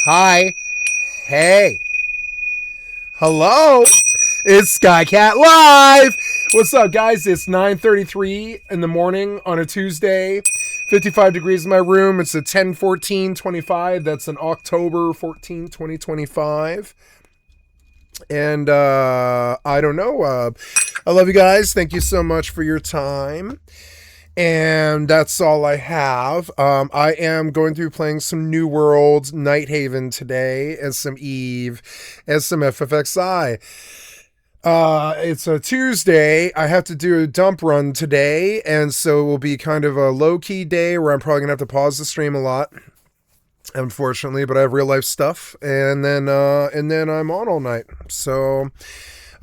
Hi. Hey. Hello. It's Skycatlive. What's up, guys? It's 9:33 in the morning on a Tuesday. 55 degrees in my room. It's a 10/14/25. That's an October 14, 2025. And I don't know. I love you guys. Thank you so much for your time. And that's all I have. I am going to be playing some New World, Night Haven today, and some Eve, and some FFXI. It's a Tuesday. I have to do a dump run today, and so it will be kind of a low-key day where I'm probably going to have to pause the stream a lot, unfortunately, but I have real life stuff, and then I'm on all night. So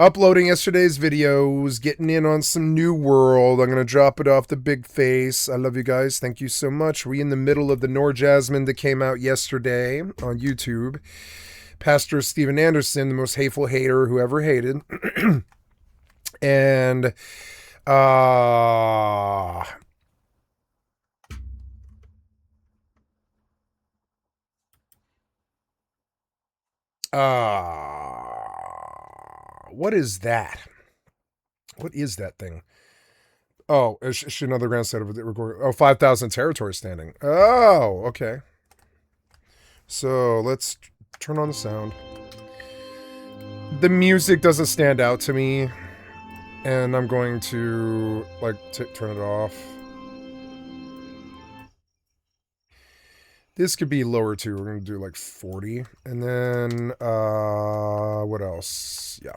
uploading yesterday's videos, getting in on some New World. I'm going to drop it off the big face. I love you guys. Thank you so much. We in the middle of the Nor Jasmine that came out yesterday on YouTube. Pastor Steven Anderson, the most hateful hater who ever hated. And what is that? What is that thing? Oh, it's another grand set of the recording. Oh, 5,000 territory standing. Oh, okay. So let's turn on the sound. The music doesn't stand out to me, and I'm going to turn it off. This could be lower too. We're going to do like 40. And then, what else? Yeah.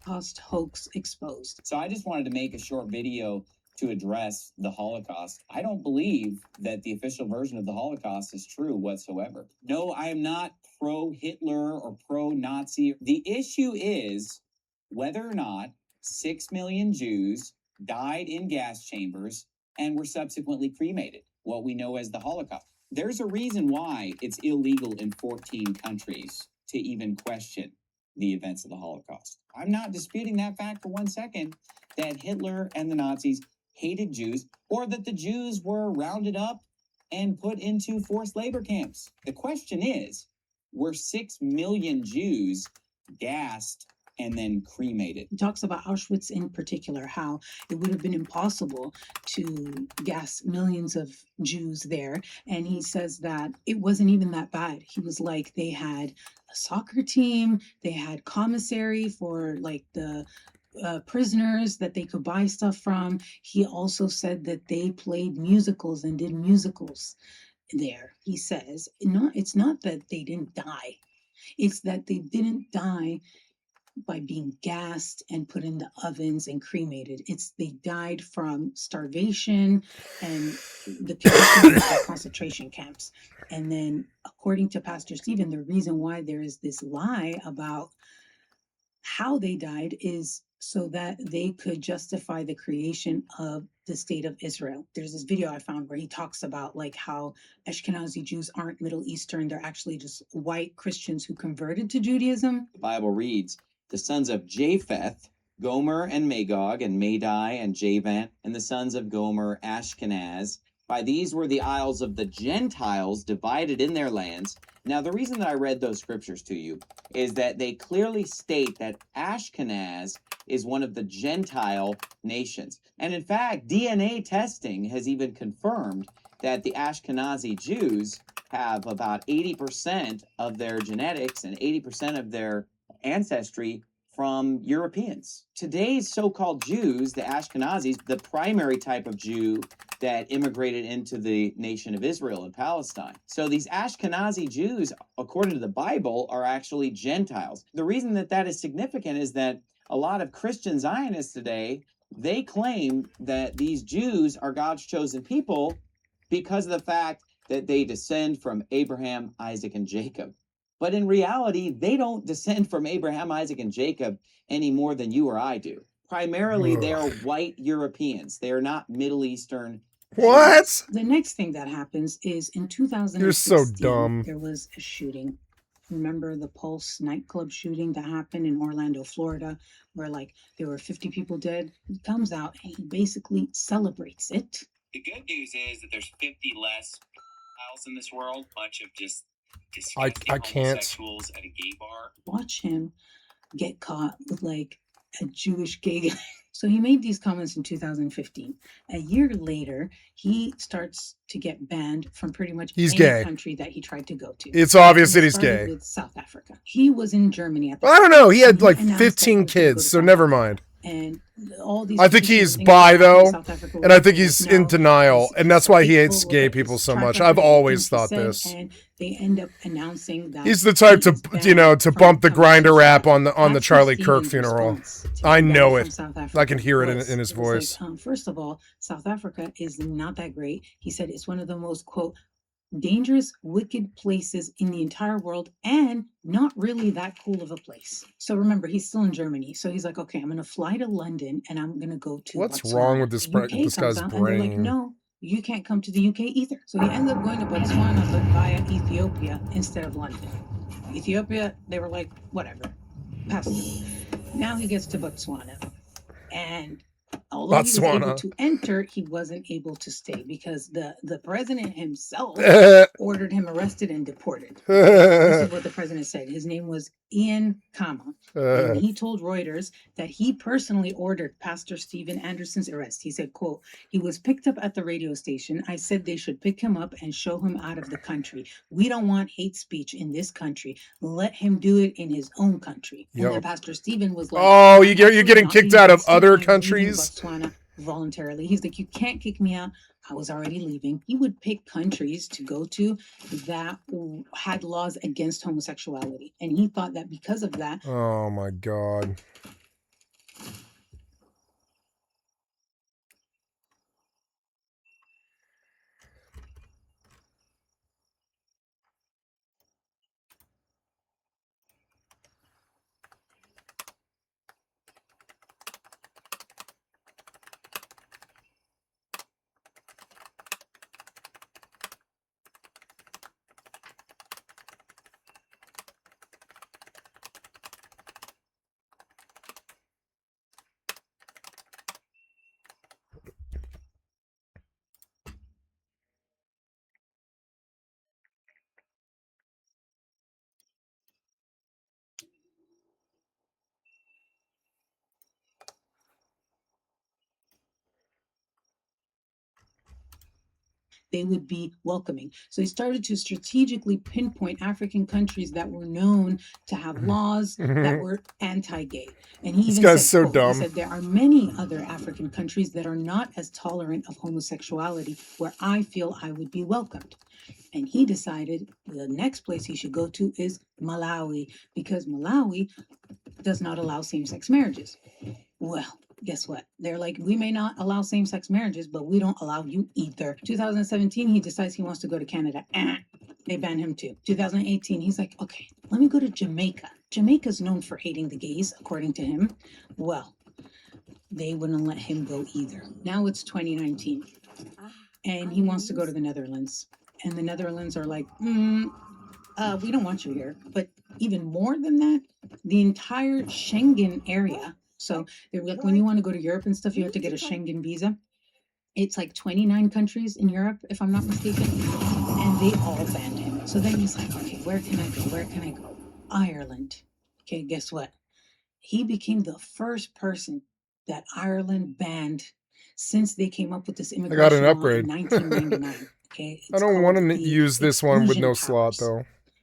Holocaust hoax exposed. So I just wanted to make a short video to address the Holocaust. I don't believe that the official version of the Holocaust is true whatsoever. No, I am not pro-Hitler or pro-Nazi. The issue is whether or not 6 million Jews died in gas chambers and were subsequently cremated, what we know as the Holocaust. There's a reason why it's illegal in 14 countries to even question the events of the Holocaust. I'm not disputing that fact for 1 second, that Hitler and the Nazis hated Jews, or that the Jews were rounded up and put into forced labor camps. The question is, were 6 million Jews gassed and then cremated? He talks about Auschwitz in particular, how it would have been impossible to gas millions of Jews there. And he says that it wasn't even that bad. He was like, they had a soccer team, they had commissary for like the prisoners that they could buy stuff from. He also said that they played musicals and did musicals there. He says, no, it's not that they didn't die. It's that they didn't die by being gassed and put in the ovens and cremated. It's they died from starvation and the people in the concentration camps. And then, according to Pastor Stephen, the reason why there is this lie about how they died is so that they could justify the creation of the state of Israel. There's this video I found where he talks about like how Ashkenazi Jews aren't Middle Eastern, they're actually just white Christians who converted to Judaism. The Bible reads, the sons of Japheth, Gomer and Magog, and Madai and Javan, and the sons of Gomer, Ashkenaz. By these were the isles of the Gentiles divided in their lands. Now, the reason that I read those scriptures to you is that they clearly state that Ashkenaz is one of the Gentile nations. And in fact, DNA testing has even confirmed that the Ashkenazi Jews have about 80% of their genetics and 80% of their ancestry from Europeans. Today's so-called Jews, the Ashkenazis, the primary type of Jew that immigrated into the nation of Israel and Palestine. So these Ashkenazi Jews, according to the Bible, are actually Gentiles. The reason that that is significant is that a lot of Christian Zionists today, they claim that these Jews are God's chosen people because of the fact that they descend from Abraham, Isaac, and Jacob. But in reality, they don't descend from Abraham, Isaac, and Jacob any more than you or I do. Primarily, they are white Europeans. They are not Middle Eastern. What? The next thing that happens is in 2016, You're so dumb. There was a shooting. Remember the Pulse nightclub shooting that happened in Orlando, Florida, where like there were 50 people dead? He comes out and he basically celebrates it. The good news is that there's 50 less pedophiles in this world, bunch of just I can't. Homosexuals at a gay bar. Watch him get caught with like a Jewish gay guy. So he made these comments in 2015. A year later, he starts to get banned from pretty much He's any gay. country that he tried to go to. It's obvious And that it he's started gay. with South Africa. He was in Germany at the I don't know. He had and like announced that he 15 was gonna go kids, to so South never Africa. mind. And all these I think countries he's and things bi like that, though, South Africa and I was think like, he's no, in denial, he's and that's why he hates spiteful gay about people his so track much. record I've of always things he thought said, this. and they end up announcing that He's the type he to, is you know, banned to from bump the coming to grinder South rap on Africa. the Pastor Charlie Kirk Stephen's funeral. response to I the ban know from it. South I Africa can hear it in was, his it was voice. like, first of all, South Africa is not that great. He said it's one of the most, quote, dangerous, wicked places in the entire world and not really that cool of a place. So remember, he's still in Germany. So he's like, okay, I'm going to fly to London and I'm going to go to What's Botswana. wrong with The UK this comes guy's out and they're like, brain? no, you can't come to the UK either. So he ends up going to Botswana, but via Ethiopia instead of London. Ethiopia, they were like, whatever, pass through. Now he gets to Botswana. And although he was able Botswana. to enter, he wasn't able to stay because the president himself ordered him arrested and deported. This is what the president said. His name was Ian Kama. And he told Reuters that he personally ordered Pastor Stephen Anderson's arrest. He said, quote, he was picked up at the radio station. I said they should pick him up and show him out of the country. We don't want hate speech in this country. Let him do it in his own country. And then Pastor Stephen was like, oh, "I'm you're actually getting not kicked being out of arrested. other I'm leaving countries? Botswana voluntarily." He's like, you can't kick me out. I was already leaving. He would pick countries to go to that had laws against homosexuality. And he thought that because of that, Oh my God. they would be welcoming. So he started to strategically pinpoint African countries that were known to have laws that were anti-gay. And he This even guy's said, so quote, dumb. he said, there are many other African countries that are not as tolerant of homosexuality where I feel I would be welcomed. And he decided the next place he should go to is Malawi, because Malawi does not allow same-sex marriages. Well, guess what? They're like, we may not allow same-sex marriages, but we don't allow you either. 2017, he decides he wants to go to Canada. They ban him too. 2018, he's like, okay, let me go to Jamaica. Jamaica's known for hating the gays, according to him. Well, they wouldn't let him go either. Now it's 2019, and he wants to go to the Netherlands. And the Netherlands are like, we don't want you here. But even more than that, the entire Schengen area. So they're like, when you want to go to Europe and stuff, you have to get a Schengen visa. It's like 29 countries in Europe, if I'm not mistaken, and they all banned him. So then he's like, okay, where can I go? Where can I go? Ireland. Okay, guess what? He became the first person that Ireland banned since they came up with this immigration law upgrade. in 1999. Okay, I don't want to the use this one with no exclusion slot powers. though.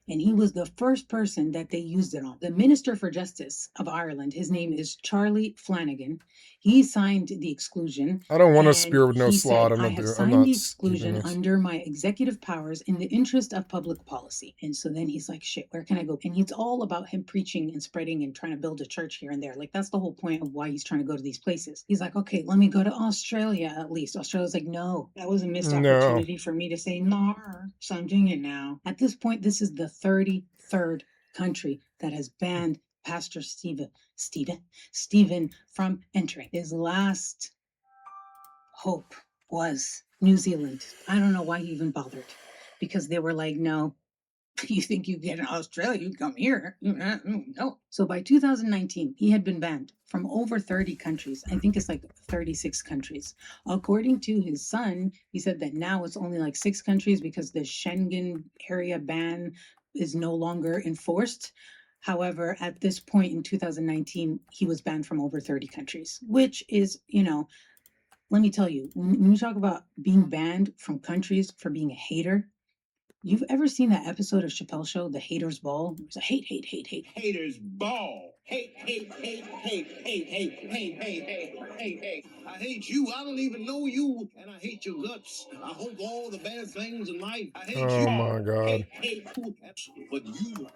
And he was the first person that they used it on. The Minister for Justice of Ireland, his name is Charlie Flanagan. He signed the exclusion. I don't want a and spear with no he slot. said, I'm I not have doing. I'm signed not the doing exclusion this. under my executive powers in the interest of public policy. And so then he's like, shit, where can I go? And it's all about him preaching and spreading and trying to build a church here and there. Like, that's the whole point of why he's trying to go to these places. He's like, okay, let me go to Australia at least. Australia's like, no, that was a missed opportunity for me to say, no, so I'm doing it now. At this point, this is the 33rd country that has banned Pastor Stephen from entering. His last hope was New Zealand. I don't know why he even bothered, because they were like, no, you think you get in Australia, you come here. No. So by 2019, he had been banned from over 30 countries. I think it's like 36 countries. According to his son, he said that now it's only like 6 countries because the Schengen area ban is no longer enforced. However, at this point in 2019, he was banned from over 30 countries, which is, let me tell you, when you talk about being banned from countries for being a hater, you've ever seen that episode of Chappelle's Show, The Hater's Ball? It's a hate, hate, hate, hate. Haters ball. Hate, hate, hate, hate, hate, hate, hate, hate, hate, hate, hate. I hate you. I don't even know you, and I hate your guts. I hope all the bad things in life. I hate you. Oh my God. Hate, but you.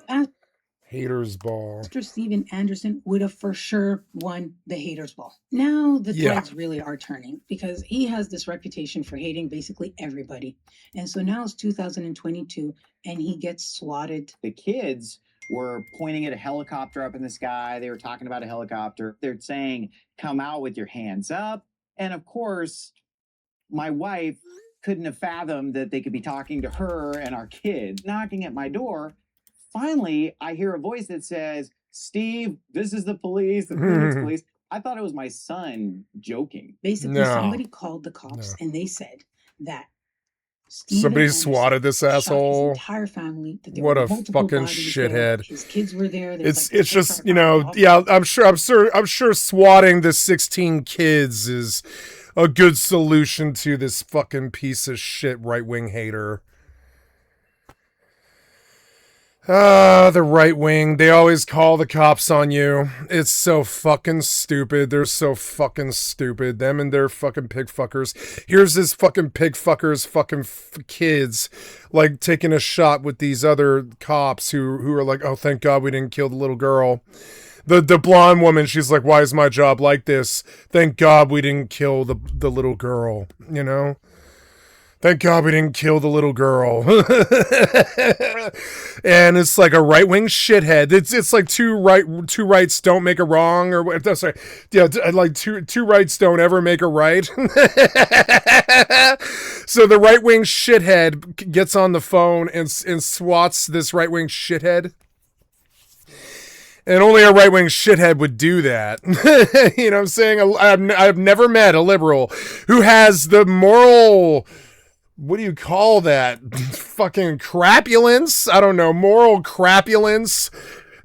Haters ball. Mr. Steven Anderson would have for sure won the haters ball. Now the threads really are turning because he has this reputation for hating basically everybody. And so now it's 2022 and he gets swatted. The kids were pointing at a helicopter up in the sky. They were talking about a helicopter. They're saying, come out with your hands up. And of course, my wife couldn't have fathomed that they could be talking to her and our kid knocking at my door. Finally, I hear a voice that says, Steve, this is the police, the police. I thought it was my son joking. Basically, somebody called the cops and they said that somebody swatted this asshole. His entire family. What a fucking shithead. His kids were there. It's just, I'm sure swatting the 16 kids is a good solution to this fucking piece of shit right-wing hater. The right wing, they always call the cops on you. It's so fucking stupid. They're so fucking stupid. Them and their fucking pig fuckers. Here's this fucking pig fuckers fucking kids like taking a shot with these other cops who are like, oh, thank God we didn't kill the little girl. The blonde woman, she's like, why is my job like this? Thank God we didn't kill the little girl, Thank God we didn't kill the little girl. And it's like a right-wing shithead. It's like two rights don't make a wrong, or sorry. Yeah, like two rights don't ever make a right. So the right-wing shithead gets on the phone and swats this right-wing shithead. And only a right-wing shithead would do that. You know what I'm saying? I've never met a liberal who has the moral... What do you call that? Fucking crapulence? I don't know. Moral crapulence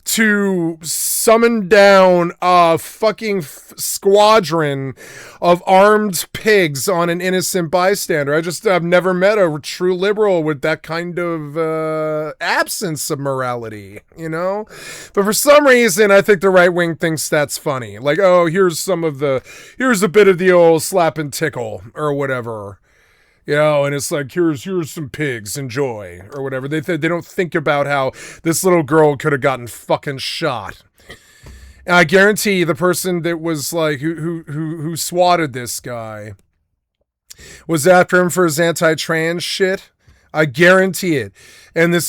to summon down a fucking squadron of armed pigs on an innocent bystander. I've never met a true liberal with that kind of absence of morality, But for some reason, I think the right wing thinks that's funny. Like, oh, here's a bit of the old slap and tickle or whatever. And it's like, here's some pigs, enjoy, or whatever. They don't think about how this little girl could have gotten fucking shot. And I guarantee the person that was like, who swatted this guy was after him for his anti-trans shit. I guarantee it. And this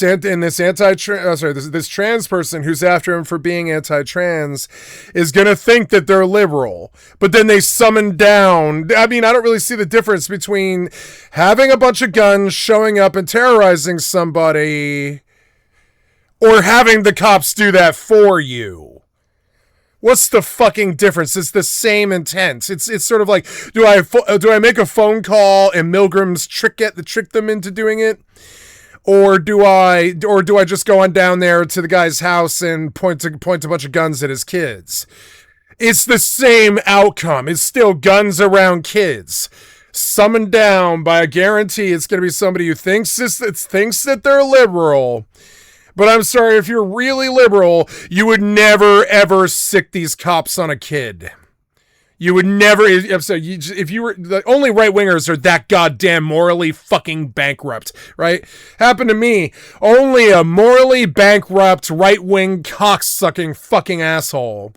trans person who's after him for being anti-trans is going to think that they're liberal. But then they summon down. I mean, I don't really see the difference between having a bunch of guns, showing up and terrorizing somebody, or having the cops do that for you. What's the fucking difference? It's the same intent. It's sort of like, do I make a phone call and Milgram's trick them into doing it? Or do I just go on down there to the guy's house and point a bunch of guns at his kids? It's the same outcome. It's still guns around kids. Summoned down by a guarantee it's going to be somebody who thinks that they're liberal. But I'm sorry, if you're really liberal, you would never, ever sick these cops on a kid. You would never, if you were, the only right-wingers are that goddamn morally fucking bankrupt, right? Happened to me. Only a morally bankrupt right-wing cocksucking fucking asshole.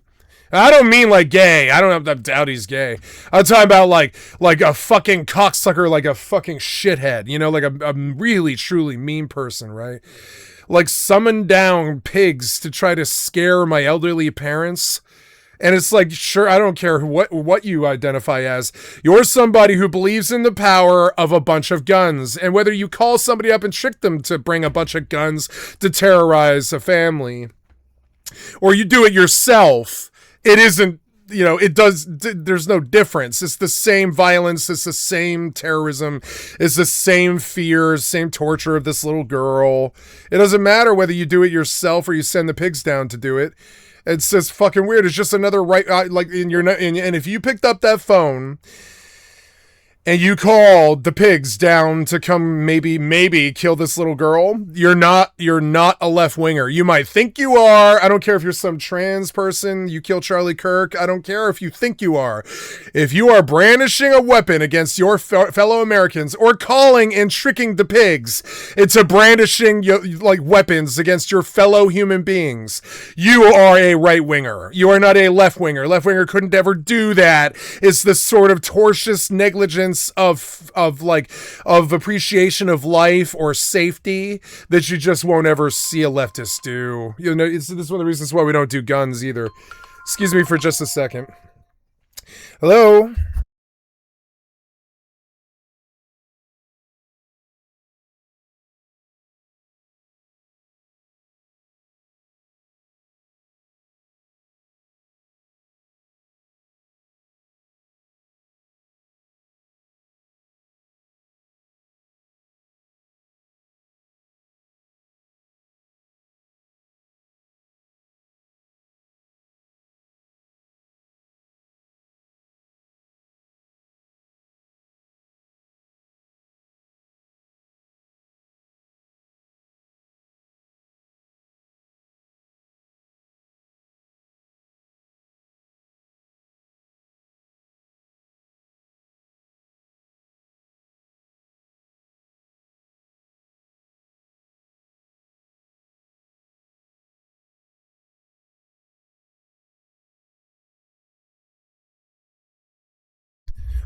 I don't mean like gay. I don't doubt he's gay. I'm talking about like a fucking cocksucker, like a fucking shithead, like a really, truly mean person, right? Like summon down pigs to try to scare my elderly parents. And it's like, sure, I don't care what you identify as. You're somebody who believes in the power of a bunch of guns. And whether you call somebody up and trick them to bring a bunch of guns to terrorize a family, or you do it yourself, it isn't there's no difference. It's the same violence. It's the same terrorism. It's the same fear, same torture of this little girl. It doesn't matter whether you do it yourself or you send the pigs down to do it. It's just fucking weird. It's just another and if you picked up that phone and you called the pigs down to come maybe kill this little girl, you're not a left-winger. You might think you are. I don't care if you're some trans person, you kill Charlie Kirk. I don't care if you think you are. If you are brandishing a weapon against your fellow Americans or calling and tricking the pigs into brandishing weapons against your fellow human beings, you are a right-winger. You are not a left-winger. Left-winger couldn't ever do that. It's the sort of tortious negligence of appreciation of life or safety that you just won't ever see a leftist do. This is one of the reasons why we don't do guns either. Excuse me for just a second. Hello?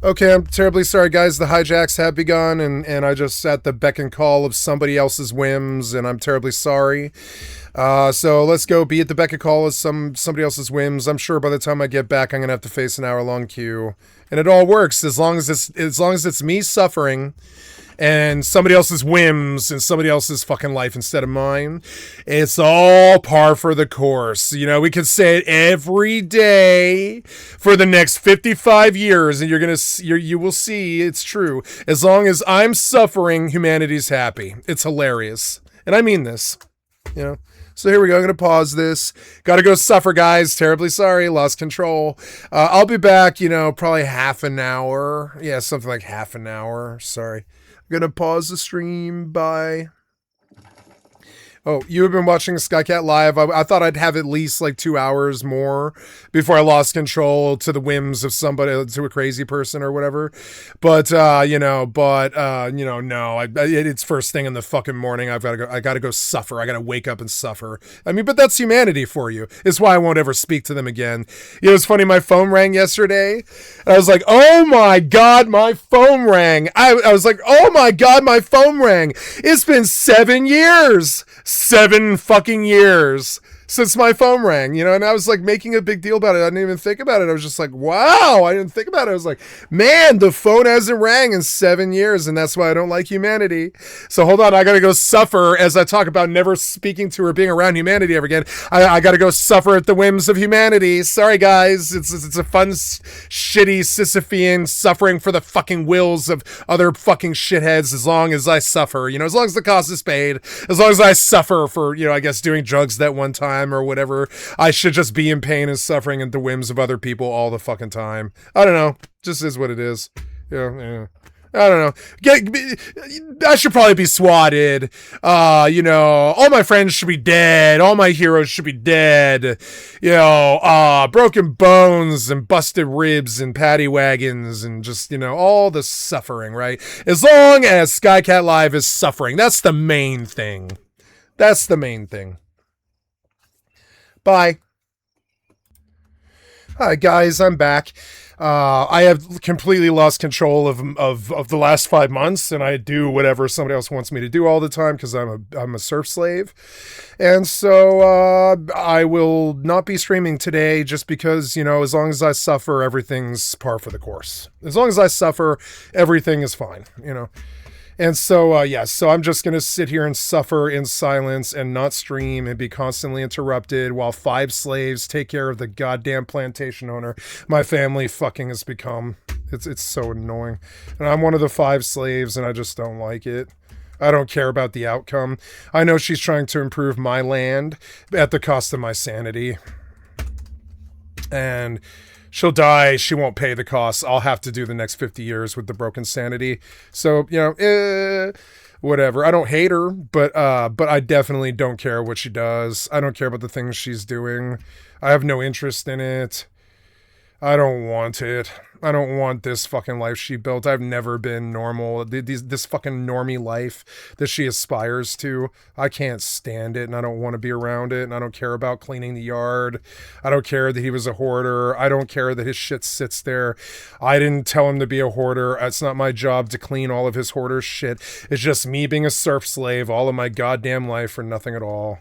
Okay, I'm terribly sorry, guys. The hijacks have begun, and I just at the beck and call of somebody else's whims, and I'm terribly sorry. So let's go be at the beck and call of somebody else's whims. I'm sure by the time I get back, I'm gonna have to face an hour-long queue, and it all works as long as it's me suffering and somebody else's whims and somebody else's fucking life instead of mine. It's all par for the course. We could say it every day for the next 55 years, and you will see it's true. As long as I'm suffering, humanity's happy. It's hilarious. And I mean this, So here we go. I'm going to pause this. Got to go suffer, guys. Terribly sorry. Lost control. I'll be back, probably half an hour. Yeah, something like half an hour. Sorry. I'm going to pause the stream. Bye. Oh, you have been watching Skycatlive. I thought I'd have at least 2 hours more before I lost control to the whims of somebody, to a crazy person or whatever. But, no. It's first thing in the fucking morning. I gotta go suffer. I gotta wake up and suffer. But that's humanity for you. It's why I won't ever speak to them again. It's funny. My phone rang yesterday. And I was like, oh my God, my phone rang. I was like, oh my God, my phone rang. It's been 7 years. 7 fucking years since my phone rang, and I was making a big deal about it. I didn't even think about it. I was just like, wow, I didn't think about it. I was like, man, the phone hasn't rang in 7 years, and that's why I don't like humanity. So hold on, I gotta go suffer as I talk about never speaking to or being around humanity ever again. I gotta go suffer at the whims of humanity. Sorry, guys. It's a fun, shitty Sisyphean suffering for the fucking wills of other fucking shitheads as long as I suffer, as long as the cost is paid, as long as I suffer for, I guess doing drugs that one time or whatever. I should just be in pain and suffering at the whims of other people all the fucking time. I don't know. Just is what it is. Yeah. I don't know. I should probably be swatted. All my friends should be dead. All my heroes should be dead. Broken bones and busted ribs and paddy wagons and just, all the suffering, right? As long as Skycatlive is suffering. That's the main thing. That's the main thing. Bye. Hi, guys. I'm back. I have completely lost control of the last 5 months, and I do whatever somebody else wants me to do all the time because I'm a surf slave. And so I will not be streaming today just because, as long as I suffer, everything's par for the course. As long as I suffer, everything is fine, And so, so I'm just going to sit here and suffer in silence and not stream and be constantly interrupted while 5 slaves take care of the goddamn plantation owner my family fucking has become. It's so annoying. And I'm one of the 5 slaves and I just don't like it. I don't care about the outcome. I know she's trying to improve my land at the cost of my sanity. And she'll die. She won't pay the costs. I'll have to do the next 50 years with the broken sanity. So, whatever. I don't hate her, but I definitely don't care what she does. I don't care about the things she's doing. I have no interest in it. I don't want it. I don't want this fucking life she built. I've never been normal. This fucking normie life that she aspires to. I can't stand it and I don't want to be around it and I don't care about cleaning the yard. I don't care that he was a hoarder. I don't care that his shit sits there. I didn't tell him to be a hoarder. It's not my job to clean all of his hoarder shit. It's just me being a serf slave all of my goddamn life for nothing at all.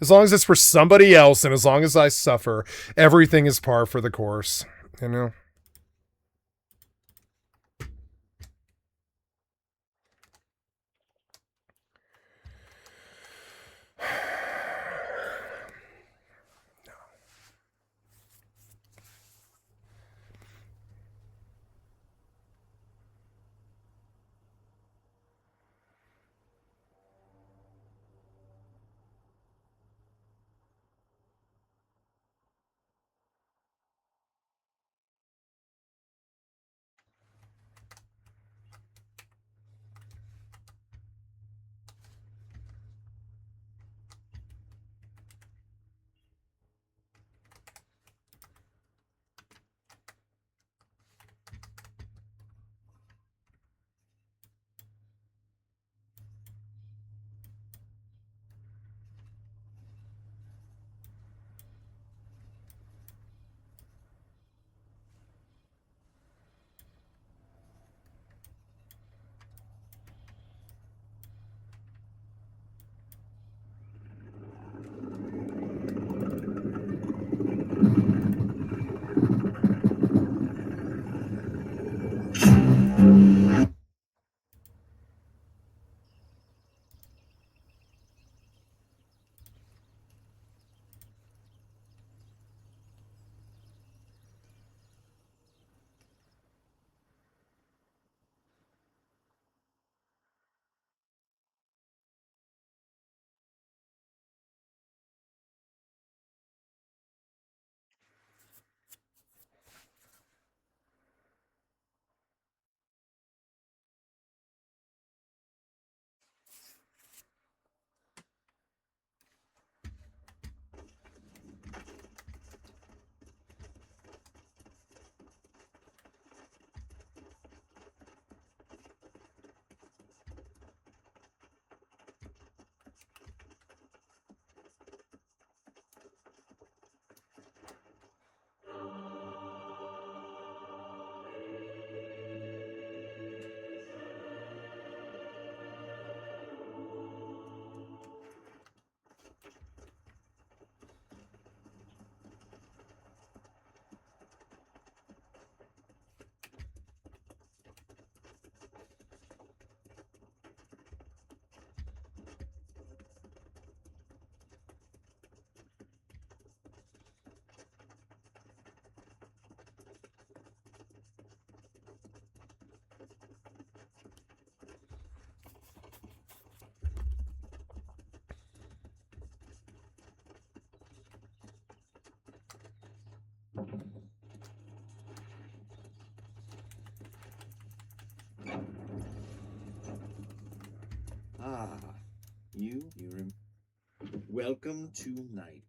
As long as it's for somebody else and as long as I suffer, everything is par for the course, you know? Ah, welcome to night.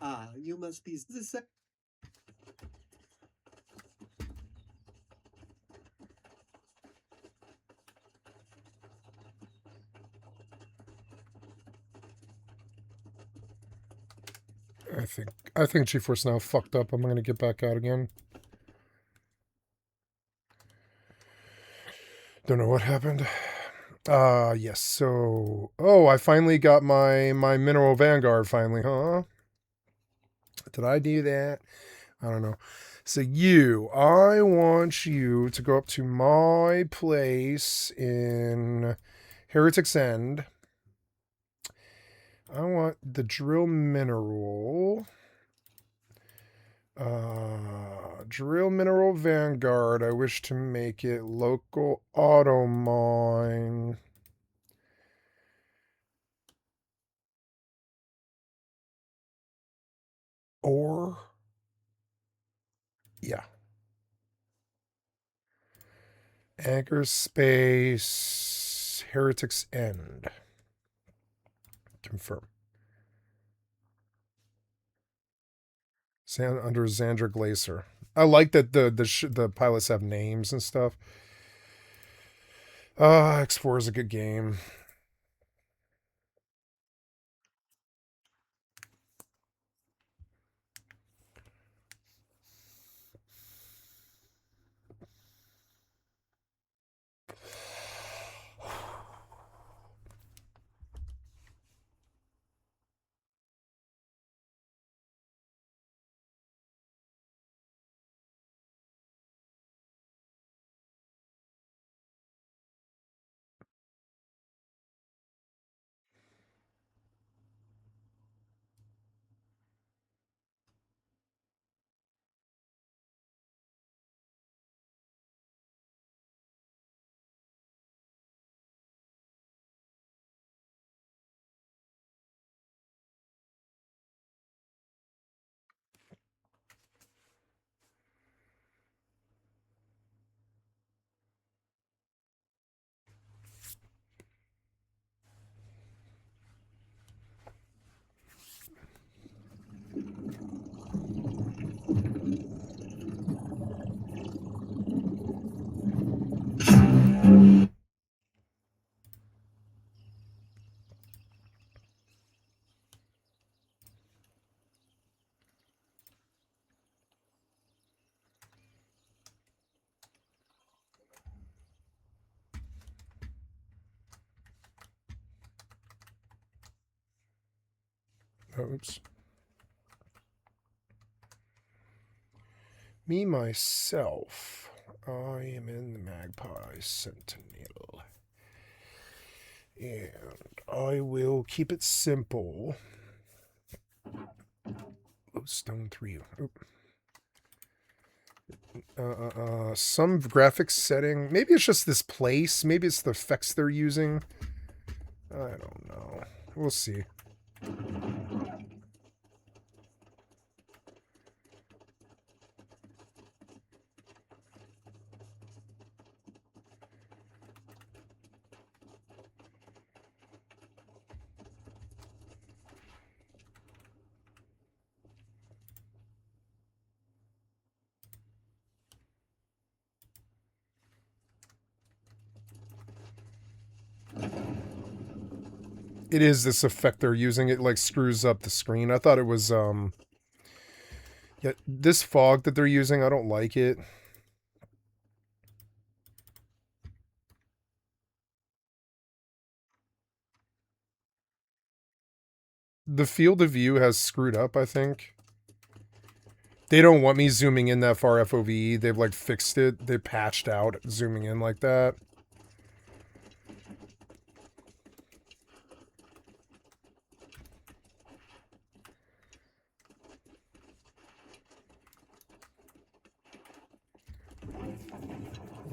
Ah, you must be the I think GeForce Now fucked up. I'm gonna get back out again. Don't know what happened. Yes, so I finally got my Mineral Vanguard finally, huh? Did I do that? I don't know. So I want you to go up to my place in Heretic's End. I want the drill mineral. Drill mineral Vanguard. I wish to make it local auto mine. Or, yeah. Anchor space, Heretic's End. Confirm. Under Xandra Glacier. I like that the pilots have names and stuff. X4 is a good game. Oops. Me, myself. I am in the Magpie Sentinel. And I will keep it simple. Stone 3. Some graphics setting. Maybe it's just this place. Maybe it's the effects they're using. I don't know. We'll see. It is this effect they're using. It like screws up the screen. I thought it was yeah, this fog that they're using, I don't like it. The field of view has screwed up, I think. They don't want me zooming in that far FOV. They've like fixed it. They patched out zooming in like that.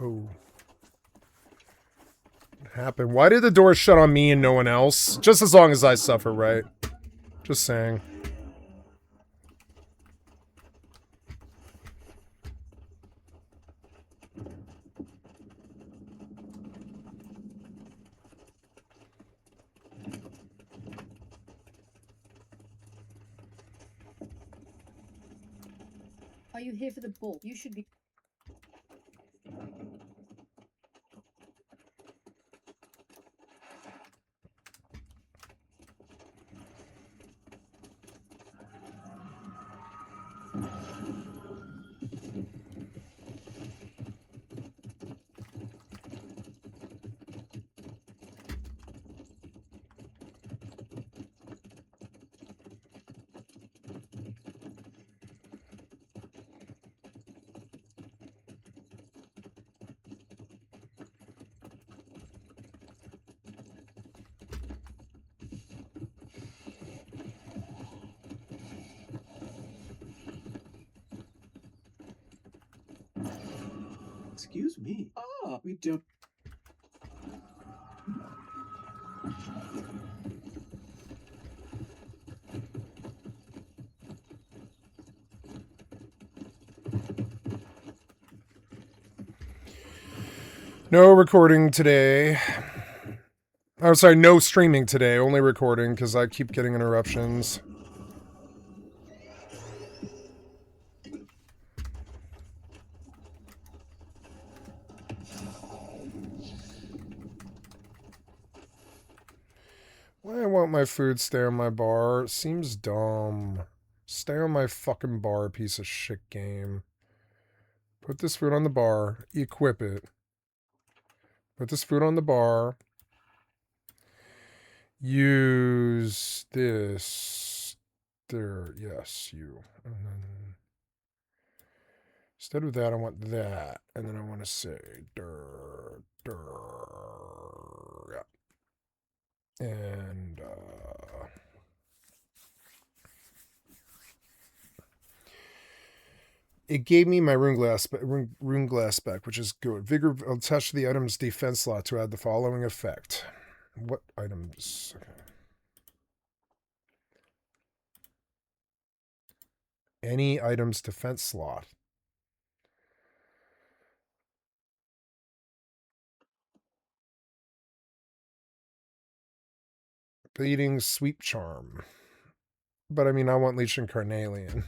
Oh. What happened? Why did the door shut on me and no one else? Just as long as I suffer, right? Just saying. Are you here for the ball? You should be. Excuse me. Oh, We don't. No recording today. Oh, sorry, no streaming today. Only recording because I keep getting interruptions. Why won't my food stay on my bar? It seems dumb. Stay on my fucking bar, piece of shit game. Put this food on the bar. Equip it. Put this food on the bar. Use this. There. Yes, you. And then instead of that, I want that. And then I want to say, yeah. And, it gave me my rune glass spec, which is good. Vigor attached to the item's defense slot to add the following effect. What items? Okay. Any item's defense slot. Bleeding sweep charm. But I mean, I want Leech and Carnelian.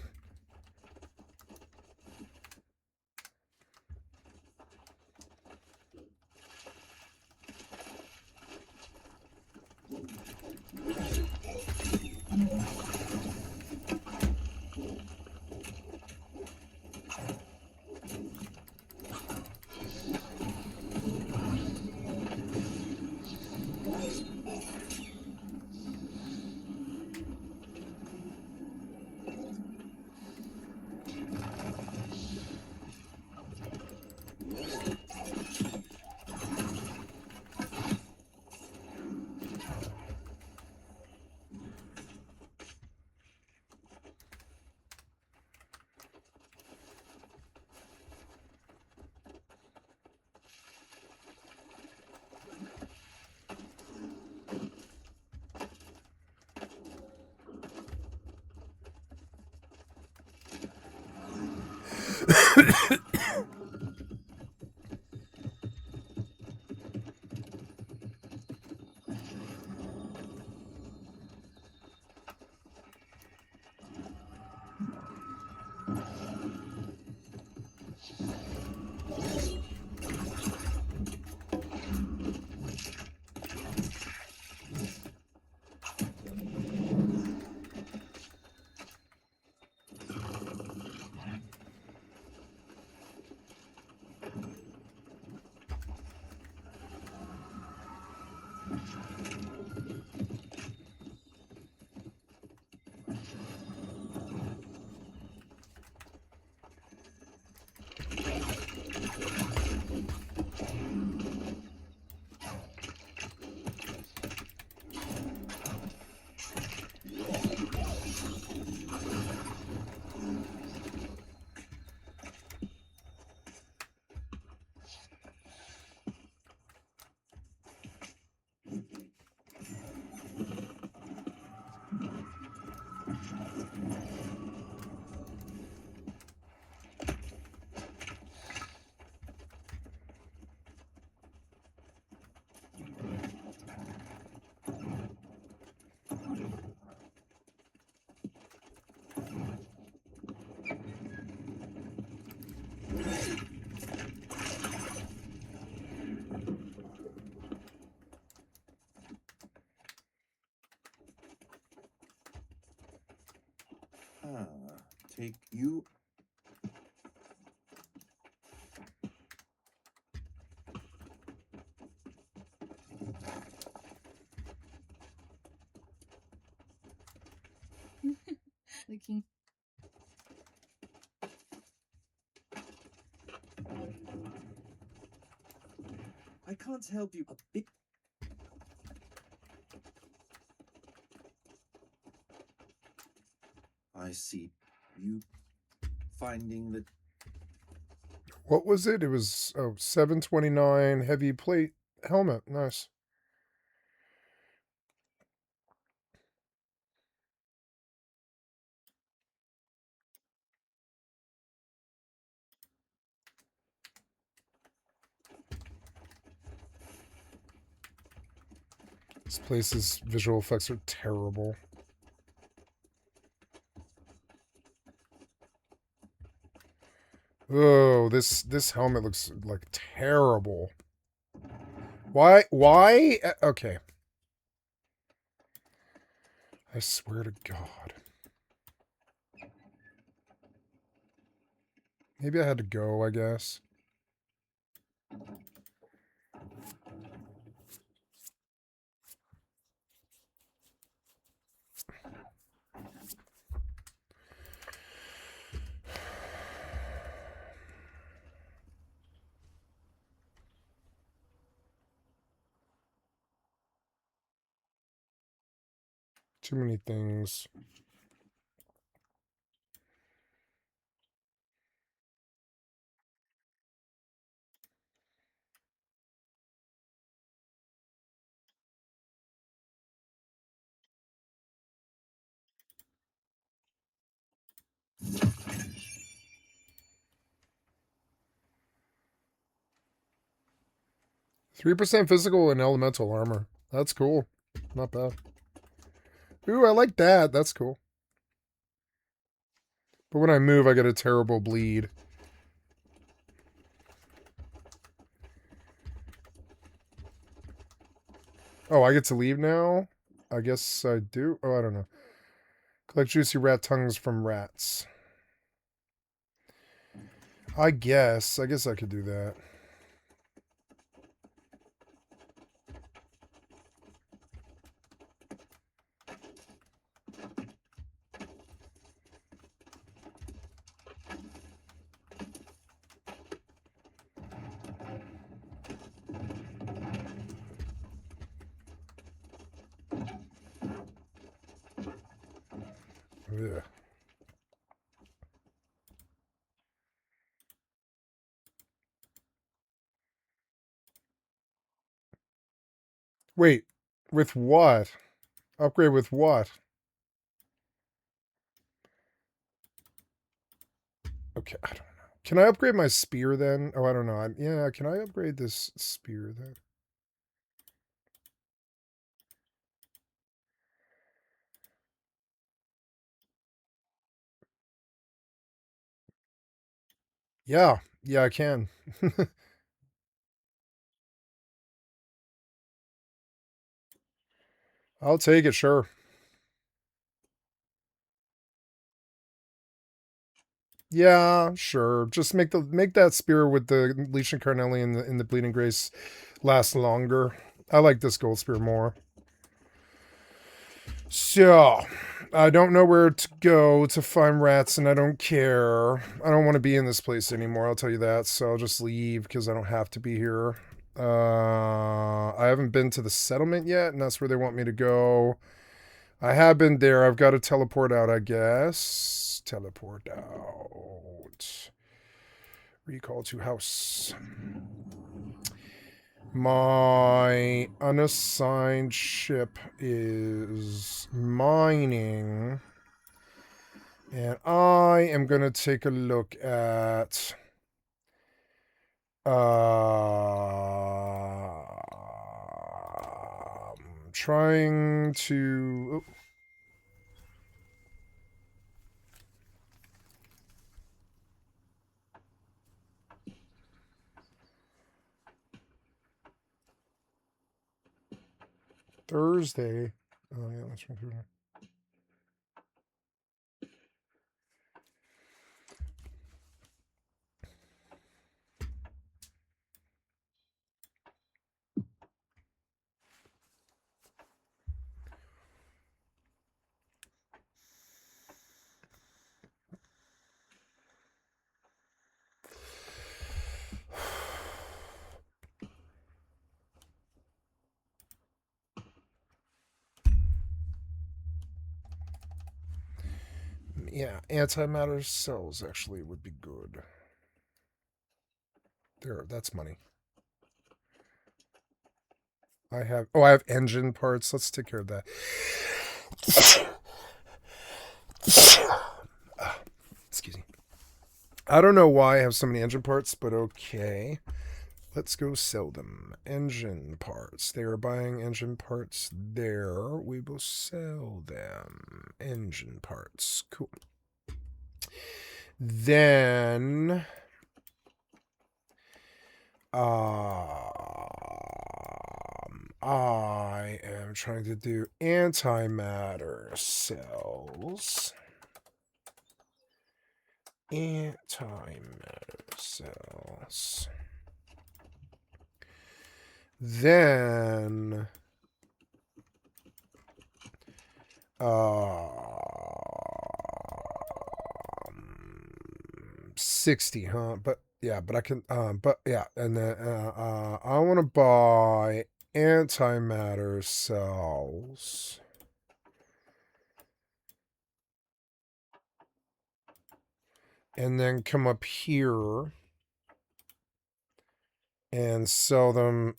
Take you. Looking. I can't help you a bit. I see. You finding that What was it? It was 729 heavy plate helmet. Nice. This place's visual effects are terrible. Oh, this helmet looks like terrible. Why? Okay. I swear to God. Maybe I had to go, I guess. Too many things. %3 physical and elemental armor. That's cool. Not bad. Ooh, I like that. That's cool. But when I move, I get a terrible bleed. Oh, I get to leave now? I guess I do. Oh, I don't know. Collect juicy rat tongues from rats. I guess I could do that. Ugh. Wait, with what? Upgrade with what? Okay, I don't know. Can I upgrade my spear then? Oh, I don't know. Yeah, can I upgrade this spear then? Yeah, I can. I'll take it, sure. Yeah, sure. Just make that spear with the Leash and Carnelli and the Bleeding Grace last longer. I like this gold spear more. So, I don't know where to go to find rats, and I don't care. I don't want to be in this place anymore, I'll tell you that. So I'll just leave because I don't have to be here. I haven't been to the settlement yet, and that's where they want me to go. I have been there. I've got to teleport out, I guess. Teleport out. Recall to house. My unassigned ship is mining. And I am going to take a look at trying to Thursday. Oh yeah, that's right. Yeah, antimatter cells actually would be good. There, that's money. I have engine parts. Let's take care of that. Excuse me. I don't know why I have so many engine parts, but okay. Let's go sell them. Engine parts. They are buying engine parts there. We will sell them. Engine parts. Cool. Then I am trying to do antimatter cells. Antimatter cells. Then 60, huh? But yeah, but I can but yeah, and then I want to buy antimatter cells. And then come up here and sell them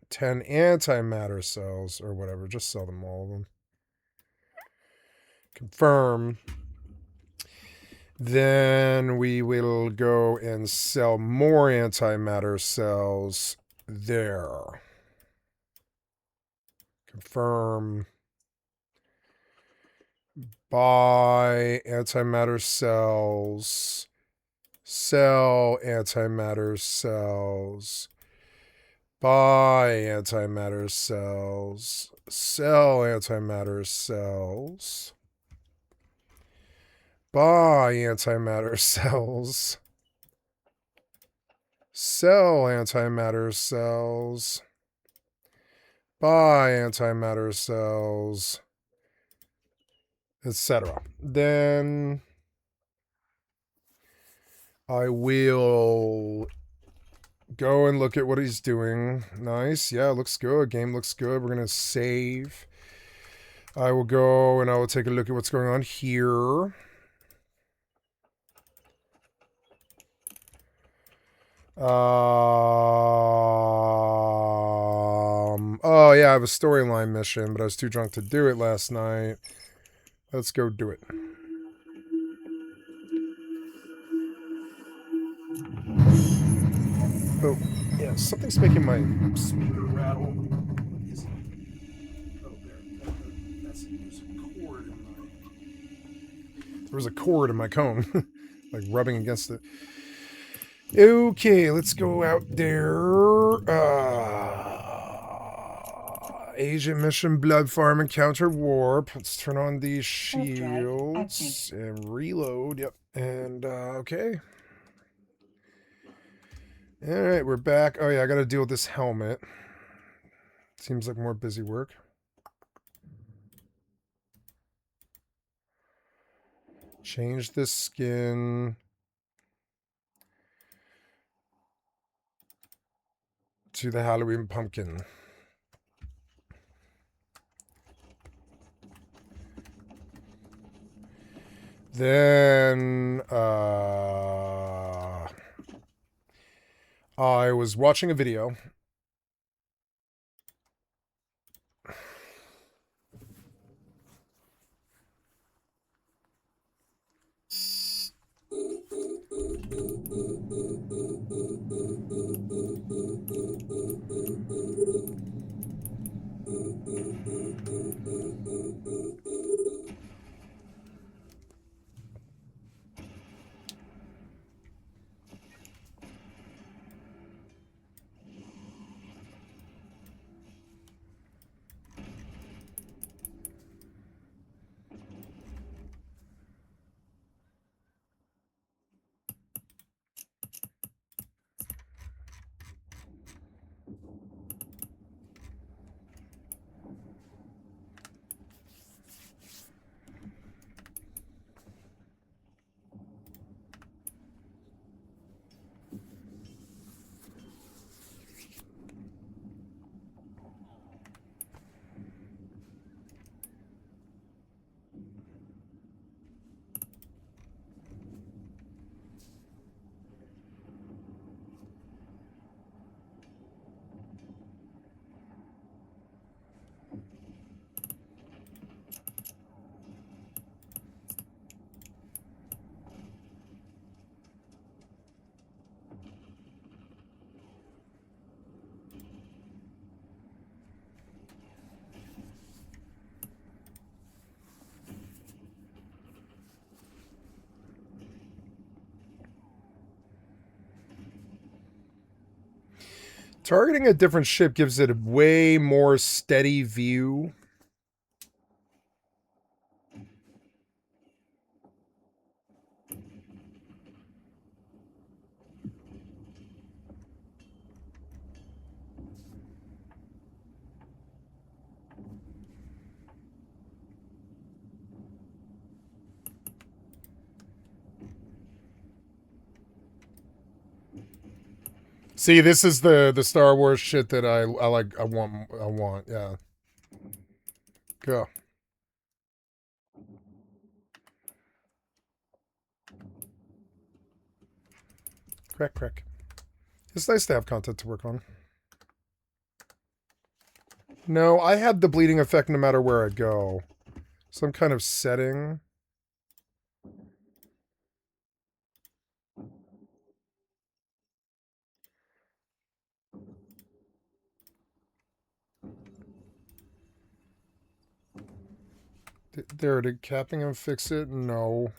10 antimatter cells or whatever. Just sell them all of them. Confirm. Then we will go and sell more antimatter cells there. Confirm. Buy antimatter cells. Sell antimatter cells. Buy antimatter cells. Sell antimatter cells. Buy antimatter cells. Sell antimatter cells. Buy antimatter cells. Etc. Then I will go and look at what he's doing. Nice. Yeah, looks good. Game looks good. We're going to save. I will go and I will take a look at what's going on here. Oh yeah, I have a storyline mission, but I was too drunk to do it last night. Let's go do it. Oh, yeah, something's making my speaker rattle. What is it? Oh, there. That's it. There's a cord in my... There was a cord in my cone. Like rubbing against it. Okay, let's go out there. Agent mission, blood farm, encounter warp. Let's turn on these shields and reload. Yep. And, okay. Alright, we're back. Oh, yeah, I gotta deal with this helmet. Seems like more busy work. Change the skin to the Halloween pumpkin. Then I was watching a video. Targeting a different ship gives it a way more steady view. See, this is the Star Wars shit that I like. I want. Yeah. Go. Crack. It's nice to have content to work on. No, I had the bleeding effect no matter where I go. Some kind of setting. Did capping him fix it? No.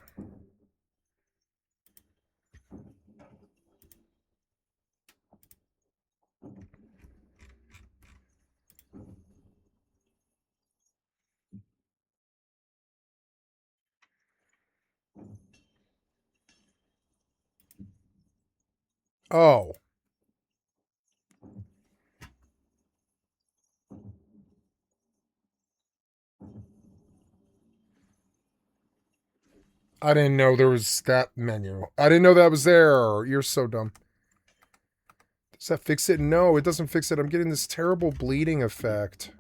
Oh. I didn't know there was that menu. I didn't know that was there. You're so dumb. Does that fix it? No, it doesn't fix it. I'm getting this terrible bleeding effect.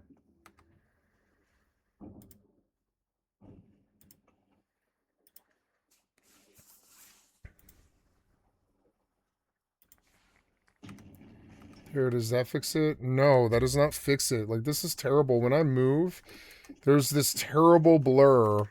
Here, does that fix it? No, that does not fix it. Like, this is terrible. When I move, there's this terrible blur.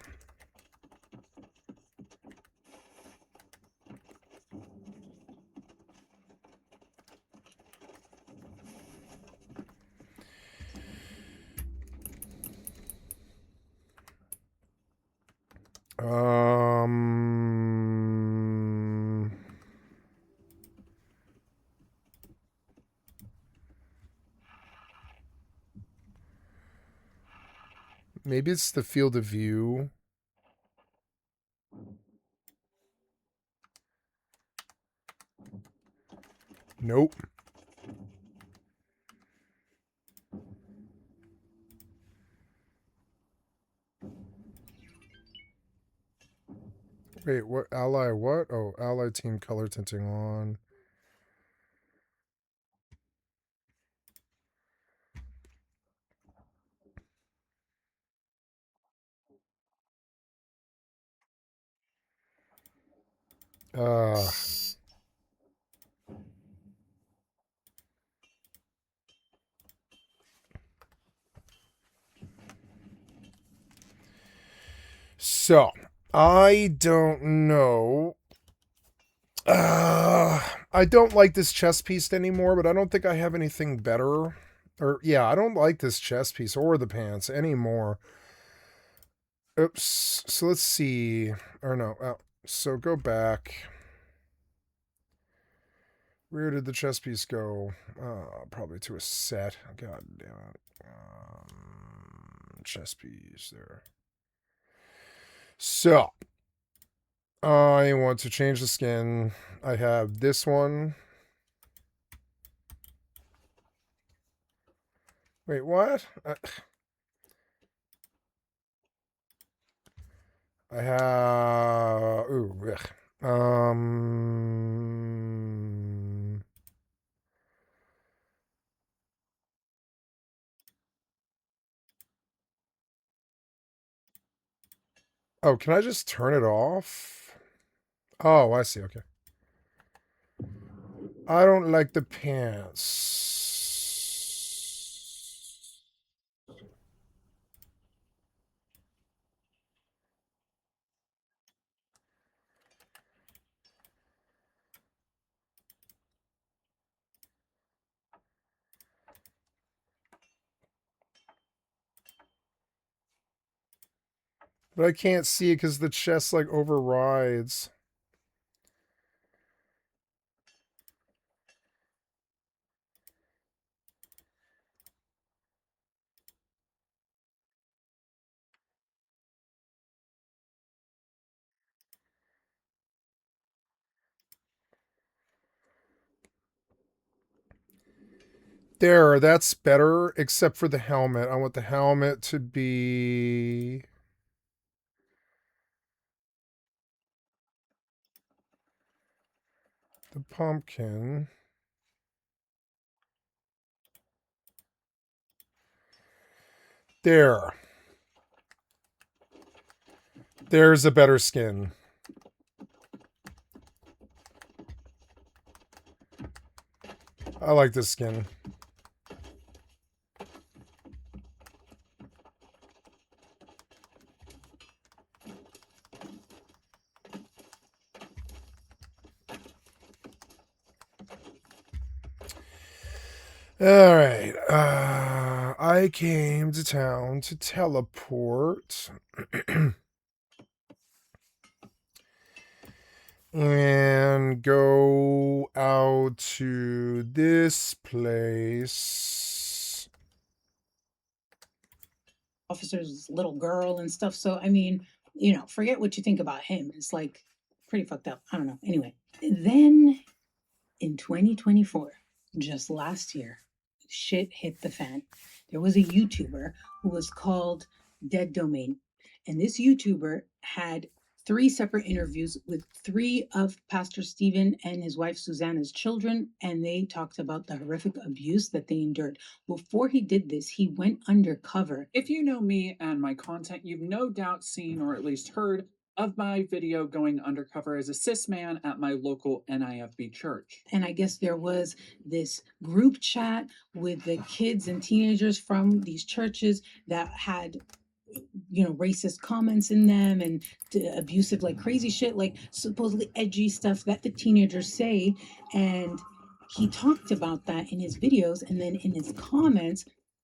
Maybe it's the field of view. Nope. Wait, what? Ally what? Oh, ally team color tinting on. So, I don't know. I don't like this chess piece anymore, but I don't think I have anything better. Or, yeah, I don't like this chess piece or the pants anymore. Oops. So let's see. Or no. So go back. Where did the chess piece go? Probably to a set. God damn it. Chess piece there. So, I want to change the skin. I have this one. Wait, what? I have... Ooh, ugh. Oh, can I just turn it off? Oh, I see. Okay. I don't like the pants. But I can't see it because the chest like overrides. There, that's better, except for the helmet. I want the helmet to be... the pumpkin. There. There's a better skin. I like this skin. All right. I came to town to teleport. And go out to this place. Officer's little girl and stuff. So, I mean, you know, forget what you think about him. It's like pretty fucked up. I don't know. Anyway, then in 2024, just last year, shit hit the fan. There was a YouTuber who was called Dead Domain. And this YouTuber had 3 separate interviews with 3 of Pastor Stephen and his wife Susanna's children, and they talked about the horrific abuse that they endured. Before he did this, he went undercover. If you know me and my content, you've no doubt seen or at least heard of my video going undercover as a cis man at my local NIFB church. And I guess there was this group chat with the kids and teenagers from these churches that had, you know, racist comments in them and abusive, like crazy shit, like supposedly edgy stuff that the teenagers say. And he talked about that in his videos. And then in his comments,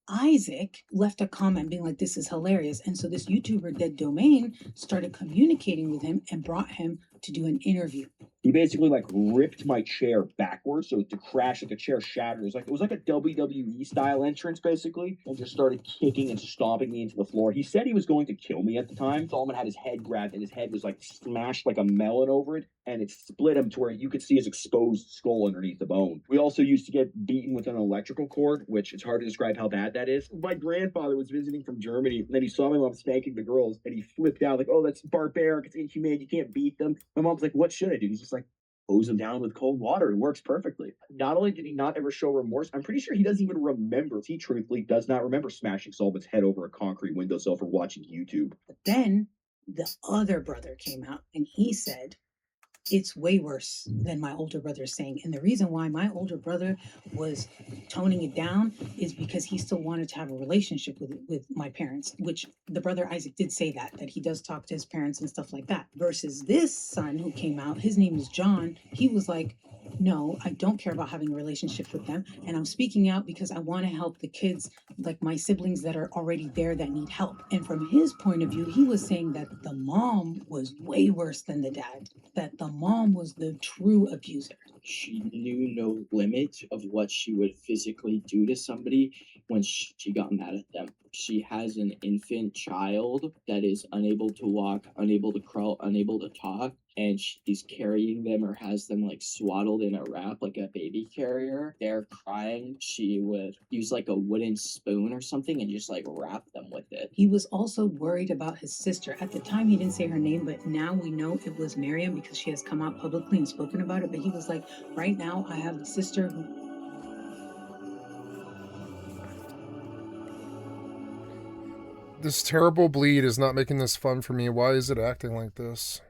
Isaac left a comment being like, this is hilarious. And so this YouTuber, Dead Domain, started communicating with him and brought him to do an interview. He basically like ripped my chair backwards, so to crash, like the chair shattered. It was like a WWE style entrance, basically, and just started kicking and stomping me into the floor. He said he was going to kill me at the time. Solomon had his head grabbed, and his head was like smashed like a melon over it, and it split him to where you could see his exposed skull underneath the bone. We also used to get beaten with an electrical cord, which it's hard to describe how bad that is. My grandfather was visiting from Germany, and then he saw my mom spanking the girls, and he flipped out like, "Oh, that's barbaric. It's inhumane. You can't beat them." My mom's like, "What should I do?" He's just like, hose him down with cold water. It works perfectly. Not only did he not ever show remorse, I'm pretty sure he doesn't even remember. He truthfully does not remember smashing Solomon's head over a concrete windowsill for watching YouTube. But then the other brother came out and he said, it's way worse than my older brother's saying. And the reason why my older brother was toning it down is because he still wanted to have a relationship with my parents, which the brother Isaac did say that he does talk to his parents and stuff like that. Versus this son who came out, his name is John. He was like, no, I don't care about having a relationship with them. And I'm speaking out because I want to help the kids, like my siblings that are already there that need help. And from his point of view, he was saying that the mom was way worse than the dad, that the mom was the true abuser. She knew no limit of what she would physically do to somebody when she got mad at them. She has an infant child that is unable to walk, unable to crawl, unable to talk, and she's carrying them or has them like swaddled in a wrap like a baby carrier. They're crying. She would use like a wooden spoon or something and just like wrap them with it. He was also worried about his sister. At the time, he didn't say her name, but now we know it was Miriam because she has come out publicly and spoken about it. But he was like, right now, I have a sister who... This terrible bleed is not making this fun for me. Why is it acting like this?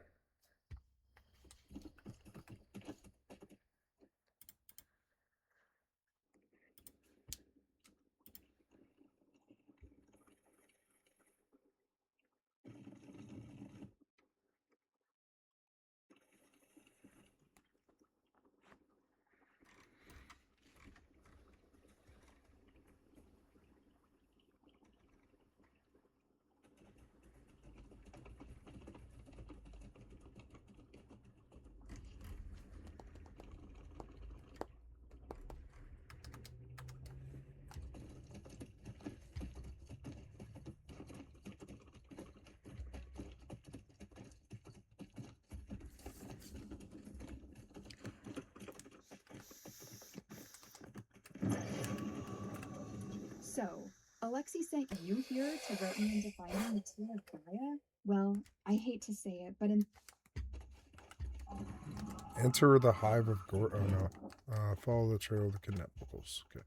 So, Alexi sent you here to rope me into finding the Tear of Gaia? Well, I hate to say it, but in Enter the hive of gore. Oh no. Follow the trail of the kidnappables. Okay.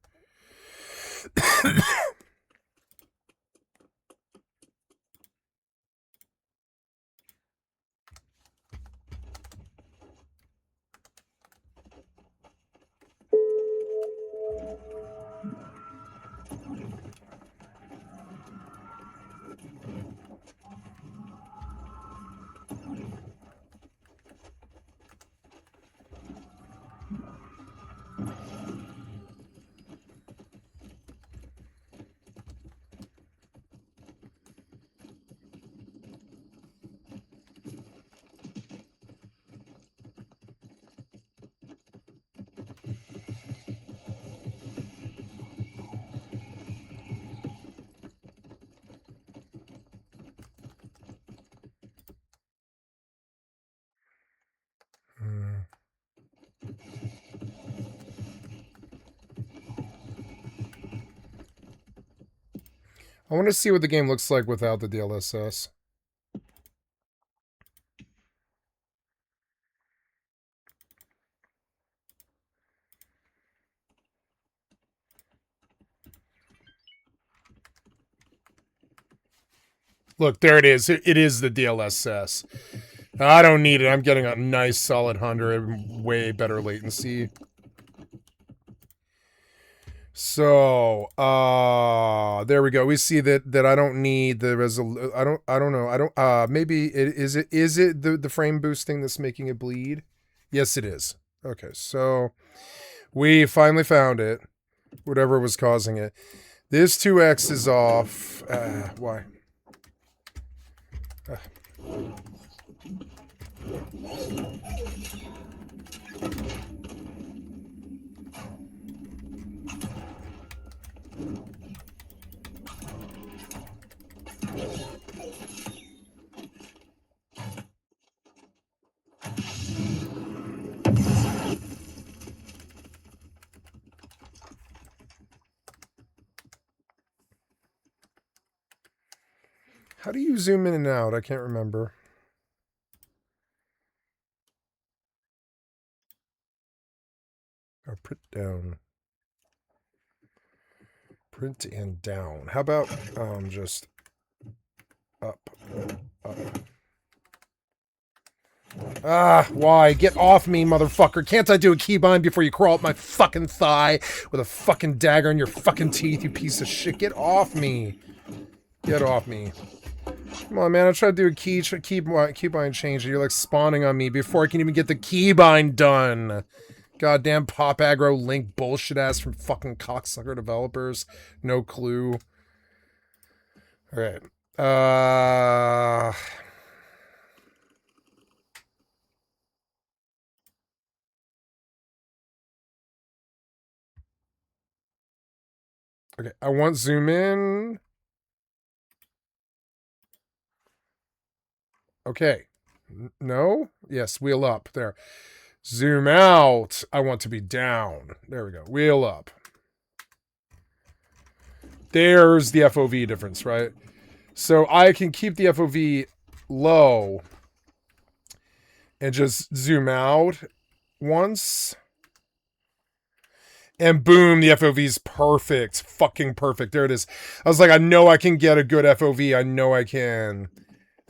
I want to see what the game looks like without the DLSS. Look, there it is. It is the DLSS. I don't need it. I'm getting a nice solid 100, way better latency. So, there we go. We see that I don't need the resolution. I don't know. Maybe is it the frame boosting that's making it bleed? Yes, it is. Okay, so we finally found it. Whatever was causing it. This 2x is off. Why? How do you zoom in and out? I can't remember. Oh, print down. Print and down. How about just up, up. Ah, why? Get off me, motherfucker. Can't I do a keybind before you crawl up my fucking thigh with a fucking dagger in your fucking teeth, you piece of shit? Get off me. Get off me. Come on, man. I tried to do a keybind change, and you're like spawning on me before I can even get the keybind done. Goddamn pop aggro link bullshit ass from fucking cocksucker developers. No clue. Alright. Okay, I want zoom in. Okay. No? Yes, wheel up. There. Zoom out. I want to be down. There we go. Wheel up. There's the FOV difference, right? So I can keep the FOV low and just zoom out once. And boom, the FOV's perfect. Fucking perfect. There it is. I was like, I know I can get a good FOV. I know I can.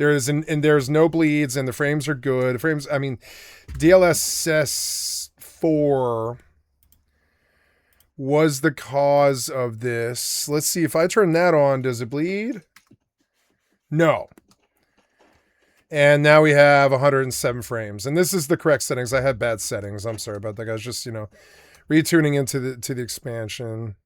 And there's no bleeds, and the frames are good. The frames, I mean, DLSS 4 was the cause of this. Let's see, if I turn that on, does it bleed? No. And now we have 107 frames. And this is the correct settings. I had bad settings. I'm sorry about that, guys. Just, you know, retuning into the expansion.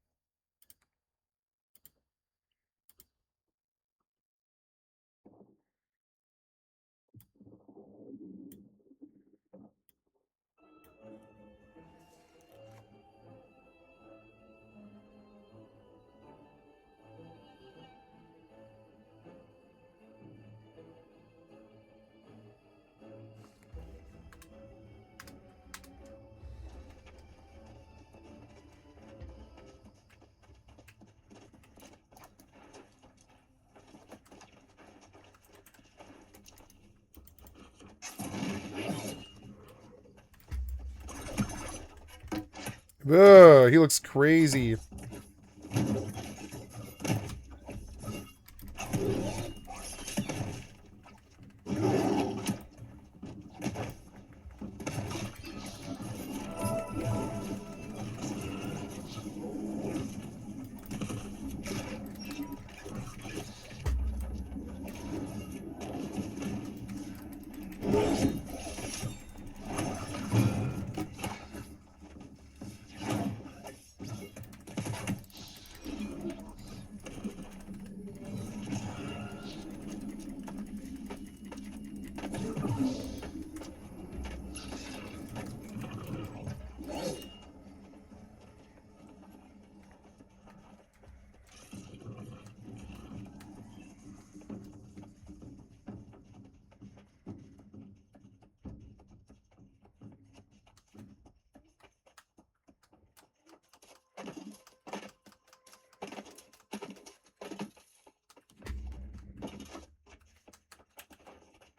Ugh, he looks crazy.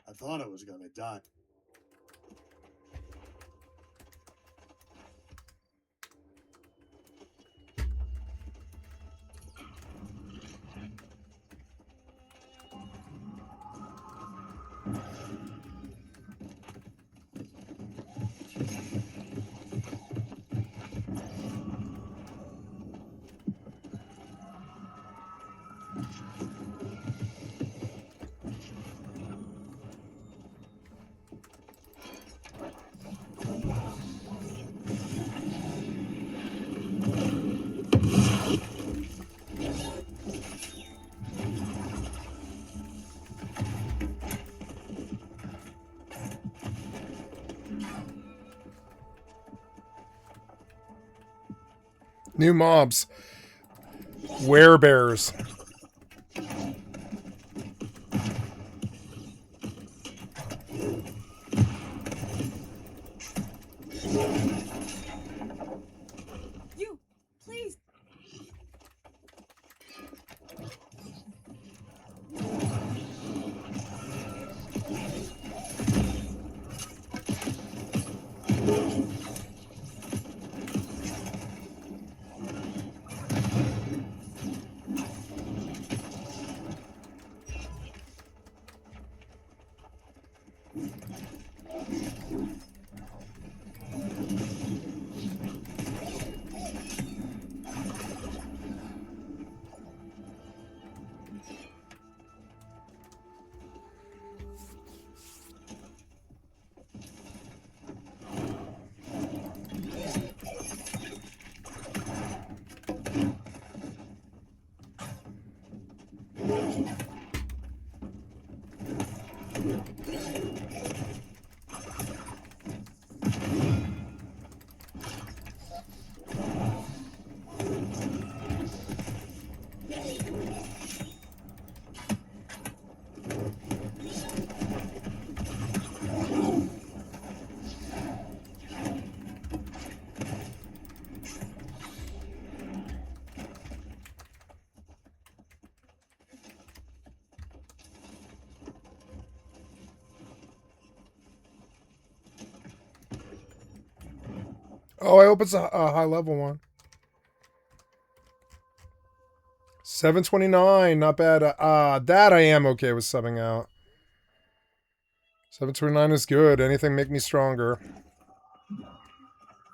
I thought I was gonna die. New mobs. Werebears. You, please. Oh, I hope it's a high level one. 729, not bad. That I am okay with subbing out. 729 is good. Anything make me stronger.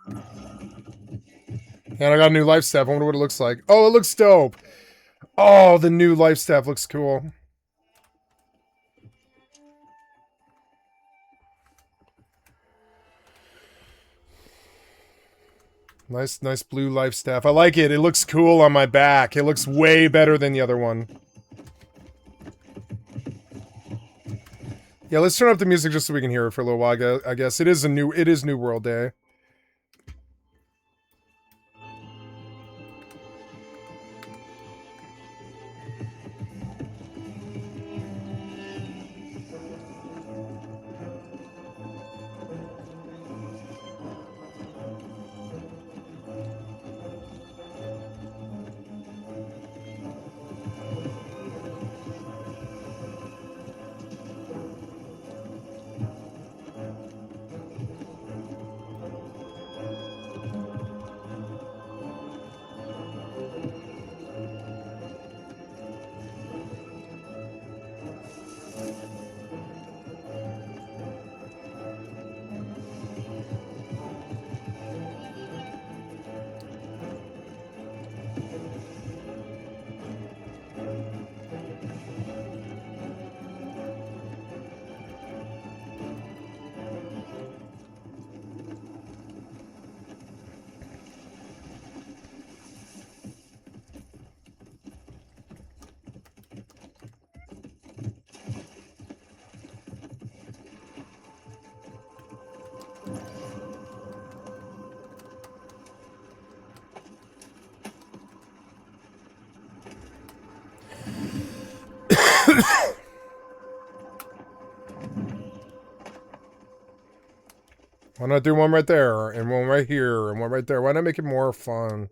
And I got a new life staff. I wonder what it looks like. Oh, it looks dope. Oh, the new life staff looks cool. Nice blue life staff. I like it. It looks cool on my back. It looks way better than the other one. Yeah, let's turn up the music just so we can hear it for a little while. I guess it is New World Day. Why not do one right there, and one right here, and one right there? Why not make it more fun?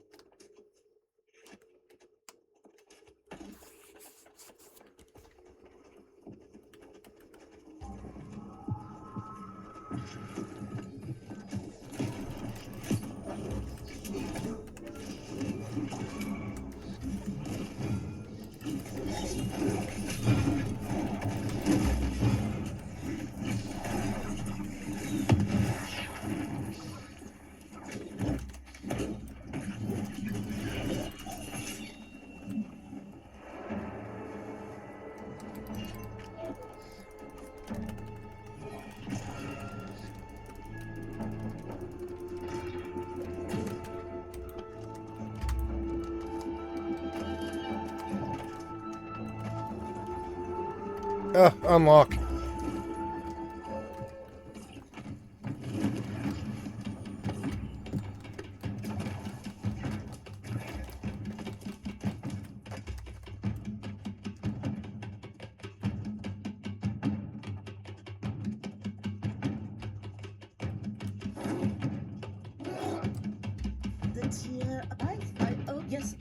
Unlock. The tier. Oh, yes.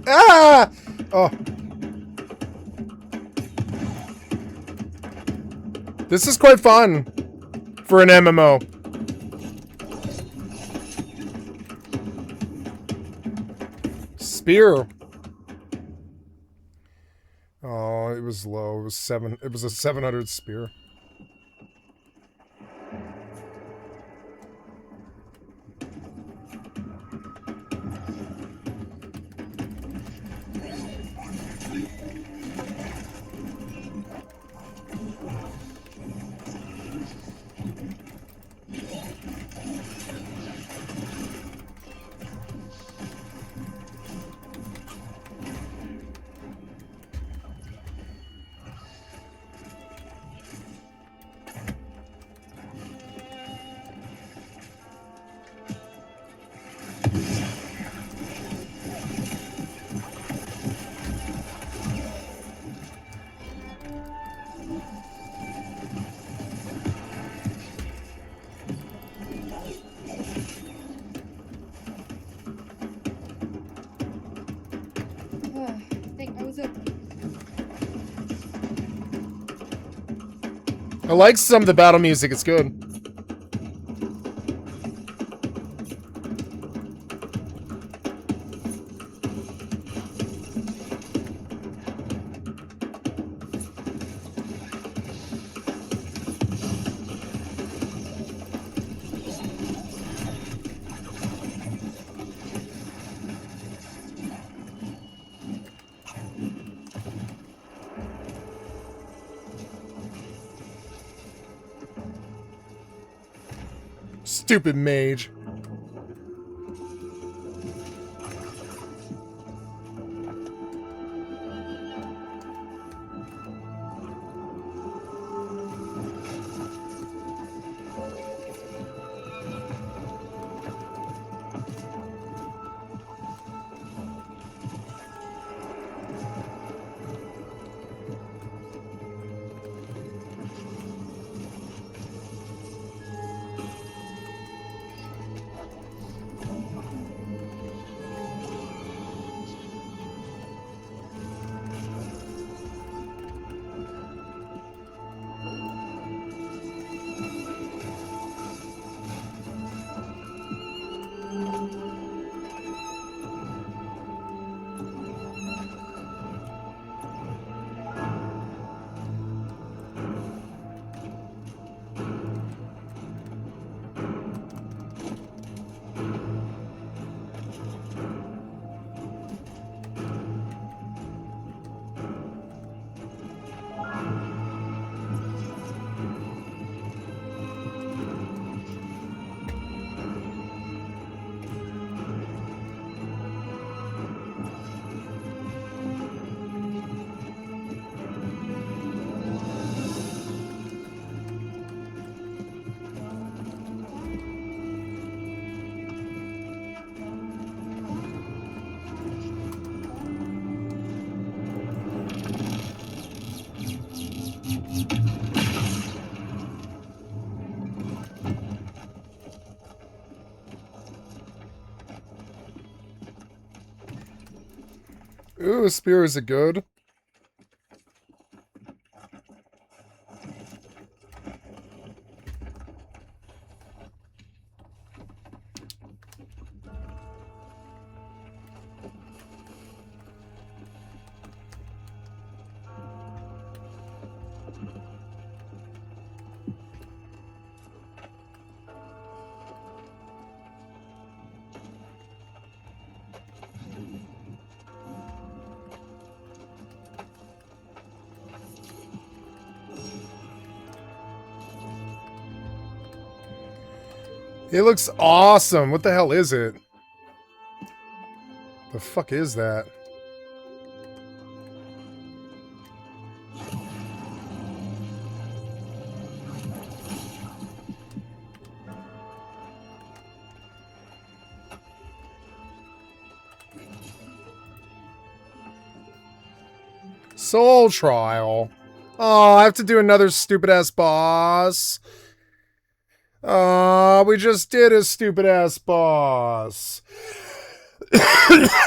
Ah! Oh. This is quite fun for an MMO. Spear. Oh, it was low. It was 7. It was a 700 spear. I like some of the battle music. It's good. Stupid mage. Ooh, spears are good. It looks awesome. What the hell is it? The fuck is that? Soul Trial. Oh, I have to do another stupid ass boss. We just did a stupid ass boss.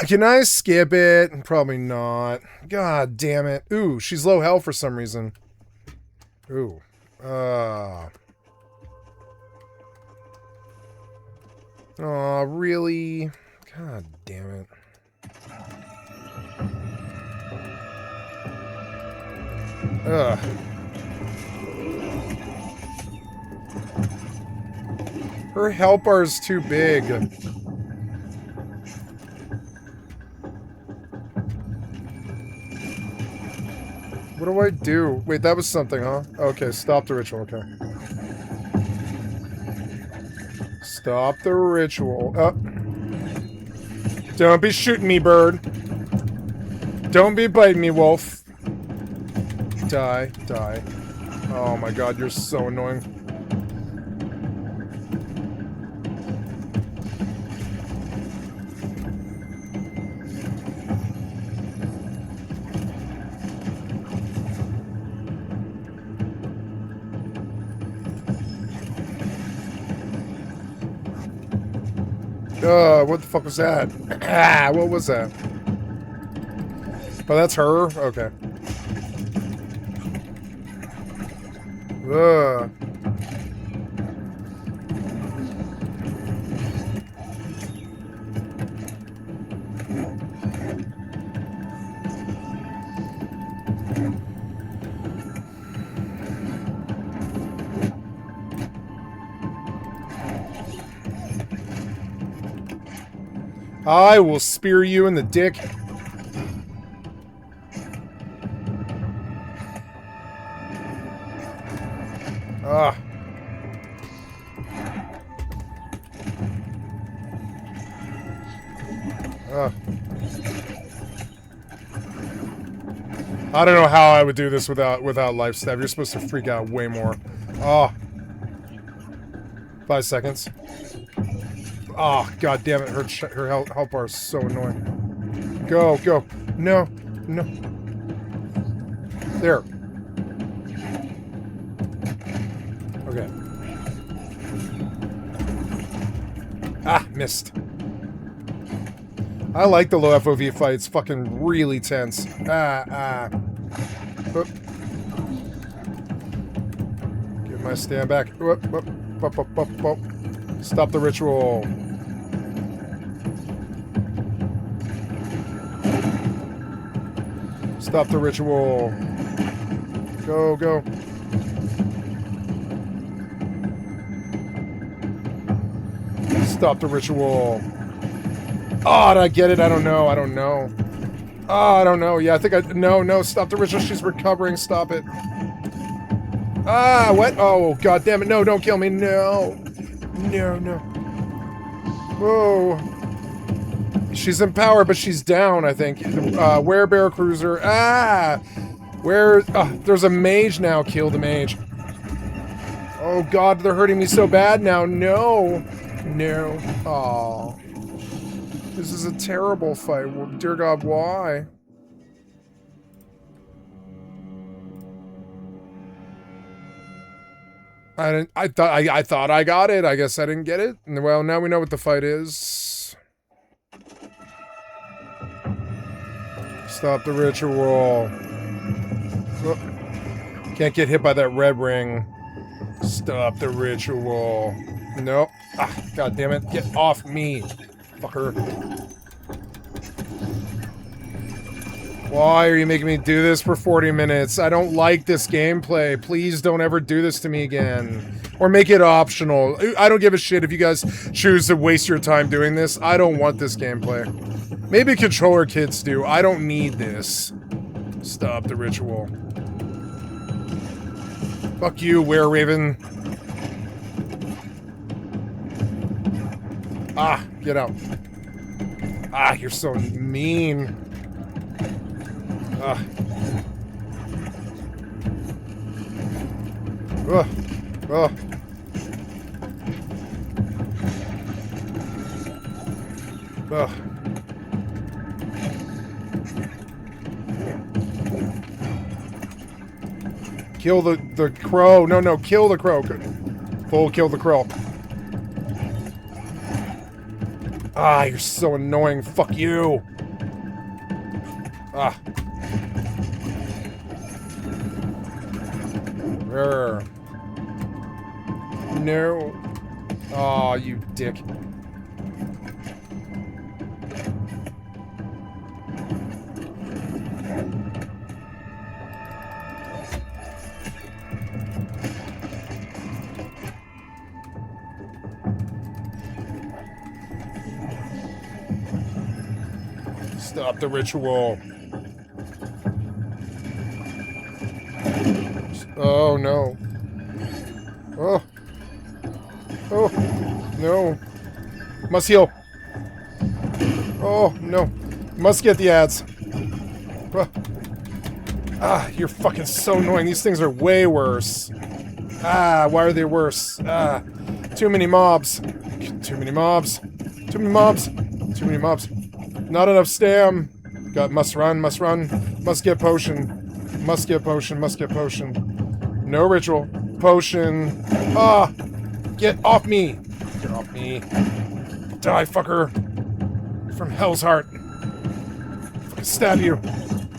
Can I skip it? Probably not. God damn it. Ooh, she's low health for some reason. Ooh. Aw, really? God damn it. Ugh. Her health bar is too big. What do I do? Wait, that was something, huh? Okay, stop the ritual, okay. Stop the ritual. Oh. Don't be shooting me, bird. Don't be biting me, wolf. Die, die. Oh my god, you're so annoying. What the fuck was that? Ah, what was that? Oh, that's her? Okay. Ugh. I will spear you in the dick. Ah. I don't know how I would do this without life stab. You're supposed to freak out way more. Oh. 5 seconds. Oh, god damn it. Her health bar is so annoying. Go, go. No, no. There. Okay. Ah, missed. I like the low FOV fights. Fucking really tense. Oop. Give my stand back. Whoop, whoop, whoop, whoop, whoop, whoop. Stop the ritual. Stop the ritual. Go, go. Stop the ritual. Oh, did I get it? I don't know. I don't know. Oh, I don't know. Yeah, I think I... No, no. Stop the ritual. She's recovering. Stop it. Ah, what? Oh, god damn it. No, don't kill me. No. No, no. Whoa. She's in power, but she's down, I think. Werebear Cruiser. Ah! Where... there's a mage now. Kill the mage. Oh, god. They're hurting me so bad now. No. No. Aw. This is a terrible fight. Well, dear God, why? I thought I got it. I guess I didn't get it. Well, now we know what the fight is. Stop the ritual. Oh. Can't get hit by that red ring. Stop the ritual. Nope. Ah, God damn it. Get off me. Fucker. Why are you making me do this for 40 minutes? I don't like this gameplay. Please don't ever do this to me again. Or make it optional. I don't give a shit if you guys choose to waste your time doing this. I don't want this gameplay. Maybe controller kids do. I don't need this. Stop the ritual. Fuck you, Were-Raven. Ah, get out. Ah, you're so mean. Ah. Ugh. Ugh. Ugh. Kill the crow. No, no, kill the crow. Full kill the crow. Ah, you're so annoying. Fuck you. Ah. Rrr. No. Aw, you dick. Stop the ritual. Oh, no. Oh. Oh. No. Must heal. Oh, no. Must get the ads. Ah, you're fucking so annoying. These things are way worse. Ah, why are they worse? Ah, too many mobs. Too many mobs. Too many mobs. Too many mobs. Not enough stam. Got must run, must run. Must get potion. Must get potion, must get potion. No ritual. Potion. Ah! Get off me! Get off me. Die, fucker. From Hell's Heart. Fucking stab you.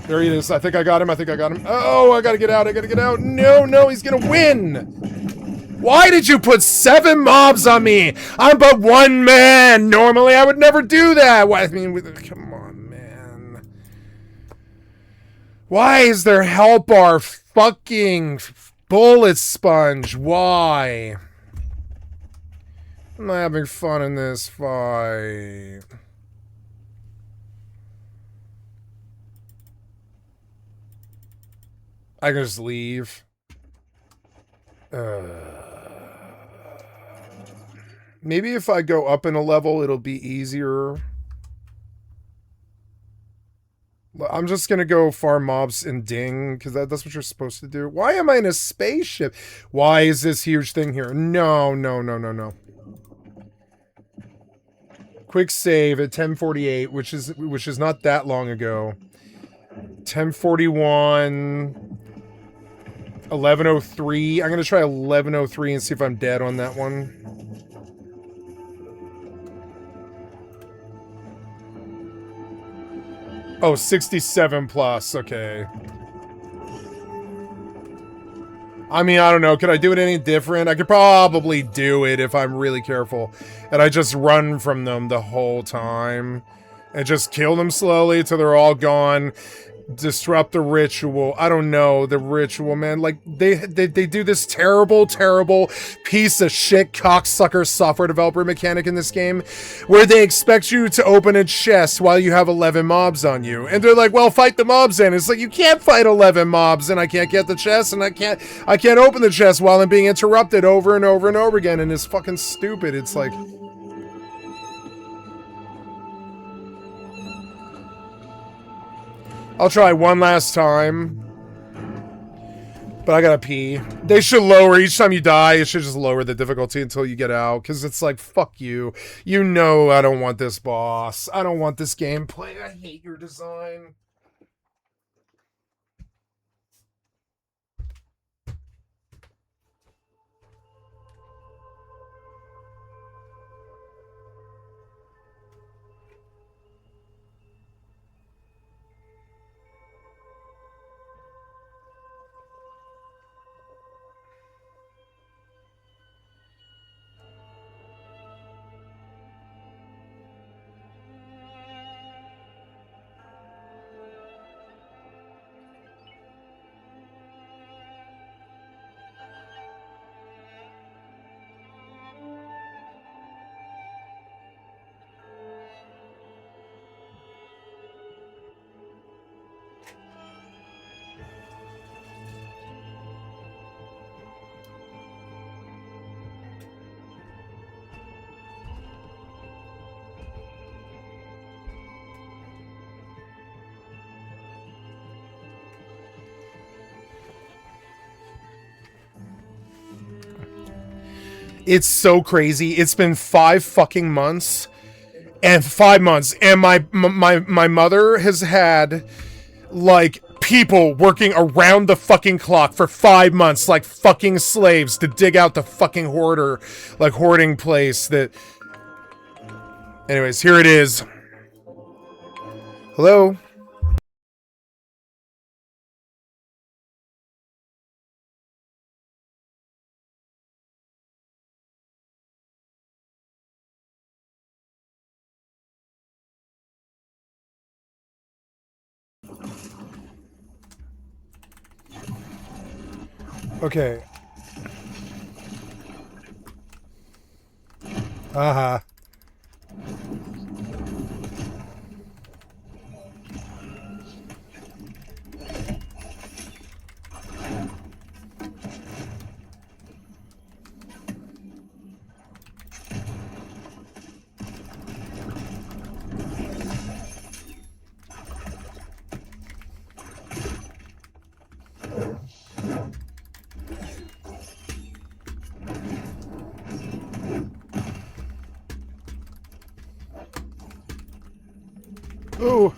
There he is. I think I got him. I think I got him. Oh, I gotta get out. I gotta get out. No, no, he's gonna win. Why did you put 7 mobs on me? I'm but 1 man. Normally, I would never do that. Why? I mean, come on, man. Why is there health bar fucking bullet sponge? Why? I'm not having fun in this fight. I can just leave. Maybe if I go up in a level, it'll be easier. I'm just gonna go farm mobs and ding, because that's what you're supposed to do. Why am I in a spaceship? Why is this huge thing here? No, no, no, no, no. Quick save at 10:48, which is not that long ago. 10:41. 11:03. I'm gonna try 11:03 and see if I'm dead on that one. Oh, 67 plus. Okay. I mean, I don't know. Could I do it any different? I could probably do it if I'm really careful. And I just run from them the whole time. And just kill them slowly till they're all gone. Disrupt the ritual. I don't know. The ritual, man. Like, they do this terrible, terrible piece of shit cocksucker software developer mechanic in this game where they expect you to open a chest while you have 11 mobs on you. And they're like, well, fight the mobs then. It's like, you can't fight 11 mobs and I can't get the chest and I can't open the chest while I'm being interrupted over and over and over again. And it's fucking stupid. It's like... I'll try one last time. But I gotta pee. They should lower, each time you die, it should just lower the difficulty until you get out. Because it's like, fuck you. You know I don't want this boss. I don't want this gameplay. I hate your design. It's so crazy. It's been 5 fucking months. And 5 months. And my mother has had, like, people working around the fucking clock for 5 months, like fucking slaves, to dig out the fucking hoarding place that... Anyways, here it is. Hello? Okay. Uh-huh. Ooh.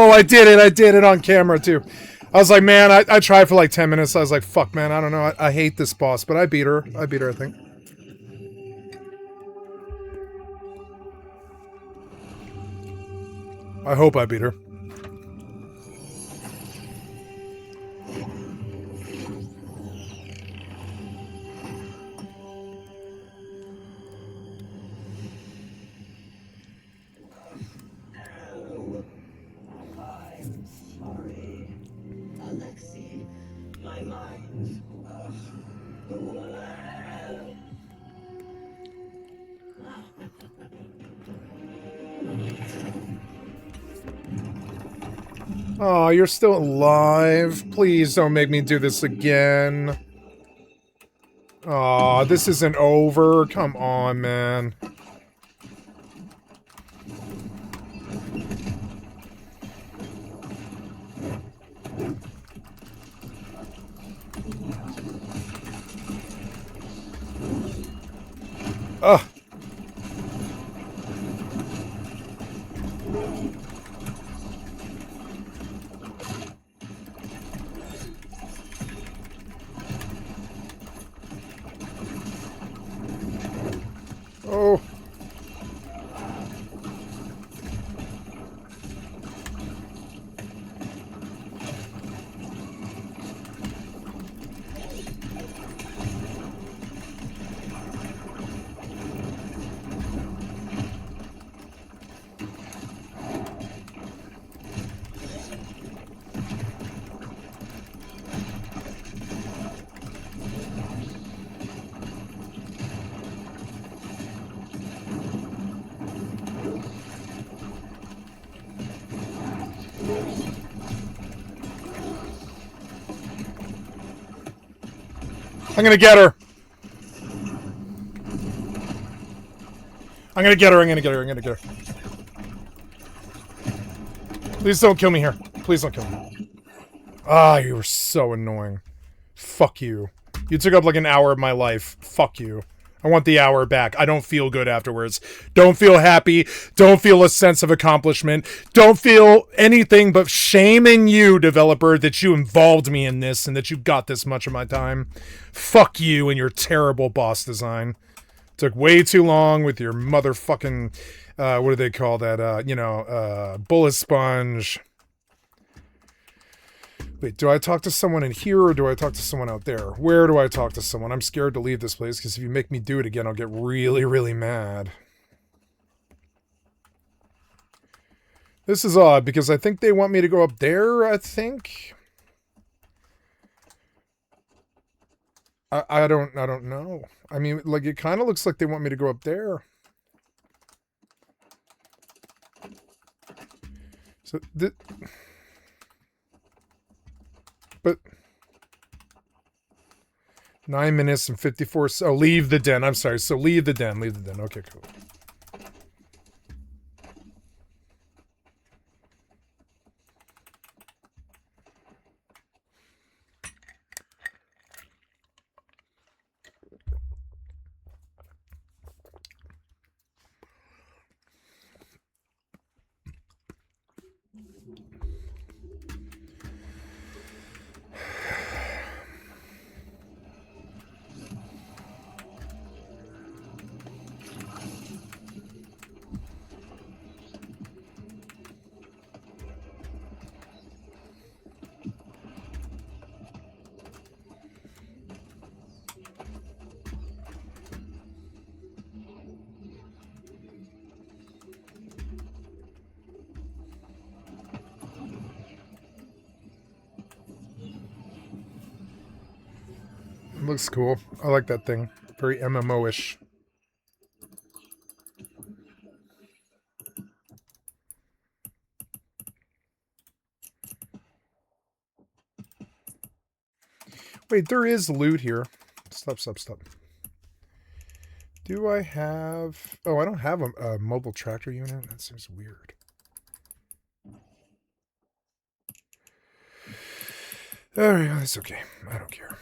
Oh, I did it. I did it on camera, too. I was like, man, I tried for like 10 minutes. I was like, fuck, man, I don't know. I hate this boss, but I beat her. I beat her, I think. I hope I beat her. Oh, you're still alive. Please don't make me do this again. Oh, this isn't over. Come on, man. Ugh. Oh. I'm gonna get her. I'm gonna get her. I'm gonna get her. I'm gonna get her. Please don't kill me here. Please don't kill me. Ah, you were so annoying. Fuck you. You took up like an hour of my life. Fuck you. I want the hour back. I don't feel good afterwards. Don't feel happy. Don't feel a sense of accomplishment. Don't feel anything but shame in you, developer, that you involved me in this and that you got this much of my time. Fuck you and your terrible boss design. Took way too long with your motherfucking, what do they call that? Bullet sponge. Wait, do I talk to someone in here or do I talk to someone out there? Where do I talk to someone? I'm scared to leave this place because if you make me do it again, I'll get really, really mad. This is odd because I think they want me to go up there, I think. I don't know. I mean, like, it kind of looks like they want me to go up there. So, but 9 minutes and 54. Oh, leave the den. I'm sorry. So leave the den. Leave the den. Okay, cool. Looks cool. I like that thing. Very MMO-ish. Wait, there is loot here. Stop. Do I have... Oh, I don't have a mobile tractor unit? That seems weird. Alright, that's okay. I don't care.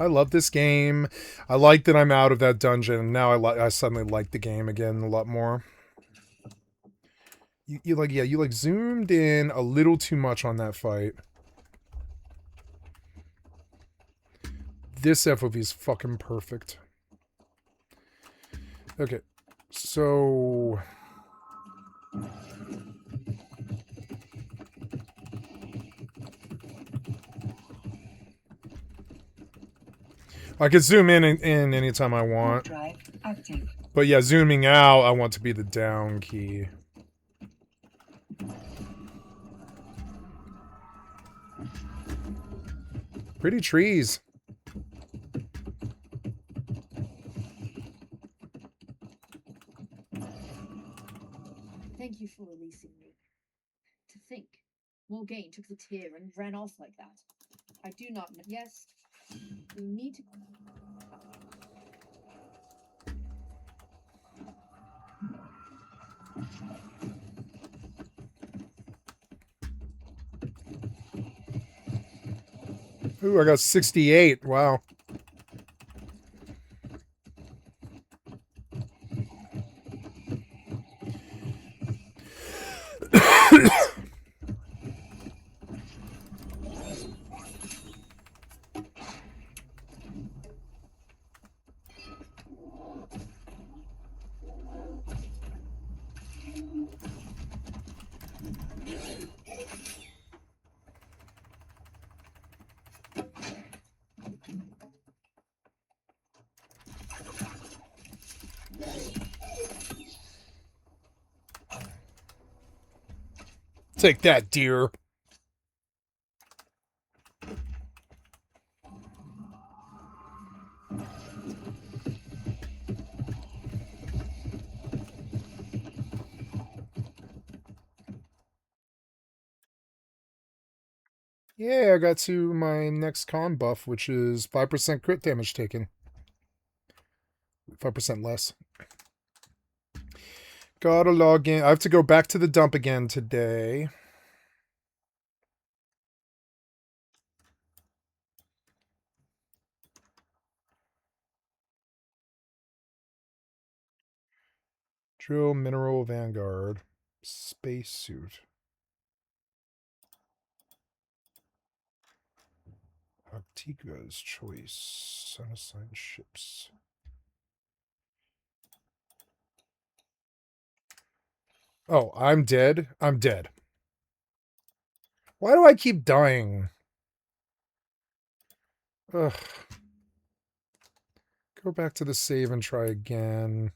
I love this game. I like that I'm out of that dungeon. Now I suddenly like the game again a lot more. You like, yeah, you like zoomed in a little too much on that fight. This FOV is fucking perfect. Okay, so I could zoom in anytime I want. Drive active. But yeah, zooming out, I want to be the down key. Pretty trees. Thank you for releasing me. To think, Morgaine took the tear and ran off like that. I do not know. Yes, we need to. Ooh, I got 68. Wow. Take that, deer. Yeah, I got to my next con buff, which is 5% crit damage taken. 5% less. Gotta log in. I have to go back to the dump again today. Drill, mineral, vanguard, spacesuit. Artiga's choice. Unassigned ships. Oh, I'm dead. I'm dead. Why do I keep dying? Ugh. Go back to the save and try again.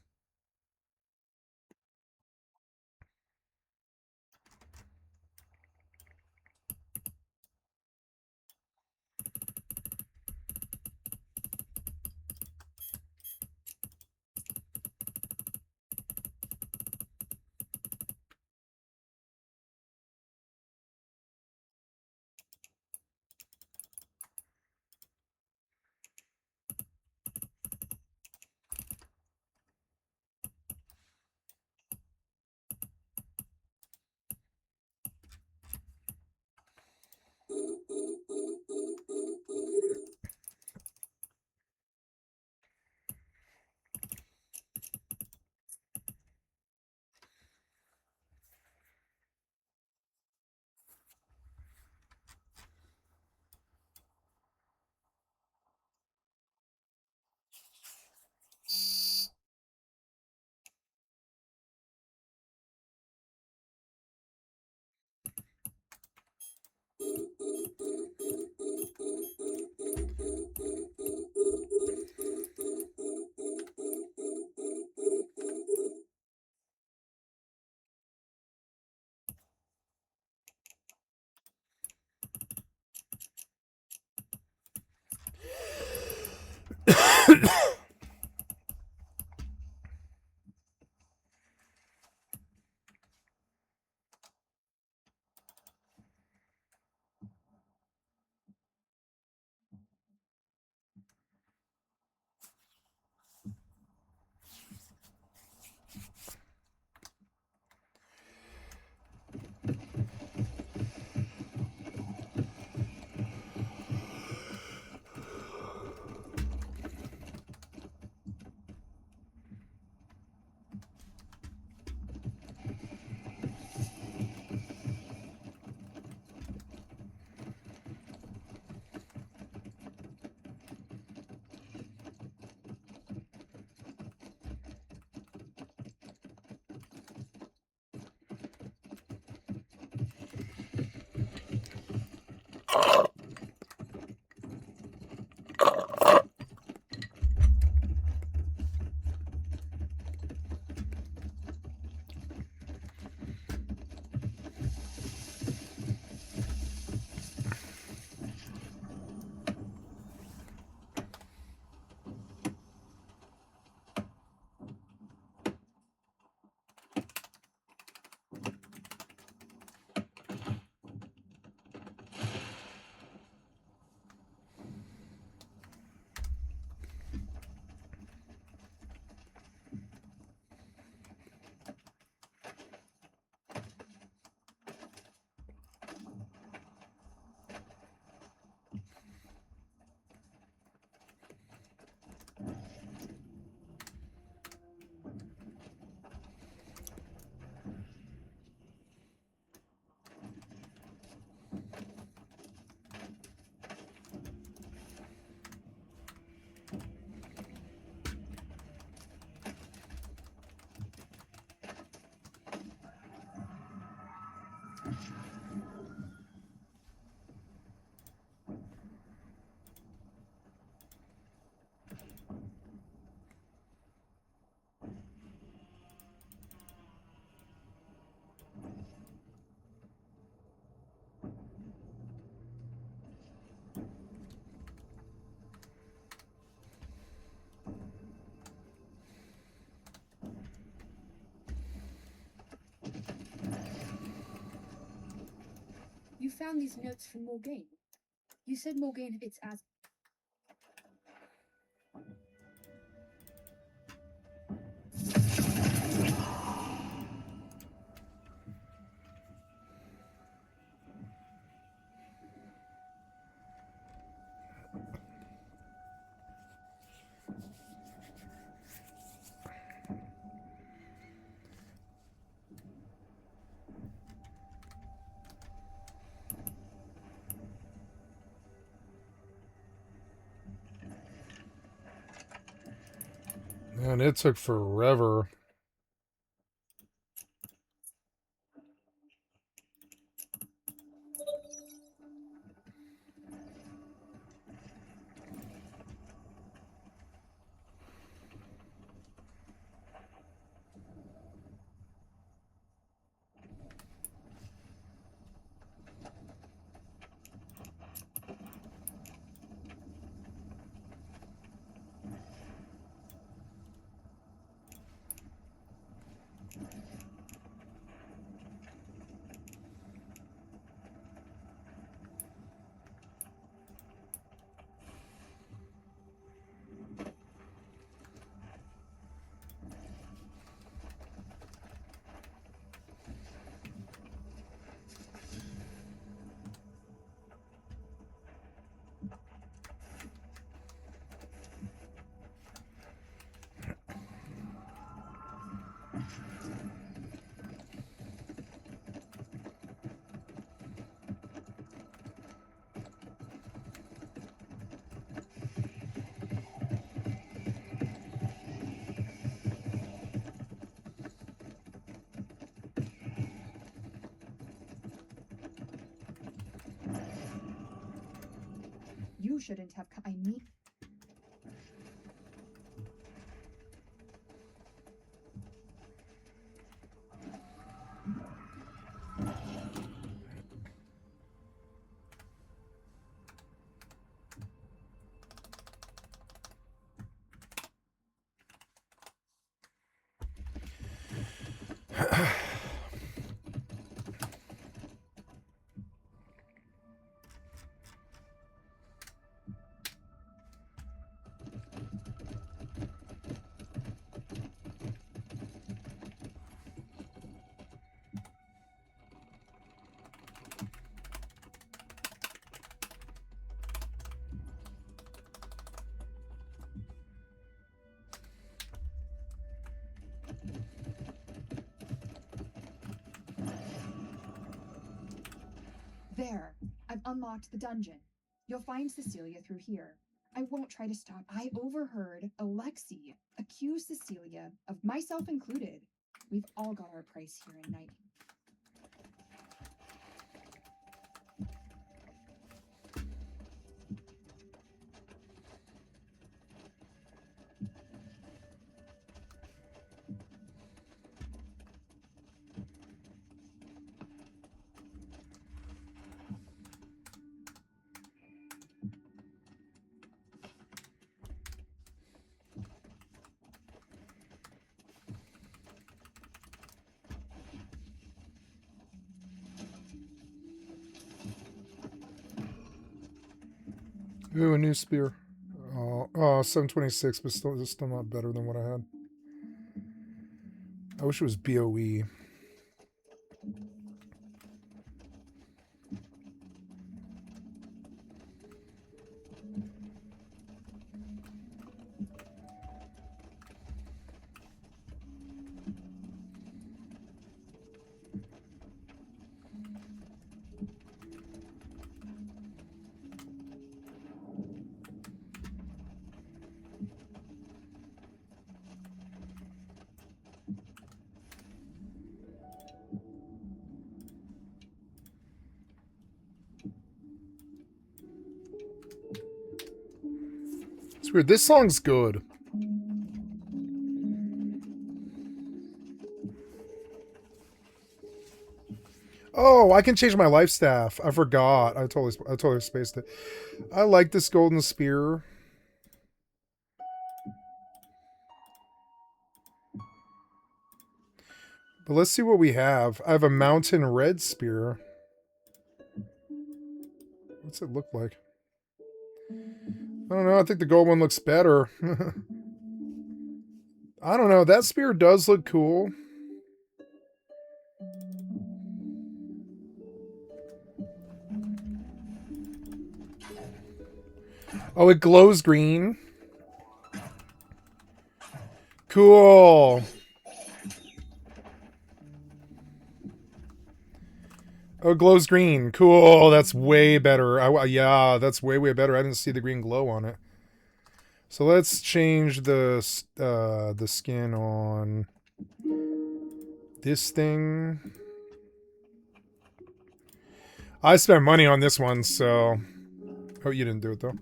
found these notes from Morgaine. You said Morgaine it's as Man, it took forever. You shouldn't have I mean There, I've unlocked the dungeon. You'll find Cecilia through here. I won't try to stop. I overheard Alexei accuse Cecilia of myself included. We've all got our price here in Night. Ooh, a new spear. Oh, 726, but still not better than what I had. I wish it was BOE. It's weird. This song's good. Oh, I can change my life staff. I forgot. I totally spaced it. I like this golden spear. But let's see what we have. I have a mountain red spear. What's it look like? I don't know. I think the gold one looks better. I don't know. That spear does look cool. Oh, it glows green. Cool. Oh, it glows green. Cool. That's way better. Yeah, that's way, way better. I didn't see the green glow on it. So let's change the skin on this thing. I spent money on this one, so... Oh, you didn't do it, though.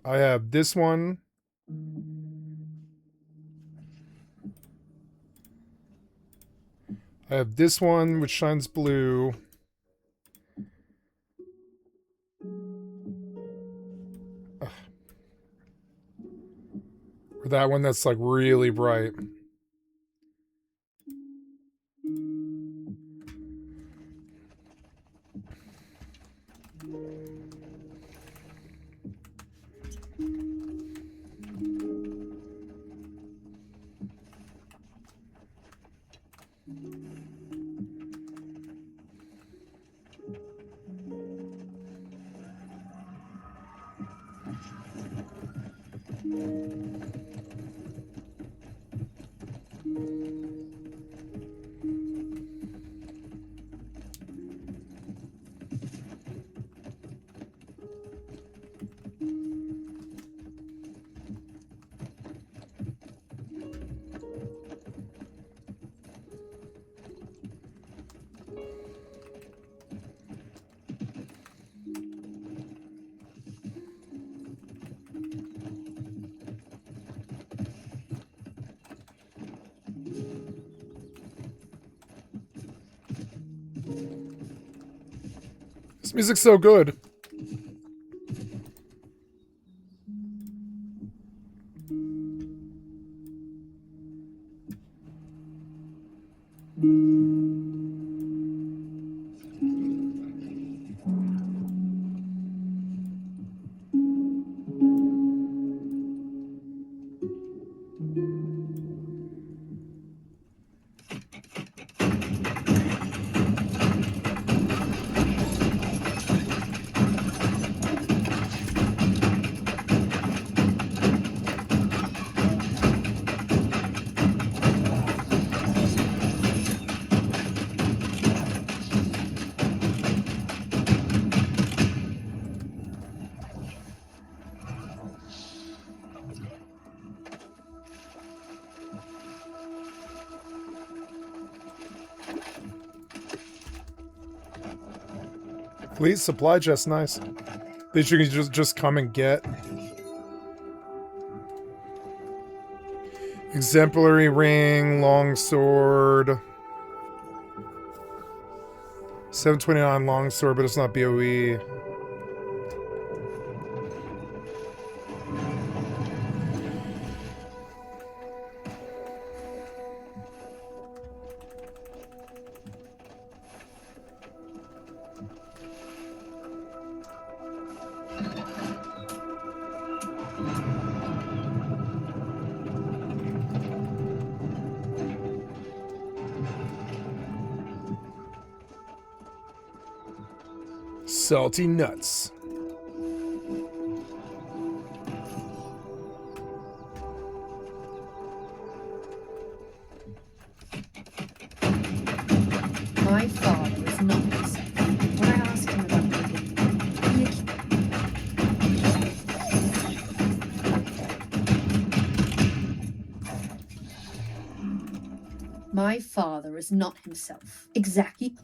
I have this one. I have this one, which shines blue. Ugh. Or that one that's, like, really bright. This music's so good. Please, supply chest, nice. That you can just come and get. Exemplary ring, longsword. 729 longsword, but it's not BOE. Salty nuts. My father is not himself. When I asked him about my father is not himself. Exactly.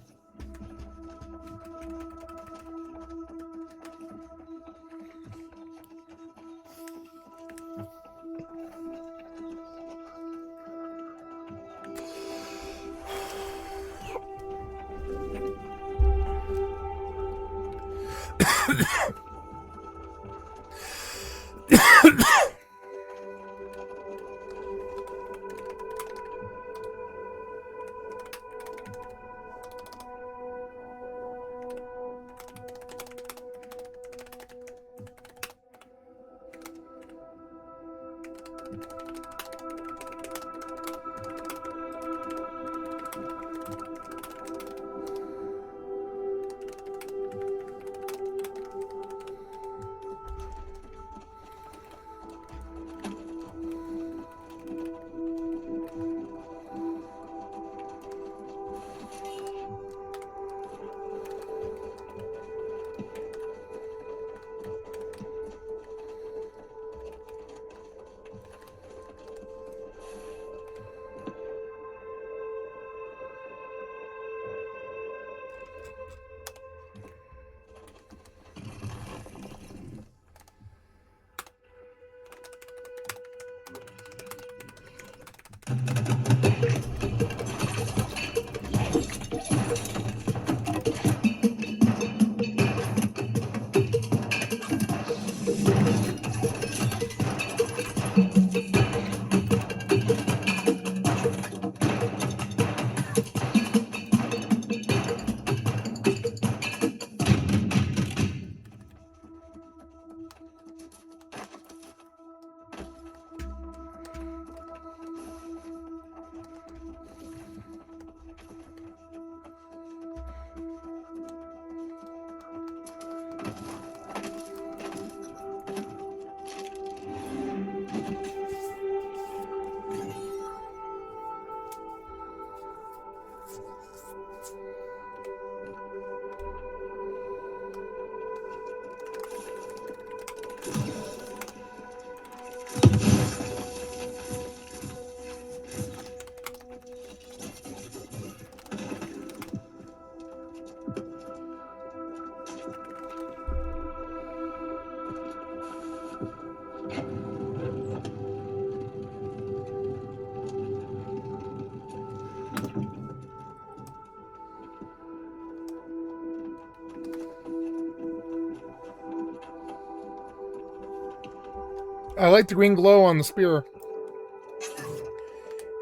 I like the green glow on the spear.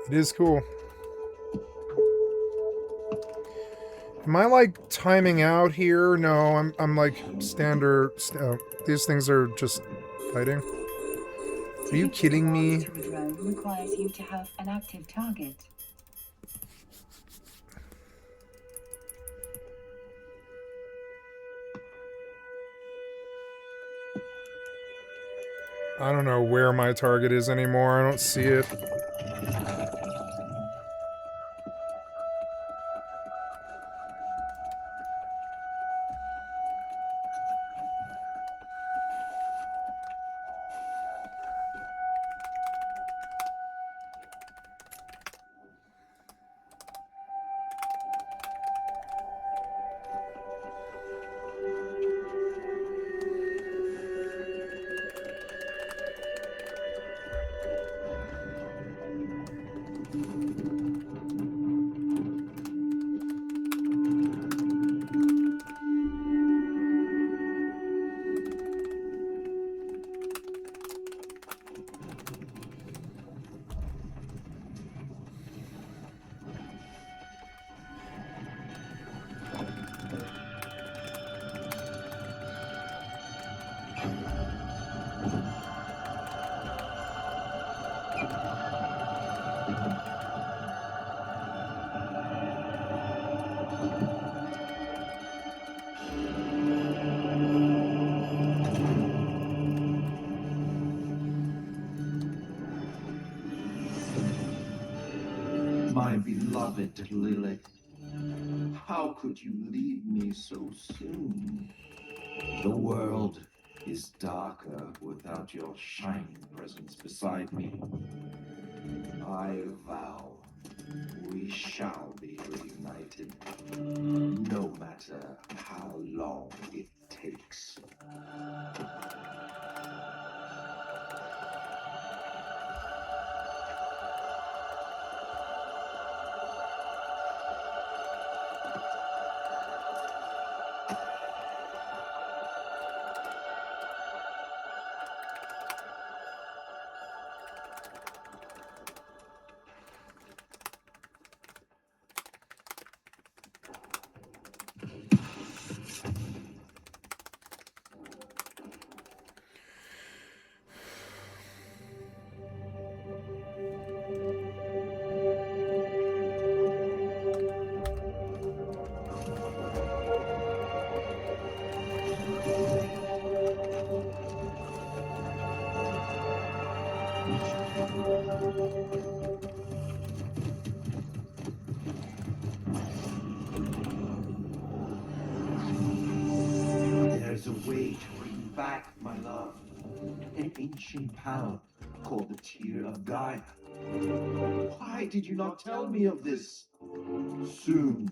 It is cool. Am I like timing out here? No, I'm like standard. These things are just fighting. Are you kidding me? To a drone requires you to have an active target. I don't know where my target is anymore. I don't see it. My beloved Lilith, how could you leave me so soon? The world is darker without your shining presence beside me. I vow we shall be reunited, no matter how long it takes. There's a way to bring back my love, an ancient power called the Tear of Gaia. Why did you not tell me of this? Soon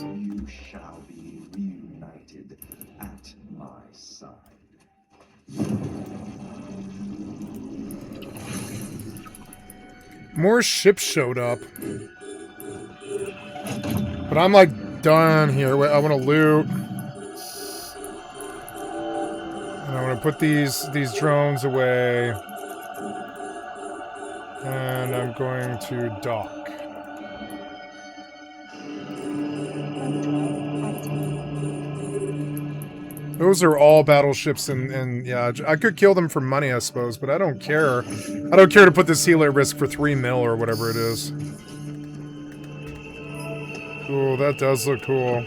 you shall be reunited at my side. More ships showed up. But I'm like done here. Wait, I want to loot. And I want to put these drones away. And I'm going to dock. Those are all battleships, and yeah, I could kill them for money, I suppose, but I don't care. I don't care to put this healer at risk for 3 mil or whatever it is. Cool, that does look cool.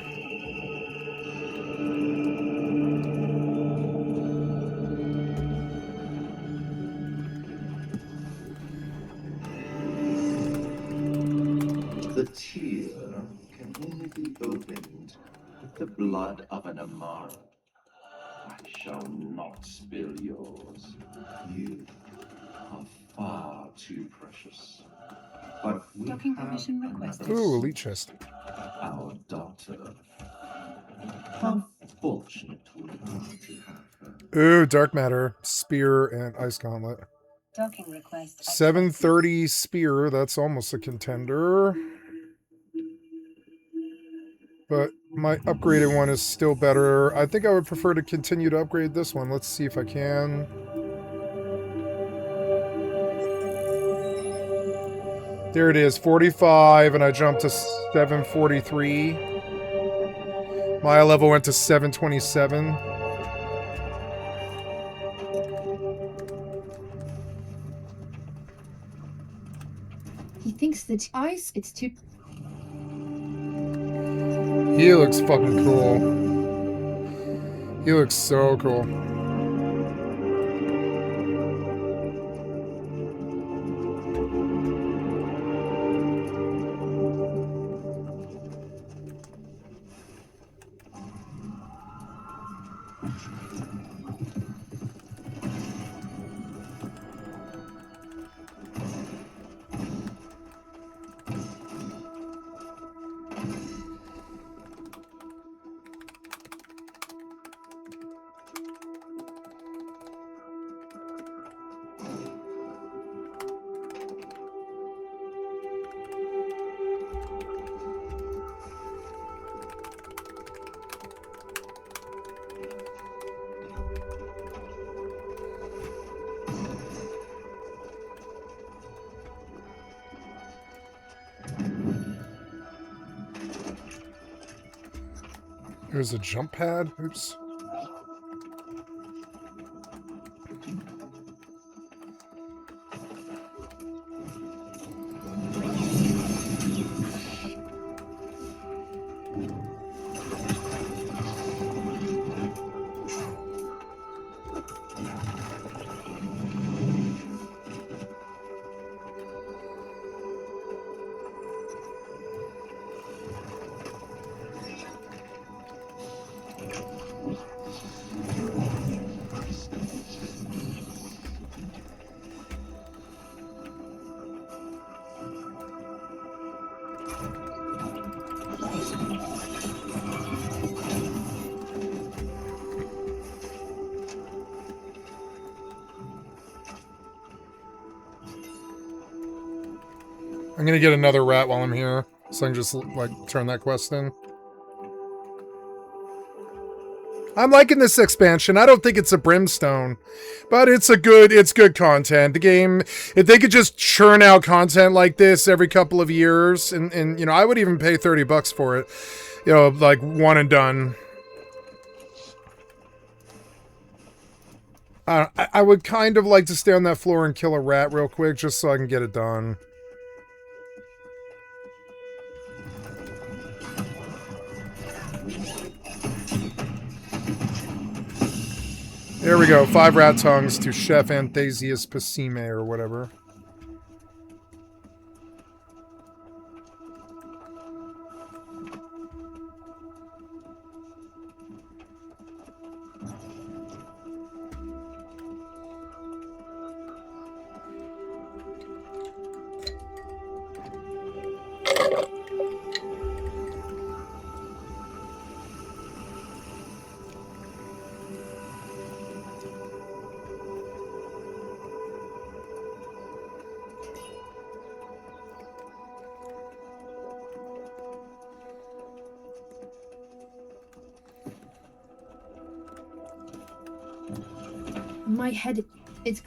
the blood of an Amar. I shall not spill yours. You are far too precious. But we Docking have permission requested. another Ooh, son, elite chest. our daughter. How fortunate we are to have her. Ooh, dark matter, spear, and ice gauntlet. Docking request. 730 spear. That's almost a contender. But my upgraded one is still better. I think I would prefer to continue to upgrade this one. Let's see if I can. There it is, 45, and I jumped to 743. My level went to 727. He thinks that ice, it's too. He looks fucking cool. He looks so cool. There's a jump pad. Oops. I'm gonna get another rat while I'm here, so I can just like turn that quest in. I'm liking this expansion. I don't think it's a brimstone, but it's good content. The game, if they could just churn out content like this every couple of years, and you know, I would even pay $30 for it. You know, like one and done. I would kind of like to stay on that floor and kill a rat real quick, just so I can get it done. There we go. 5 rat tongues to Chef Anthasius Pasime or whatever. My head, it's.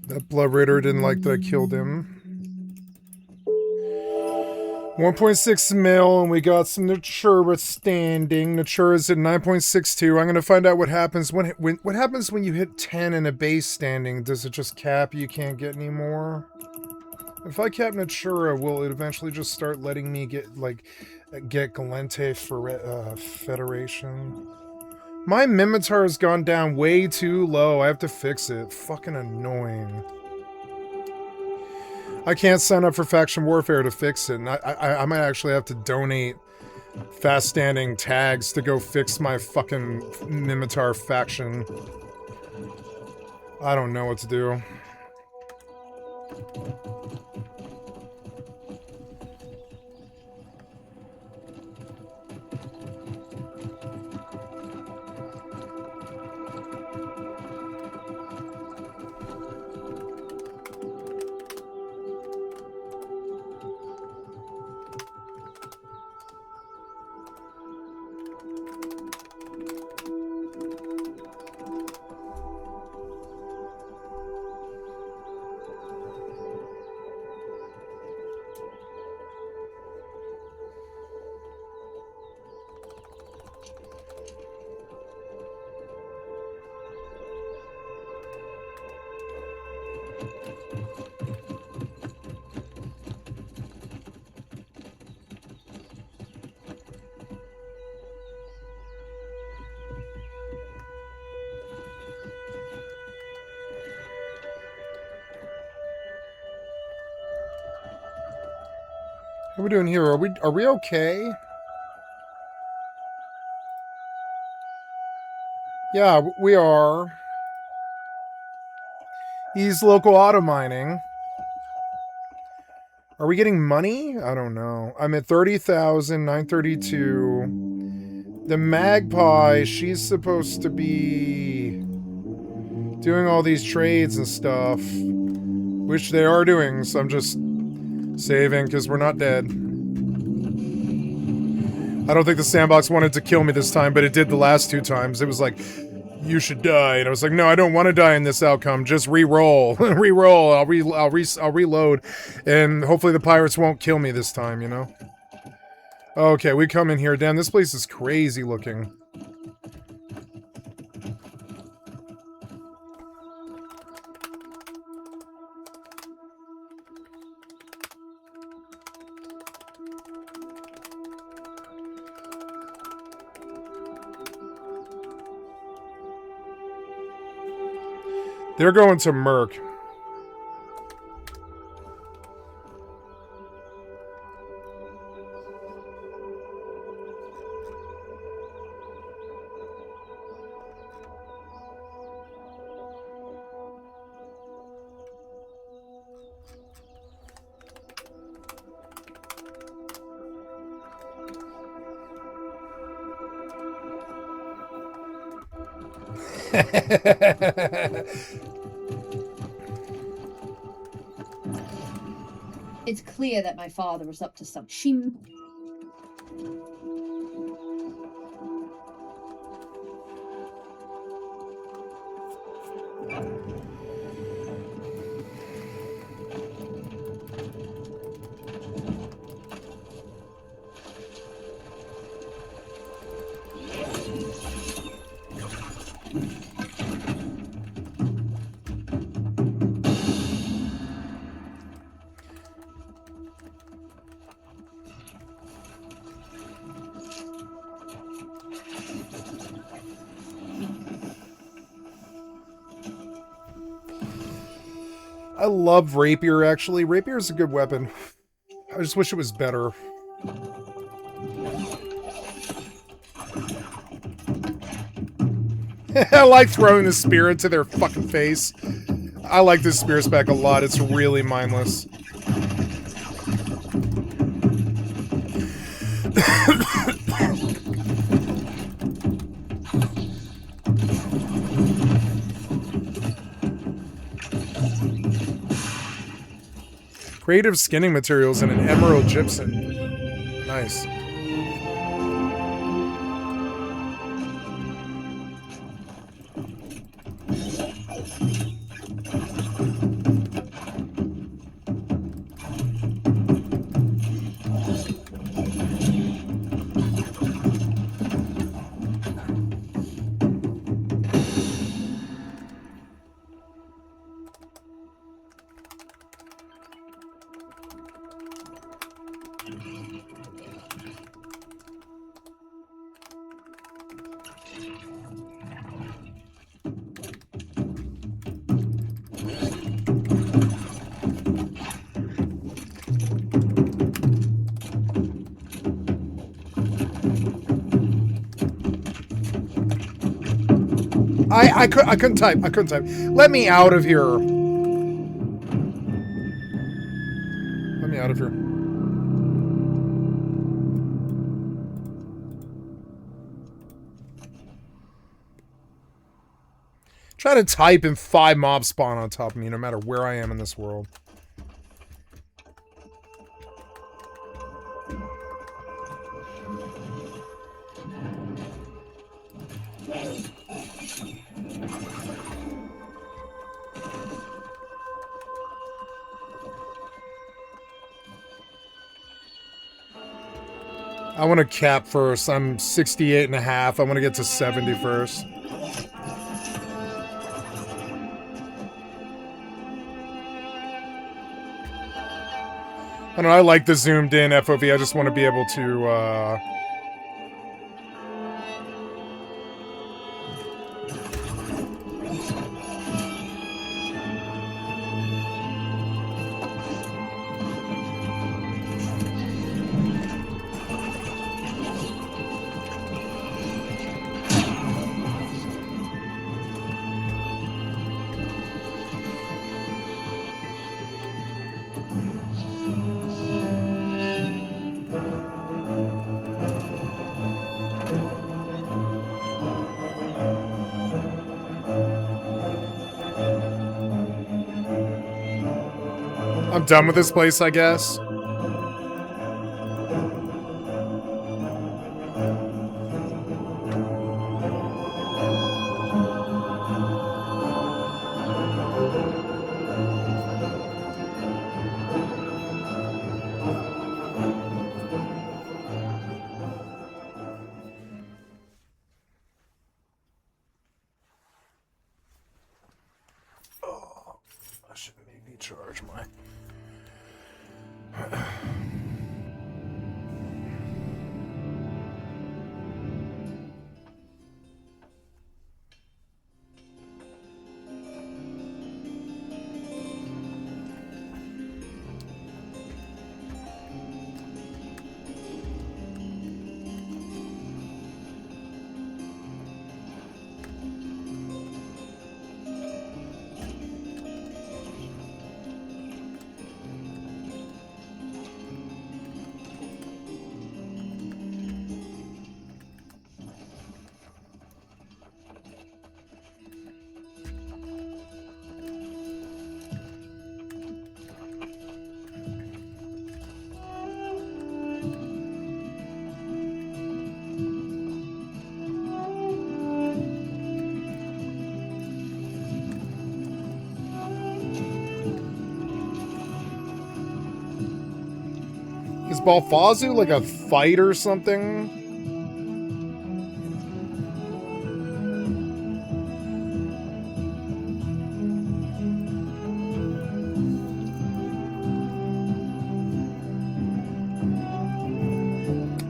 That Blood Raider didn't like that I killed him. 1.6 mil, and we got some Natura standing. Natura's at 9.62. I'm gonna find out what happens what happens when you hit 10 and a base standing. Does it just cap? You can't get any more. If I cap Natura, will it eventually just start letting me get Galente for Federation? My Mimitar has gone down way too low. I have to fix it. Fucking annoying. I can't sign up for Faction Warfare to fix it. And I might actually have to donate fast-standing tags to go fix my fucking Mimitar faction. I don't know what to do. What are we doing here? Are we okay? Yeah, we are. He's local auto mining. Are we getting money? I don't know. I'm at 30,932. The Magpie, she's supposed to be doing all these trades and stuff, which they are doing, so I'm just saving because we're not dead. I don't think the Sandbox wanted to kill me this time, but it did the last 2 times. It was like, you should die. And I was like, no, I don't want to die in this outcome. Just re-roll. Re-roll. I'll reload. And hopefully the pirates won't kill me this time, you know? Okay, we come in here. Damn, this place is crazy looking. They're going to Merc. It's clear that my father was up to something. I love rapier, actually. Rapier is a good weapon. I just wish it was better. I like throwing the spear into their fucking face. I like this spear spec a lot. It's really mindless. Creative skinning materials and an emerald gypsum. Nice. I couldn't type. I couldn't type. Let me out of here. Let me out of here. Try to type and 5 mobs spawn on top of me no matter where I am in this world. I want to cap first. I'm 68.5. I want to get to 70 first. I don't know, I like the zoomed in FOV. I just want to be able to, I'm done with this place, I guess. Oh, I should maybe charge my... Is Balfazu like a fight or something?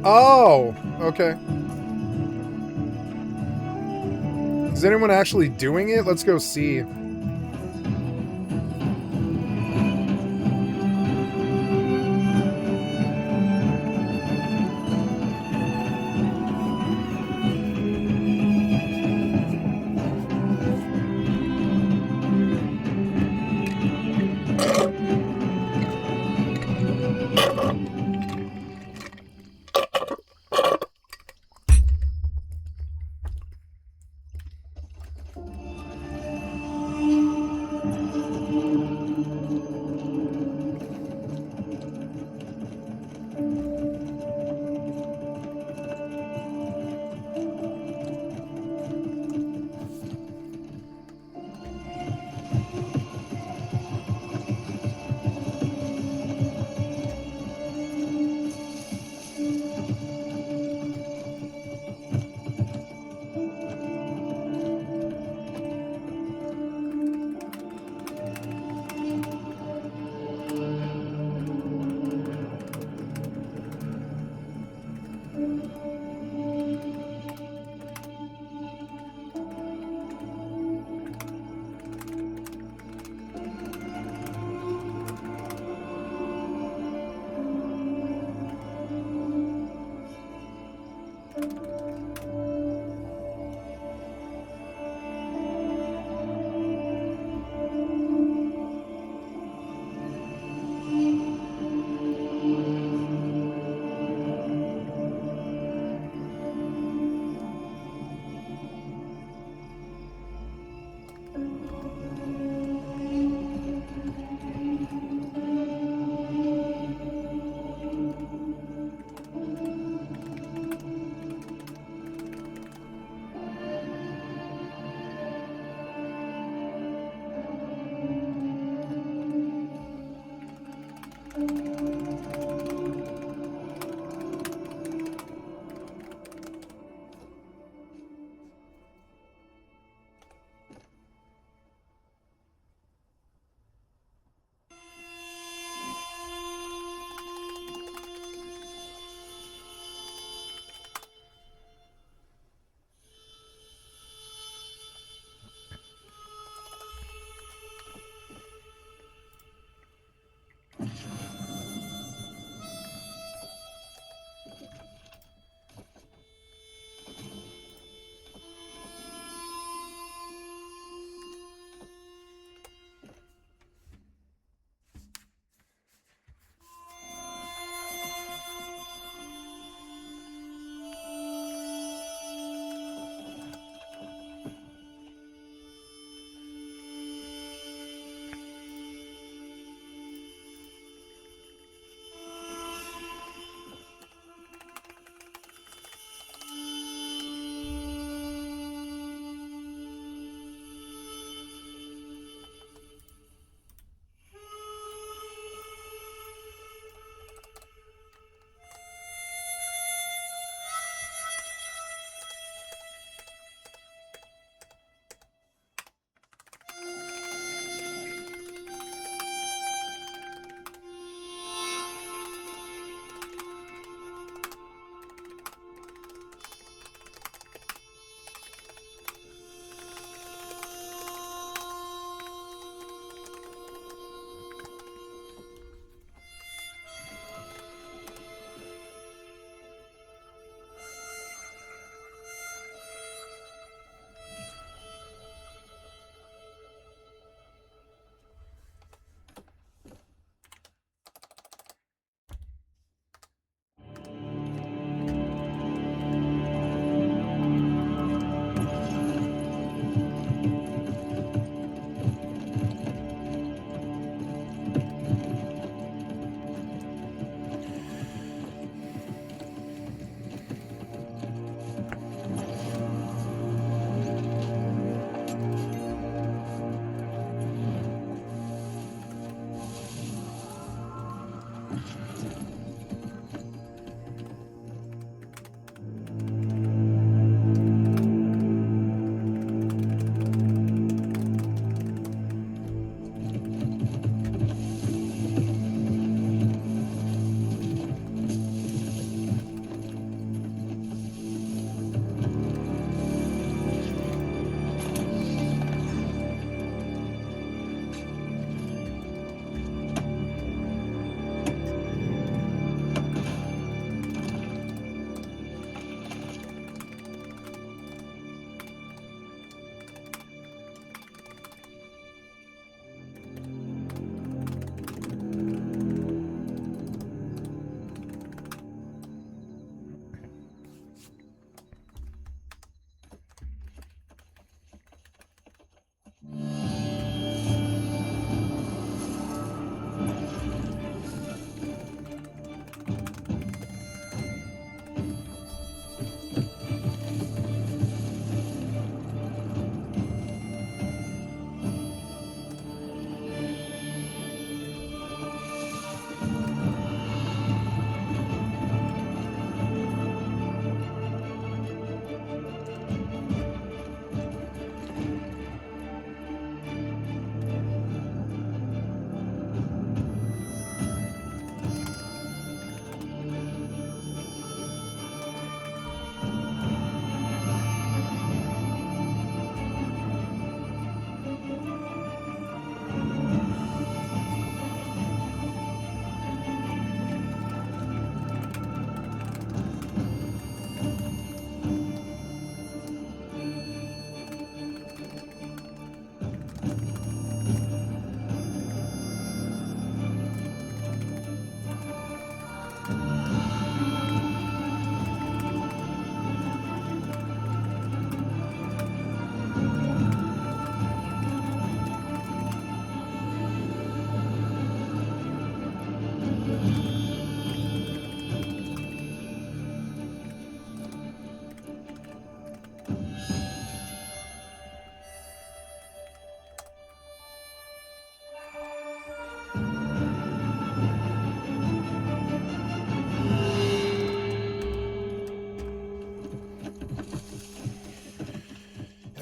Oh, okay. Is anyone actually doing it? Let's go see.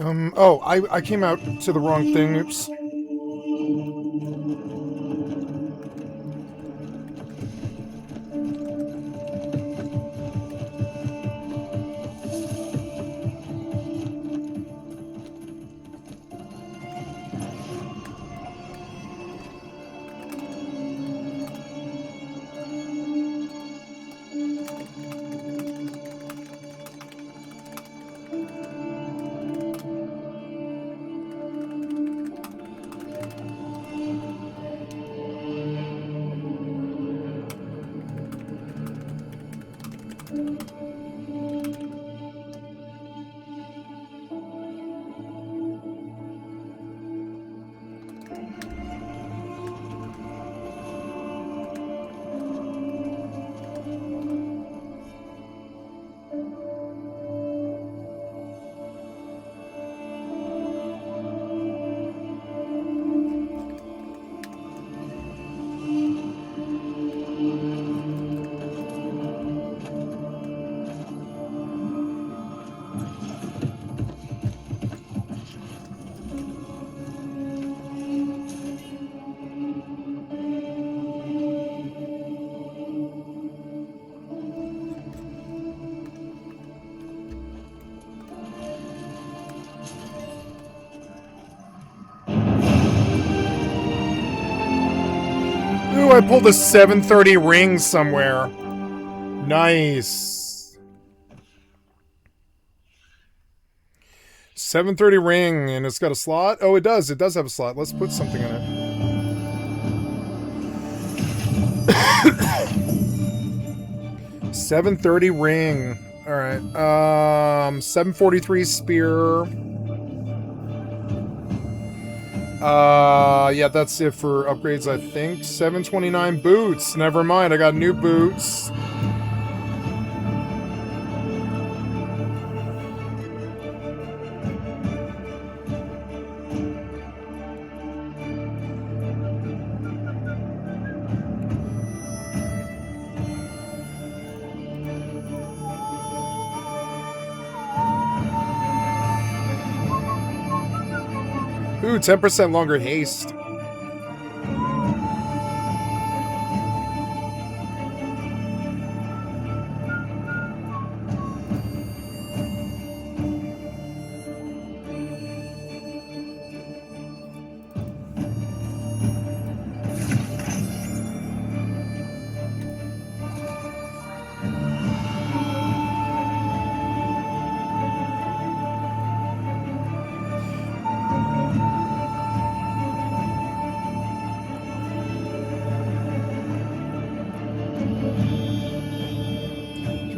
Oh, I came out to the wrong thing. Oops. Ooh, I pulled a 730 ring somewhere. Nice. 730 ring, and it's got a slot? Oh, it does. It does have a slot. Let's put something in it. $730 ring. All right. 743 spear. Yeah, that's it for upgrades, I think. 729 boots. Never mind, I got new boots. Ooh, 10% longer haste.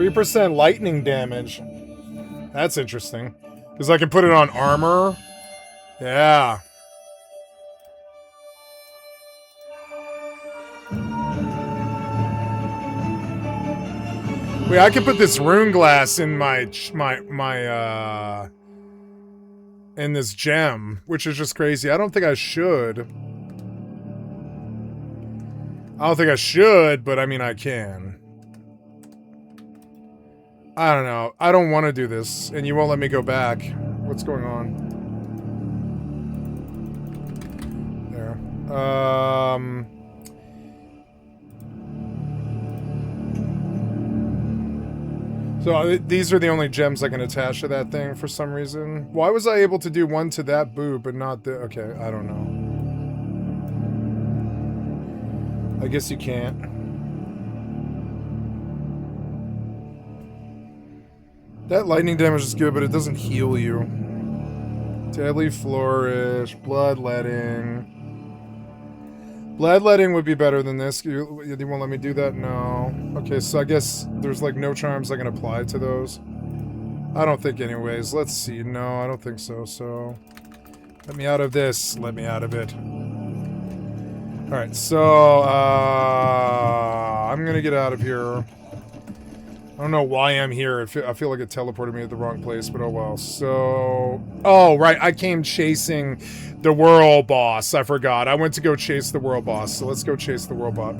%3 lightning damage. That's interesting. Because I can put it on armor. Yeah. Wait, I can put this rune glass in my in this gem, which is just crazy. I don't think I should. I don't think I should, but I mean I can. I don't know. I don't want to do this, and you won't let me go back. What's going on? There. So these are the only gems I can attach to that thing for some reason. Why was I able to do one to that boob, but not the... Okay, I don't know. I guess you can't. That lightning damage is good, but it doesn't heal you. Deadly Flourish, Bloodletting. Bloodletting would be better than this. You won't let me do that? No. Okay, so I guess there's like no charms I can apply to those. I don't think anyways. Let's see. No, I don't think so. So, let me out of this. Let me out of it. Alright, so, I'm gonna get out of here. I don't know why I'm here. I feel like it teleported me at the wrong place, but oh well. So... Oh, right. I came chasing the world boss. I forgot. I went to go chase the world boss. So let's go chase the world boss.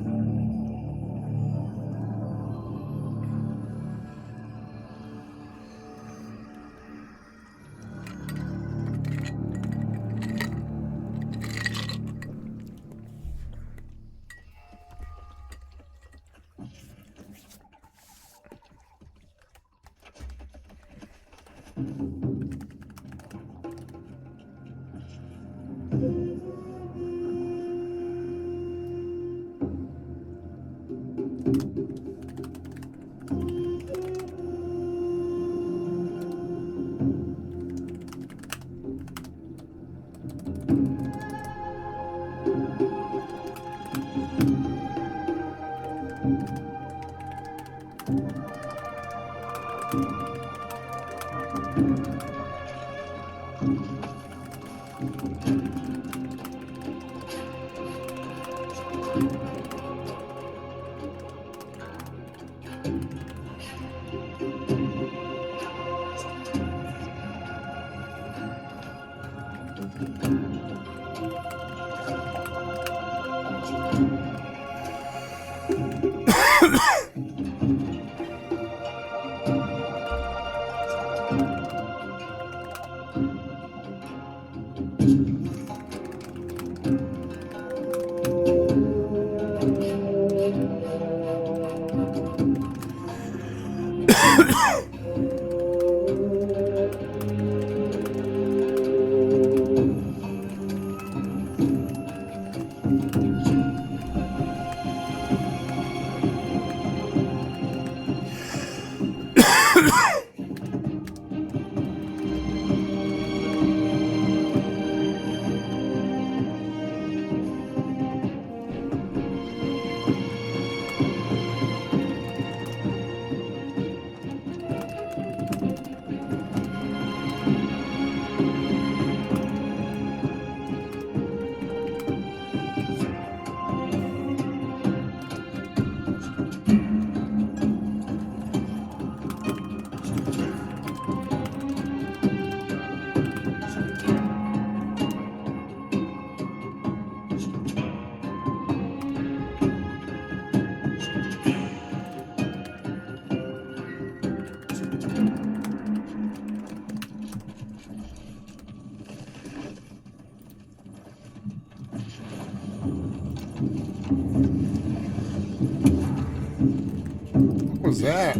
What was that?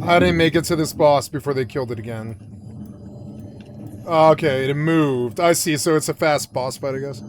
I didn't make it to this boss before they killed it again. Okay, it moved. I see, so it's a fast boss fight, I guess.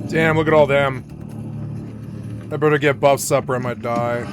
Damn, look at all them. I better get buffs up or I might die.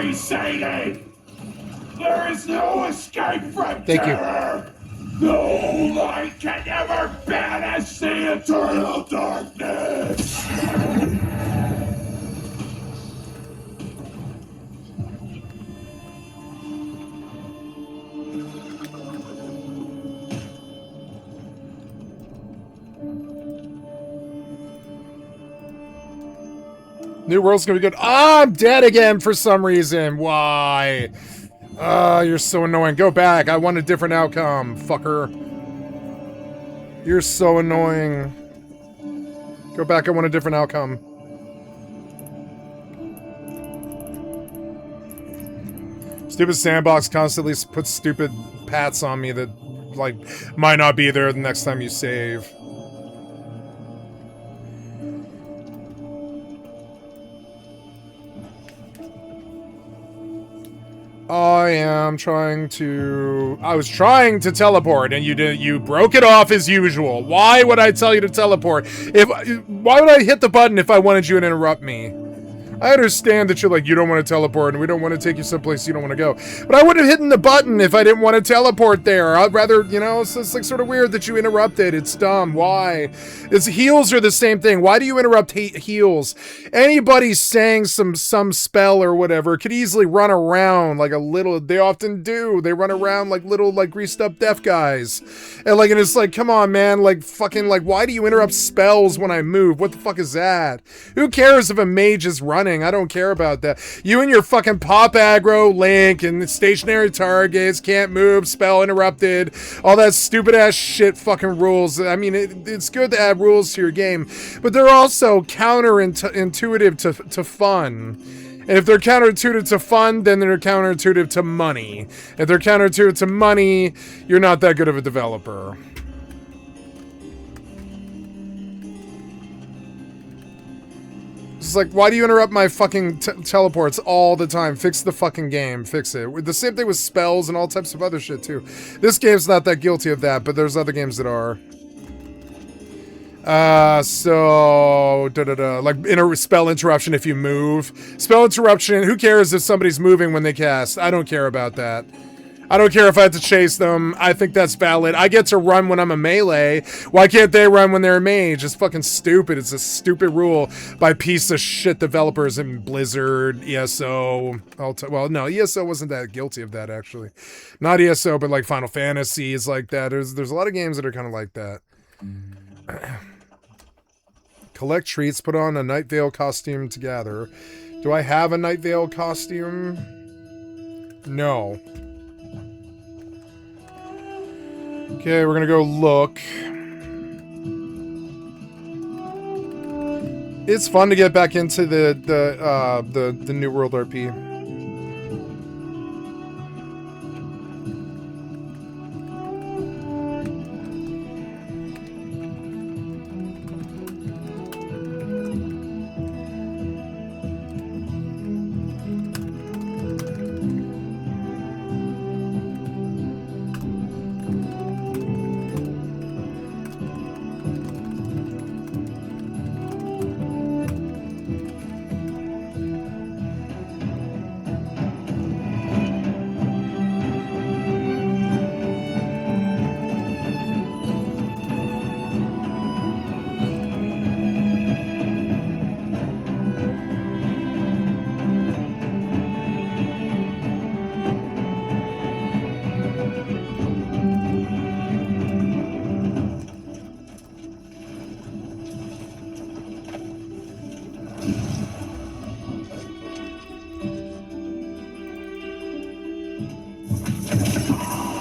be singing! There is no escape from terror! No light can ever banish the eternal darkness! New World's gonna be good. Ah, I'm dead again for some reason. Why? You're so annoying. Go back. I want a different outcome, fucker. You're so annoying. Go back. I want a different outcome. Stupid Sandbox constantly puts stupid pats on me that, like, might not be there the next time you save. I was trying to teleport and you broke it off as usual. Why would I tell you to teleport? Why would I hit the button if I wanted you to interrupt me? I understand that you're like, you don't want to teleport and we don't want to take you someplace you don't want to go. But I would have hit the button if I didn't want to teleport there. I'd rather, you know, it's like sort of weird that you interrupted. It's dumb. Why? Heals are the same thing. Why do you interrupt heals? Anybody saying some spell or whatever could easily run around like a little, they often do. They run around like little, like greased up deaf guys. And it's like, come on, man. Like fucking, like, why do you interrupt spells when I move? What the fuck is that? Who cares if a mage is running? I don't care about that. You and your fucking pop aggro, Link, and stationary targets, can't move, spell interrupted, all that stupid ass shit fucking rules. I mean, it's good to add rules to your game, but they're also counterintuitive to fun. And if they're counterintuitive to fun, then they're counterintuitive to money. If they're counterintuitive to money, you're not that good of a developer. It's like, why do you interrupt my fucking teleports all the time? Fix the fucking game. Fix it. The same thing with spells and all types of other shit, too. This game's not that guilty of that, but there's other games that are. Like, spell interruption if you move. Spell interruption, who cares if somebody's moving when they cast? I don't care about that. I don't care if I have to chase them. I think that's valid. I get to run when I'm a melee. Why can't they run when they're a mage? It's fucking stupid. It's a stupid rule by piece of shit developers in Blizzard, ESO. Well, no, ESO wasn't that guilty of that, actually. Not ESO, but like Final Fantasy is like that. There's a lot of games that are kind of like that. Collect treats, put on a Night Vale costume to gather. Do I have a Night Vale costume? No. Okay, we're gonna go look. It's fun to get back into the New World RP.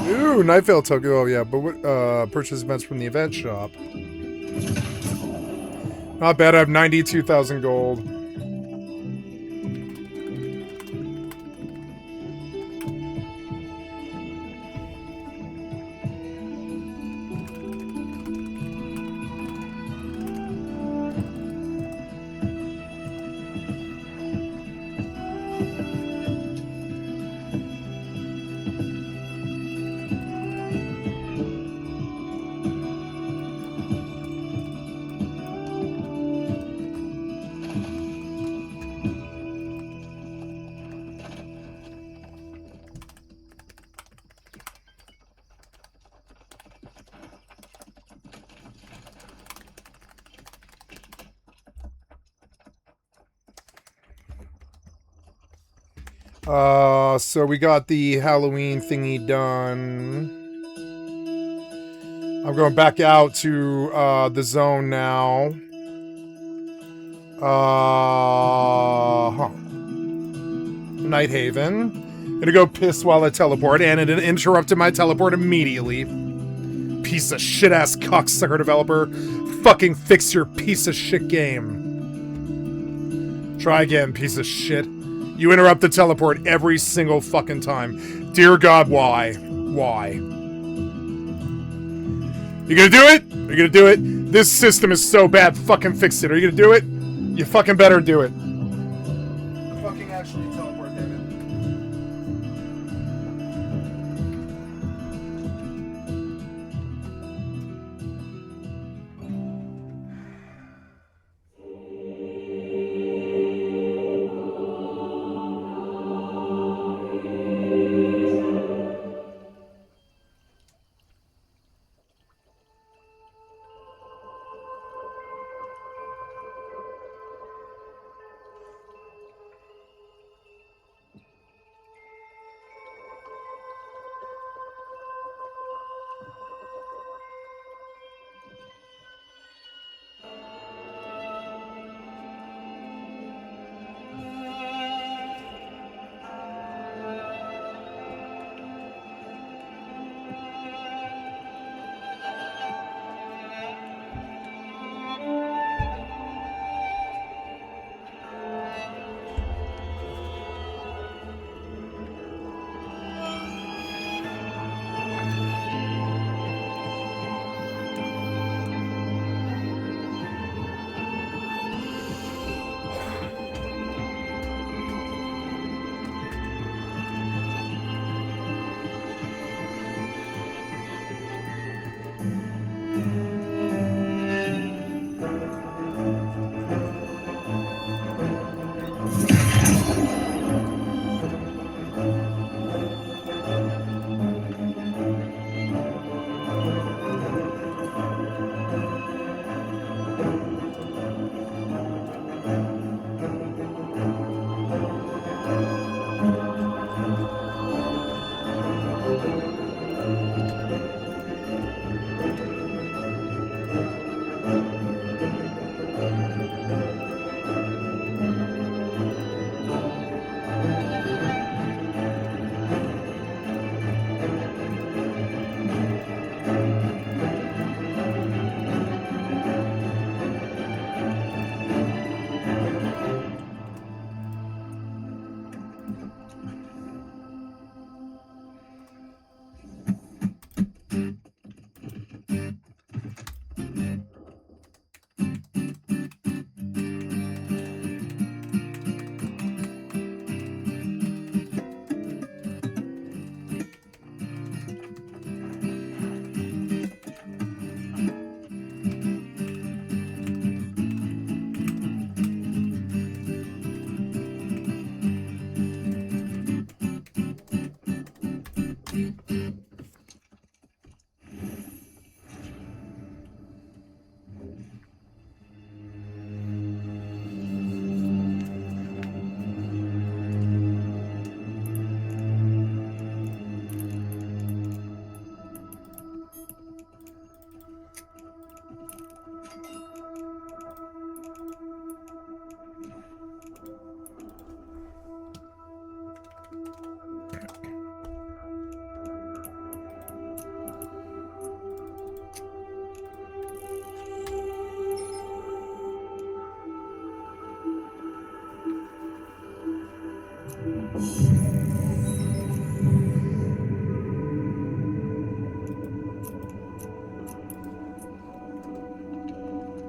Ooh, Night Vale token. Oh yeah, but what purchase events from the event shop. Not bad. I have 92,000 gold. So we got the Halloween thingy done. I'm going back out to the zone now. Night Haven. Gonna go piss while I teleport, and it interrupted my teleport immediately. Piece of shit ass cocksucker developer. Fucking fix your piece of shit game. Try again, piece of shit. You interrupt the teleport every single fucking time. Dear God, why? Why? You gonna do it? Are you gonna do it? This system is so bad, fucking fix it. Are you gonna do it? You fucking better do it. Fucking actually teleport, damn it.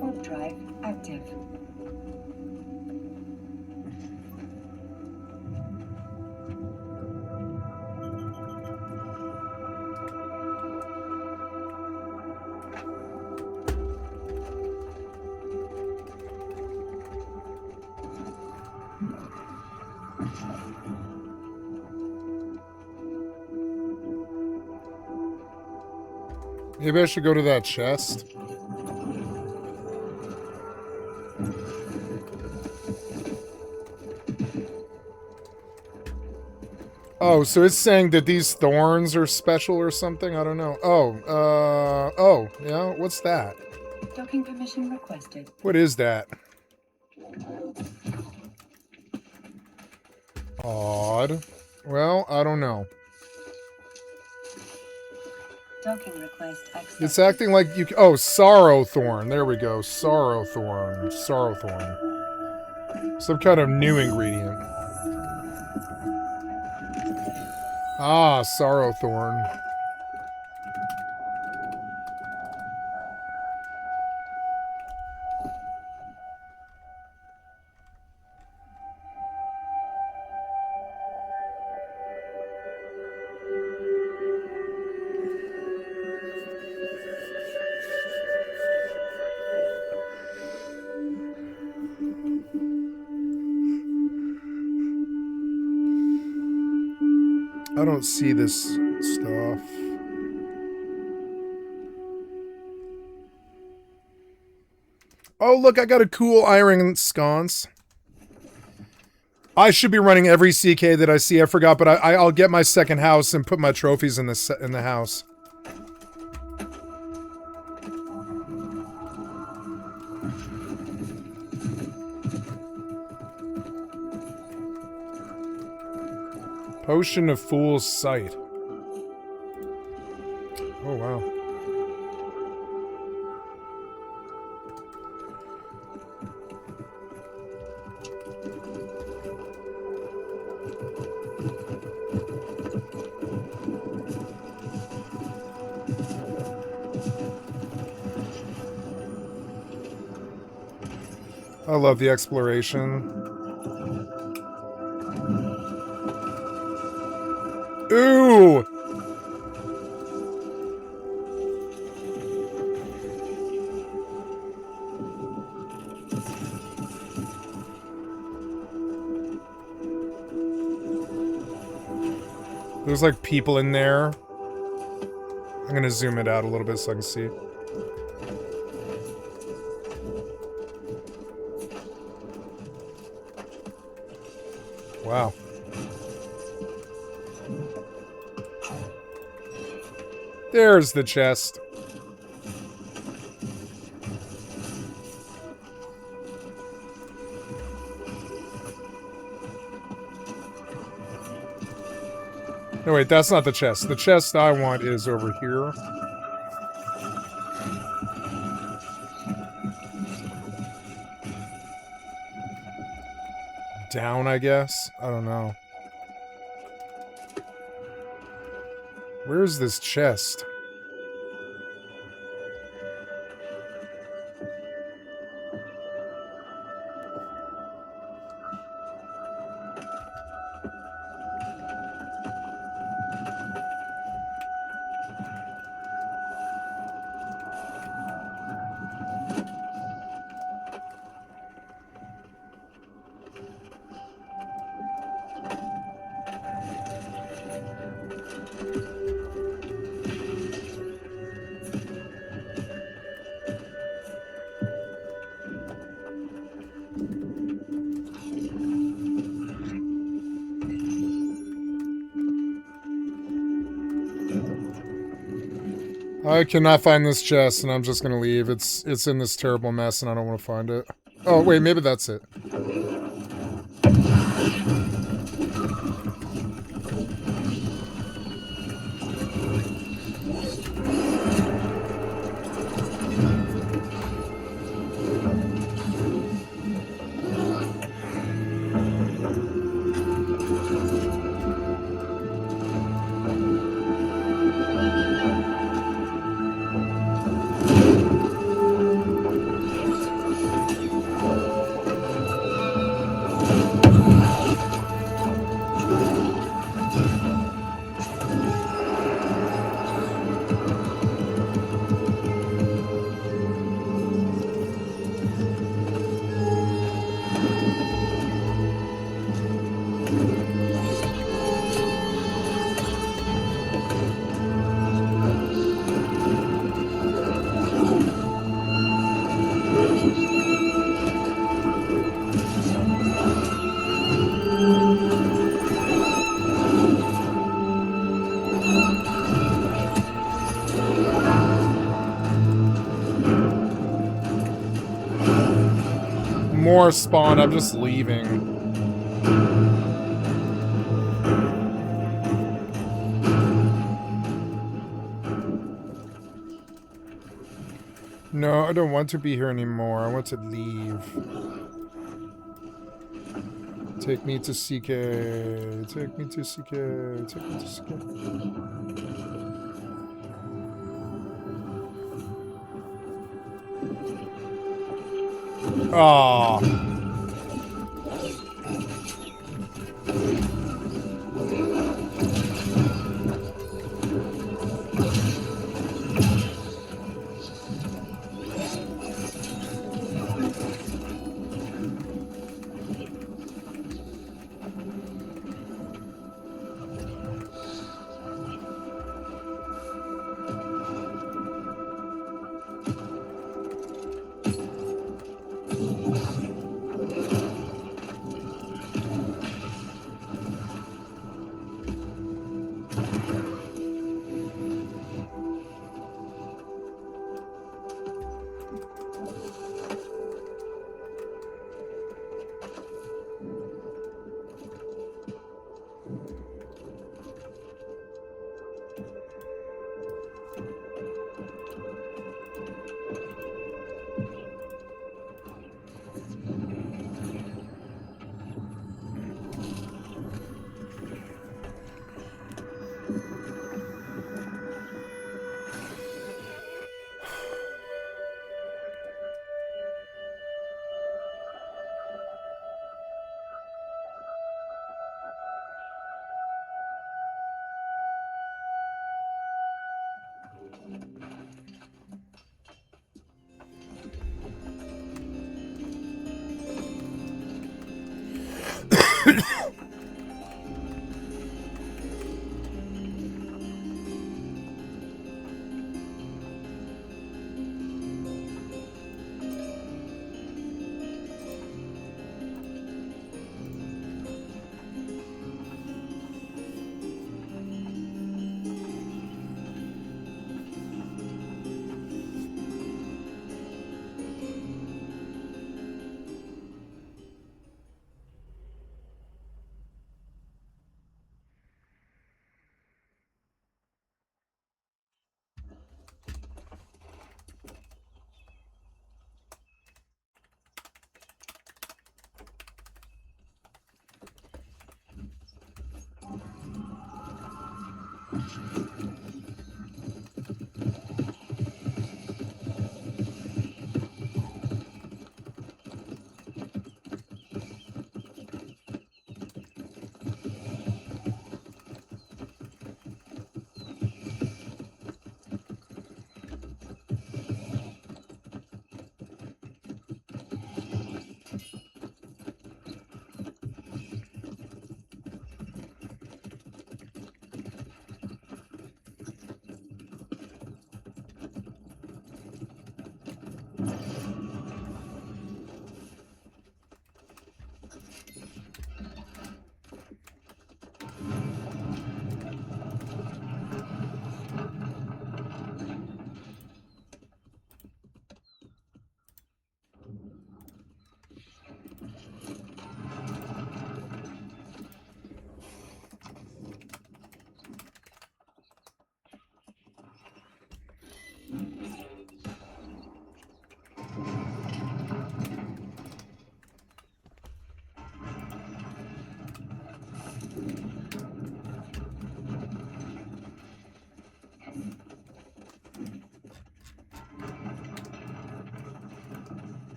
Warp drive active. Maybe I should go to that chest. Oh, so it's saying that these thorns are special or something? I don't know. Oh, yeah, what's that? Docking permission requested. What is that? Odd. Well, I don't know. Docking request accepted. It's acting like you... Oh, sorrow thorn. There we go. Sorrow thorn. Sorrow thorn. Some kind of new ingredient. Ah, sorrow thorn. I don't see this stuff. Oh, look, I got a cool iron sconce. I should be running every CK that I see. I forgot, but I'll get my second house and put my trophies in the house. Potion of Fool's Sight. Oh, wow. I love the exploration. Ooh! There's like people in there. I'm gonna zoom it out a little bit so I can see. Wow. There's the chest. No, wait, that's not the chest. The chest I want is over here. Down, I guess? I don't know. Where's this chest? I cannot find this chest, and I'm just gonna leave. It's in this terrible mess, and I don't want to find it. Oh, wait, maybe that's it. More spawn. I'm just leaving. No, I don't want to be here anymore. I want to leave. Take me to CK. Take me to CK. Take me to CK. Aww.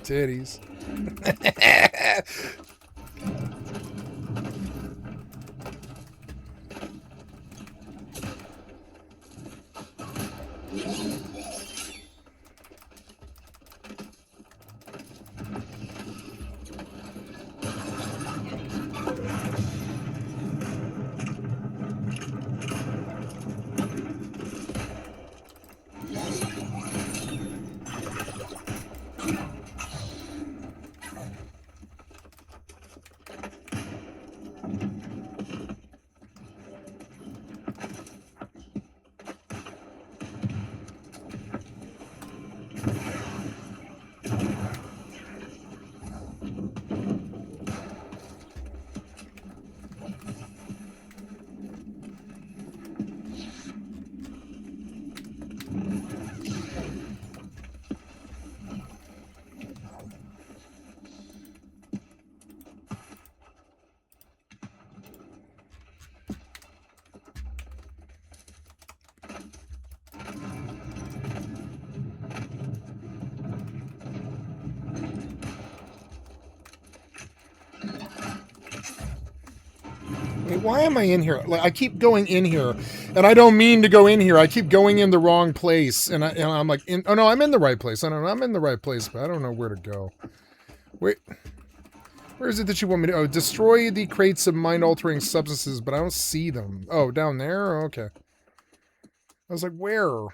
Titties. Wait, why am I in here? Like, I keep going in here, and I don't mean to go in here. I keep going in the wrong place, and I'm like, oh no, I'm in the right place. I don't know, I'm in the right place, but I don't know where to go. Wait, where is it that you want me to? Oh, destroy the crates of mind-altering substances, but I don't see them. Oh, down there? Okay. I was like, where?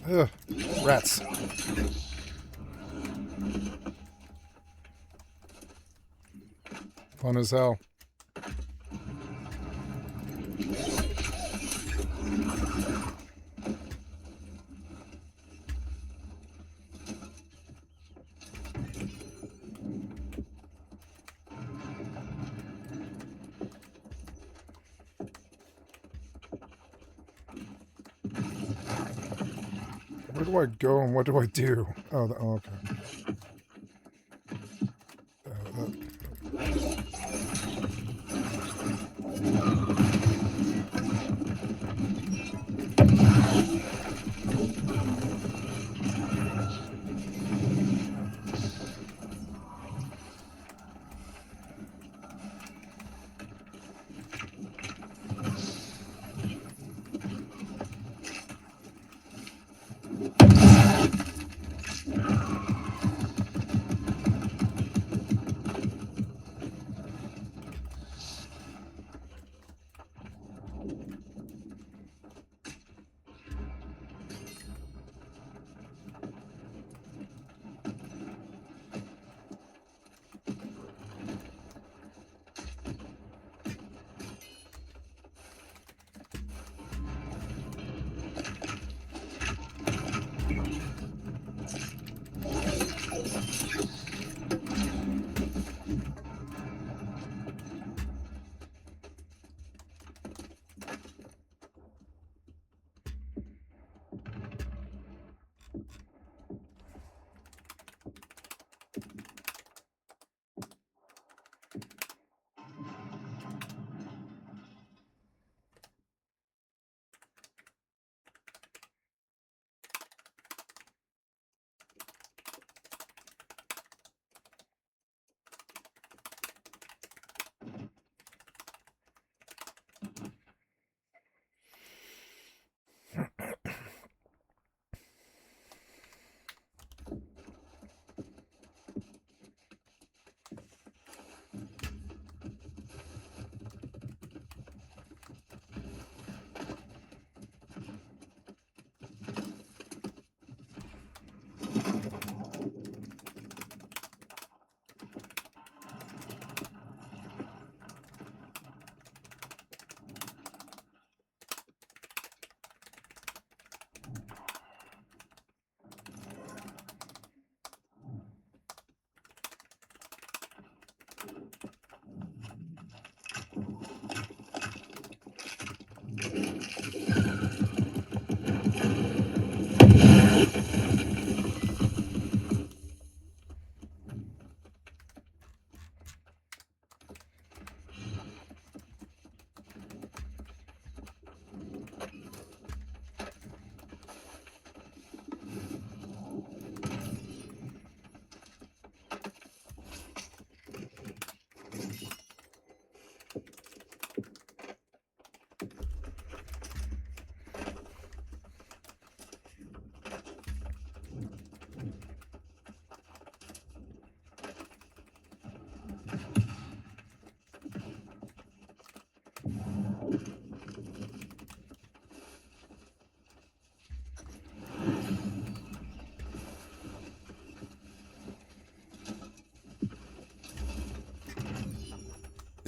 Ugh, rats. Fun as hell. Where do I go and what do I do? Oh, okay.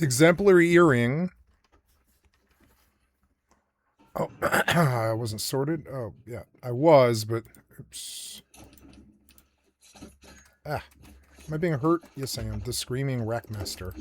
Exemplary earring. Oh, I wasn't sorted. Oh, yeah, I was, but oops. Ah, am I being hurt? Yes, I am. The Screaming Rackmaster.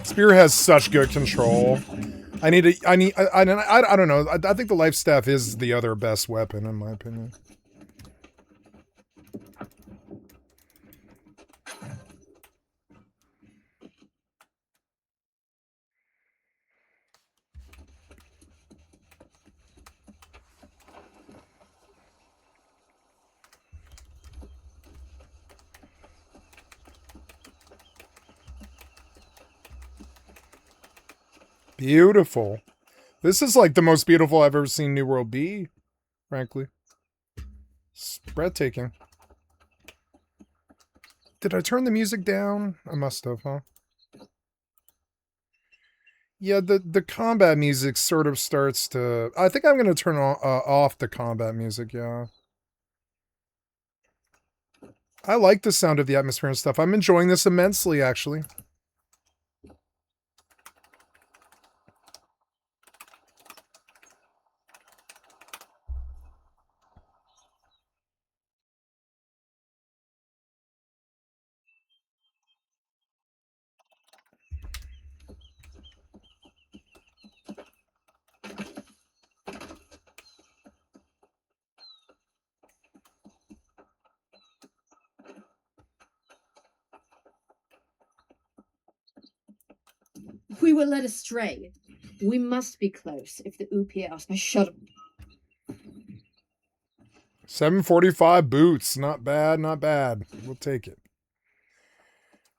Spear has such good control. I don't know. I think the life staff is the other best weapon, in my opinion. Beautiful. This is like the most beautiful I've ever seen New World be, frankly. It's breathtaking. Did I turn the music down? I must have, huh? Yeah, the combat music sort of starts to... I think I'm going to turn off the combat music, yeah. I like the sound of the atmosphere and stuff. I'm enjoying this immensely, actually. We were led astray. We must be close if the UPS. Shut up. 745 boots. Not bad, not bad. We'll take it.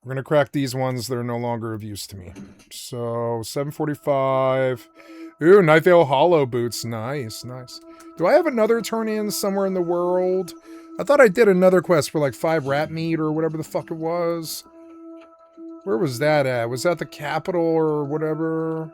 We're going to crack these ones that are no longer of use to me. So, 745. Ooh, Knife Ale Hollow boots. Nice, nice. Do I have another turn-in somewhere in the world? I thought I did another quest for like 5 rat meat or whatever the fuck it was. Where was that at? Was that the capital or whatever?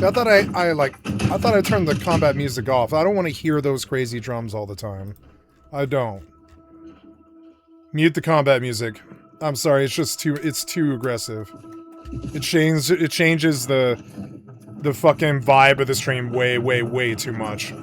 See, I thought I thought I turned the combat music off. I don't want to hear those crazy drums all the time. I don't. Mute the combat music. I'm sorry, it's just too aggressive. It changes the fucking vibe of the stream way too much.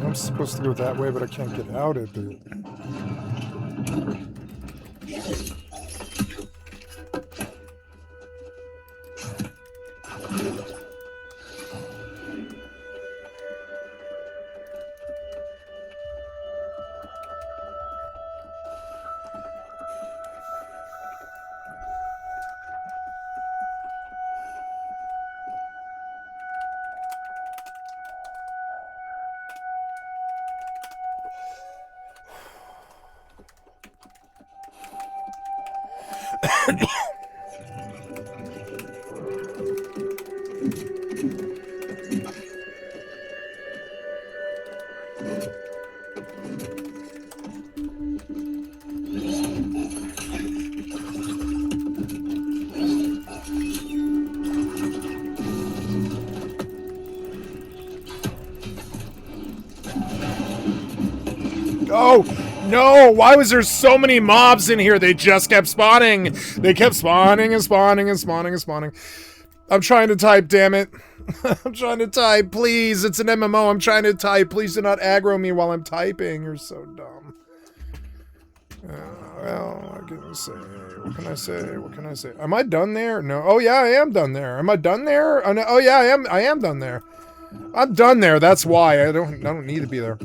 I'm supposed to go that way, but I can't get out of it. Oh, no! Why was there so many mobs in here? They just kept spawning. They kept spawning and spawning and spawning and spawning. I'm trying to type, damn it. I'm trying to type, please. It's an MMO. I'm trying to type. Please do not aggro me while I'm typing. You're so dumb. Well, I can say, what can I say? What can I say? Am I done there? No. Oh, yeah, I am done there. Am I done there? Oh, no. Oh yeah, I am done there. I'm done there. That's why. I don't need to be there.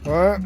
What?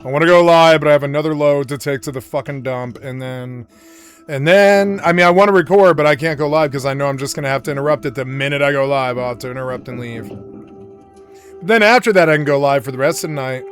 I want to go live, but I have another load to take to the fucking dump, and then, I mean, I want to record, but I can't go live because I know I'm just going to have to interrupt it the minute I go live. I'll have to interrupt and leave. But then after that, I can go live for the rest of the night.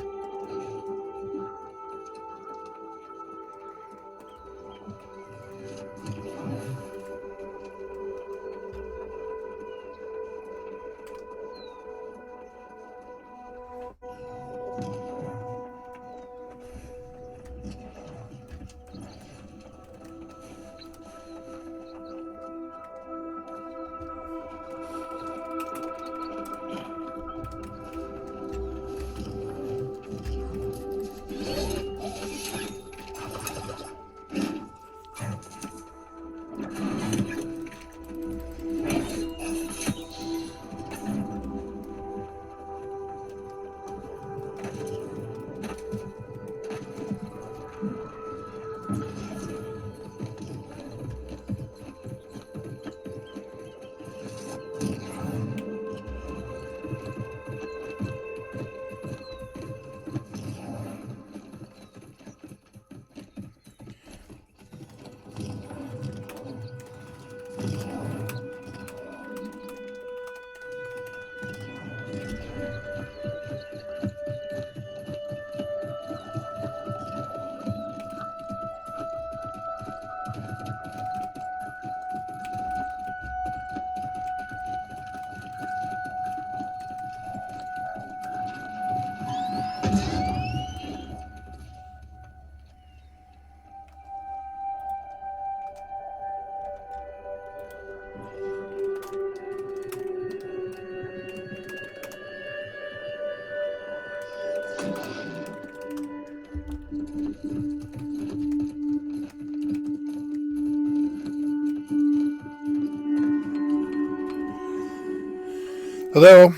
Hello?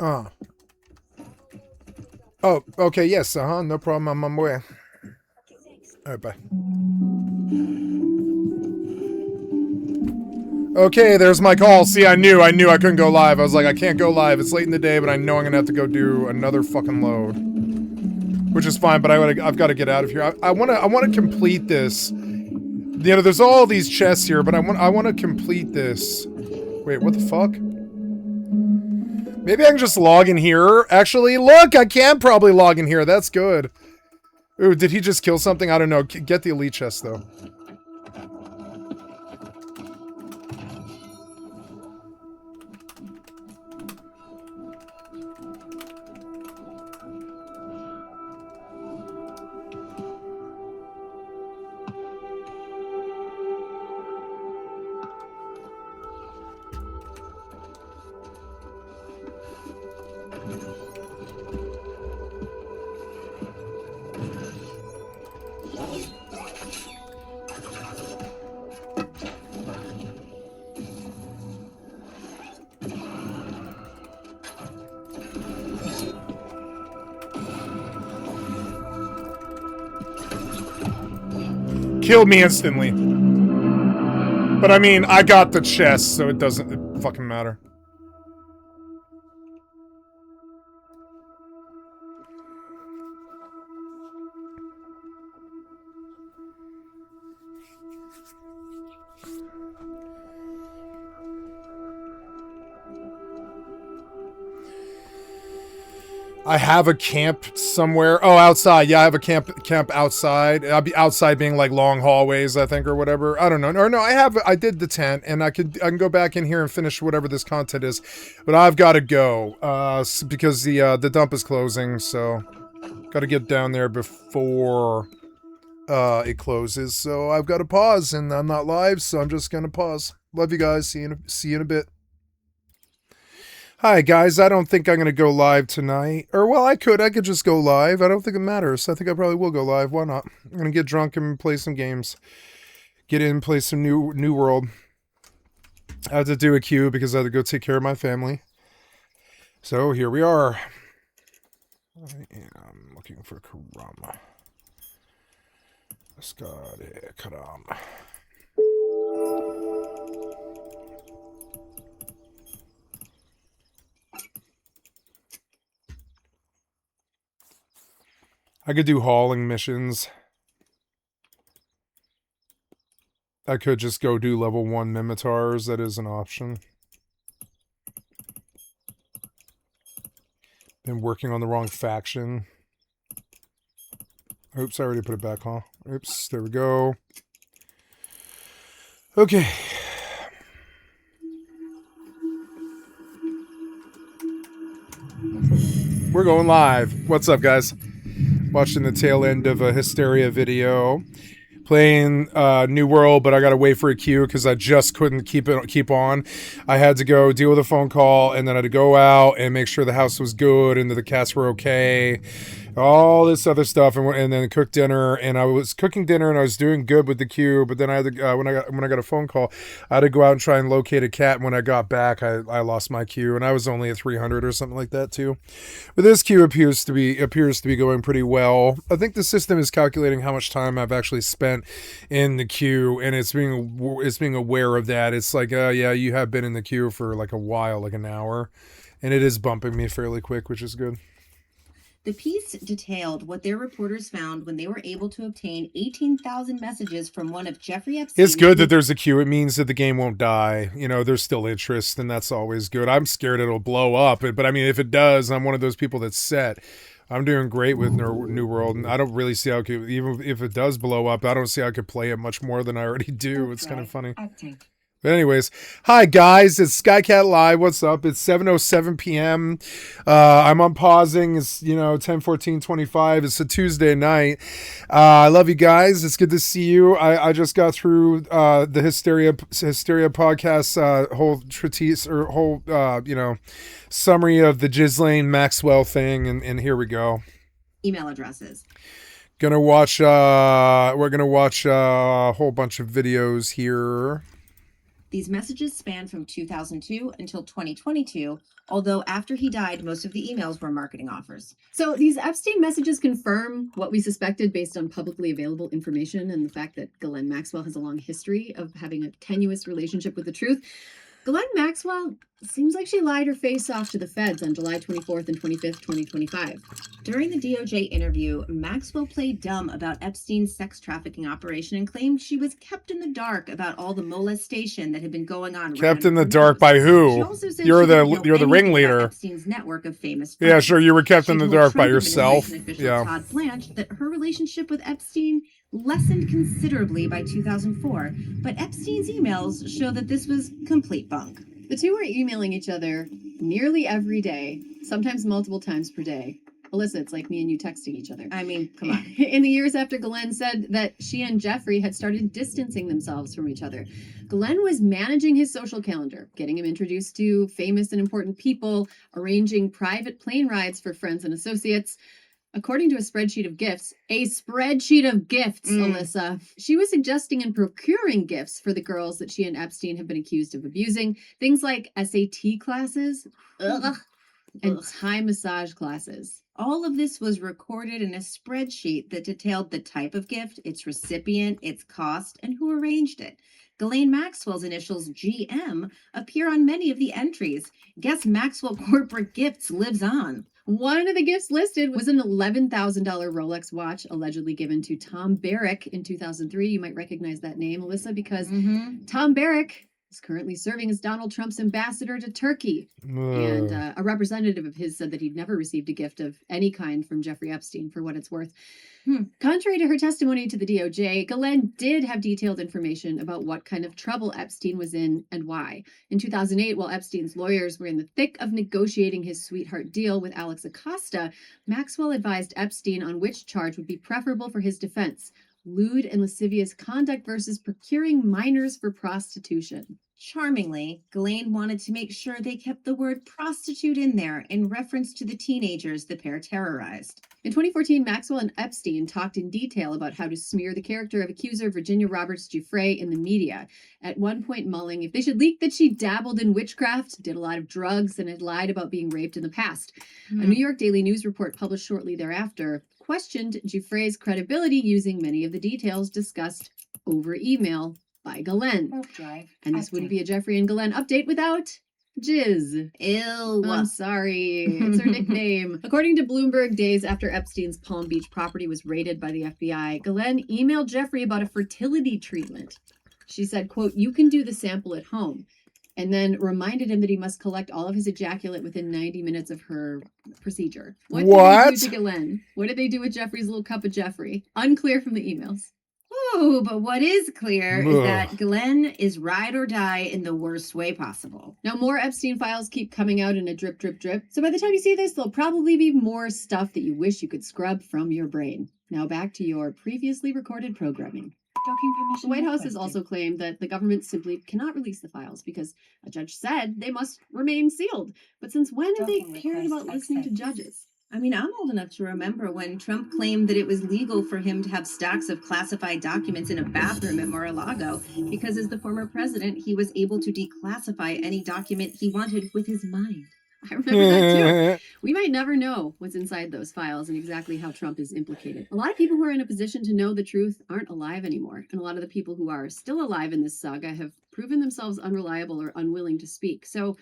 Oh. Oh, okay, yes, no problem, I'm on my way. Alright, bye. Okay, there's my call. See, I knew I couldn't go live. I was like, I can't go live. It's late in the day, but I know I'm gonna have to go do another fucking load. Which is fine, but I've got to get out of here. I wanna complete this. You know, there's all these chests here, but I wanna complete this. Wait, what the fuck? Maybe I can just log in here. Actually, look, I can probably log in here. That's good. Ooh, did he just kill something? I don't know. Get the elite chest, though. Killed me instantly. But I mean, I got the chest, so it doesn't fucking matter. I have a camp somewhere. Oh, outside. Yeah, I have a camp outside. I'll be outside being like long hallways, I think, or whatever. I don't know. Or no, I did the tent, and I can go back in here and finish whatever this content is. But I've got to go because the dump is closing, so got to get down there before it closes. So I've got to pause, and I'm not live, so I'm just gonna pause. Love you guys. See you in a bit. Hi guys, I don't think I'm going to go live tonight. Or, well, I could just go live. I don't think it matters. I think I probably will go live. Why not? I'm going to get drunk and play some games. Get in, play some New World. I have to do a queue because I have to go take care of my family. So, here we are. I am looking for Karama. Karama. I could do hauling missions. I could just go do level 1 Minotaurs. That is an option. Been working on the wrong faction. Oops, I already put it back, huh? Oops, there we go. Okay. We're going live. What's up, guys? Watching the tail end of a Hysteria video. Playing New World, but I gotta wait for a queue because I just couldn't keep on. I had to go deal with a phone call, and then I had to go out and make sure the house was good and that the cats were okay. All this other stuff, and then cook dinner. And I was cooking dinner, and I was doing good with the queue. But then I had to, when I got a phone call, I had to go out and try and locate a cat. And when I got back, I lost my queue, and I was only at 300 or something like that too. But this queue appears to be going pretty well. I think the system is calculating how much time I've actually spent in the queue, and it's being aware of that. It's like, yeah, you have been in the queue for like a while, like an hour, and it is bumping me fairly quick, which is good. The piece detailed what their reporters found when they were able to obtain 18,000 messages from one of Jeffrey Epstein. It's good that there's a queue. It means that the game won't die. You know, there's still interest, and that's always good. I'm scared it'll blow up, but I mean, if it does, I'm one of those people that's set. I'm doing great with New World, and I don't really see how it could, even if it does blow up, I don't see how I could play it much more than I already do. It's kind of funny. But anyways, hi guys, it's Skycatlive. What's up? It's 7:07 p.m. I'm on pausing. It's 10:14:25. It's a Tuesday night. I love you guys. It's good to see you. I just got through the Hysteria podcast whole treatise or whole summary of the Ghislaine Maxwell thing, and here we go. Email addresses. We're gonna watch a whole bunch of videos here. These messages span from 2002 until 2022, although after he died, most of the emails were marketing offers. So these Epstein messages confirm what we suspected based on publicly available information and the fact that Ghislaine Maxwell has a long history of having a tenuous relationship with the truth. Ghislaine Maxwell seems like she lied her face off to the feds on July 24th and 25th, 2025. During the DOJ interview, Maxwell played dumb about Epstein's sex trafficking operation and claimed she was kept in the dark about all the molestation that had been going on. Kept in the dark by who? You're the ringleader. Epstein's network of famous friends. Yeah, sure. You were kept in the dark by yourself. Yeah. Todd Blanche that her relationship with Epstein lessened considerably by 2004, but Epstein's emails show that this was complete bunk. The two were emailing each other nearly every day, sometimes multiple times per day. Alyssa, it's like me and you texting each other. I mean, come on. In the years after Ghislaine said that she and Jeffrey had started distancing themselves from each other, Ghislaine was managing his social calendar, getting him introduced to famous and important people, arranging private plane rides for friends and associates. According to a spreadsheet of gifts, Alyssa, she was suggesting and procuring gifts for the girls that she and Epstein have been accused of abusing. Things like SAT classes and Thai massage classes. All of this was recorded in a spreadsheet that detailed the type of gift, its recipient, its cost, and who arranged it. Ghislaine Maxwell's initials, GM, appear on many of the entries. Guess Maxwell Corporate Gifts lives on. One of the gifts listed was an $11,000 Rolex watch allegedly given to Tom Barrack in 2003. You might recognize that name, Alyssa, because Tom Barrack is currently serving as Donald Trump's ambassador to Turkey. And a representative of his said that he'd never received a gift of any kind from Jeffrey Epstein, for what it's worth. Contrary to her testimony to the DOJ, Ghislaine did have detailed information about what kind of trouble Epstein was in and why. In 2008, while Epstein's lawyers were in the thick of negotiating his sweetheart deal with Alex Acosta, Maxwell advised Epstein on which charge would be preferable for his defense: lewd and lascivious conduct versus procuring minors for prostitution. Charmingly, Ghislaine wanted to make sure they kept the word prostitute in there in reference to the teenagers the pair terrorized. In 2014, Maxwell and Epstein talked in detail about how to smear the character of accuser Virginia Roberts Giuffre in the media, at one point mulling if they should leak that she dabbled in witchcraft, did a lot of drugs, and had lied about being raped in the past. A New York Daily News report published shortly thereafter questioned Giuffre's credibility using many of the details discussed over email by Ghislaine. And this wouldn't be a Jeffrey and Ghislaine update without Jizz. Ew. I'm sorry. It's her nickname. According to Bloomberg, days after Epstein's Palm Beach property was raided by the FBI, Ghislaine emailed Jeffrey about a fertility treatment. She said, quote, "You can do the sample at home," and then reminded him that he must collect all of his ejaculate within 90 minutes of her procedure. What did they do to Ghislaine? What did they do with Jeffrey's little cup of Jeffrey? Unclear from the emails. Ooh, but what is clear is that Ghislaine is ride or die in the worst way possible. Now, more Epstein files keep coming out in a drip, drip, drip. So by the time you see this, there'll probably be more stuff that you wish you could scrub from your brain. Now back to your previously recorded programming. The White House has also claimed that the government simply cannot release the files because a judge said they must remain sealed. But since when have they cared about listening to judges? I mean, I'm old enough to remember when Trump claimed that it was legal for him to have stacks of classified documents in a bathroom at Mar-a-Lago because as the former president, he was able to declassify any document he wanted with his mind. I remember that too. We might never know what's inside those files and exactly how Trump is implicated. A lot of people who are in a position to know the truth aren't alive anymore. And a lot of the people who are still alive in this saga have proven themselves unreliable or unwilling to speak. So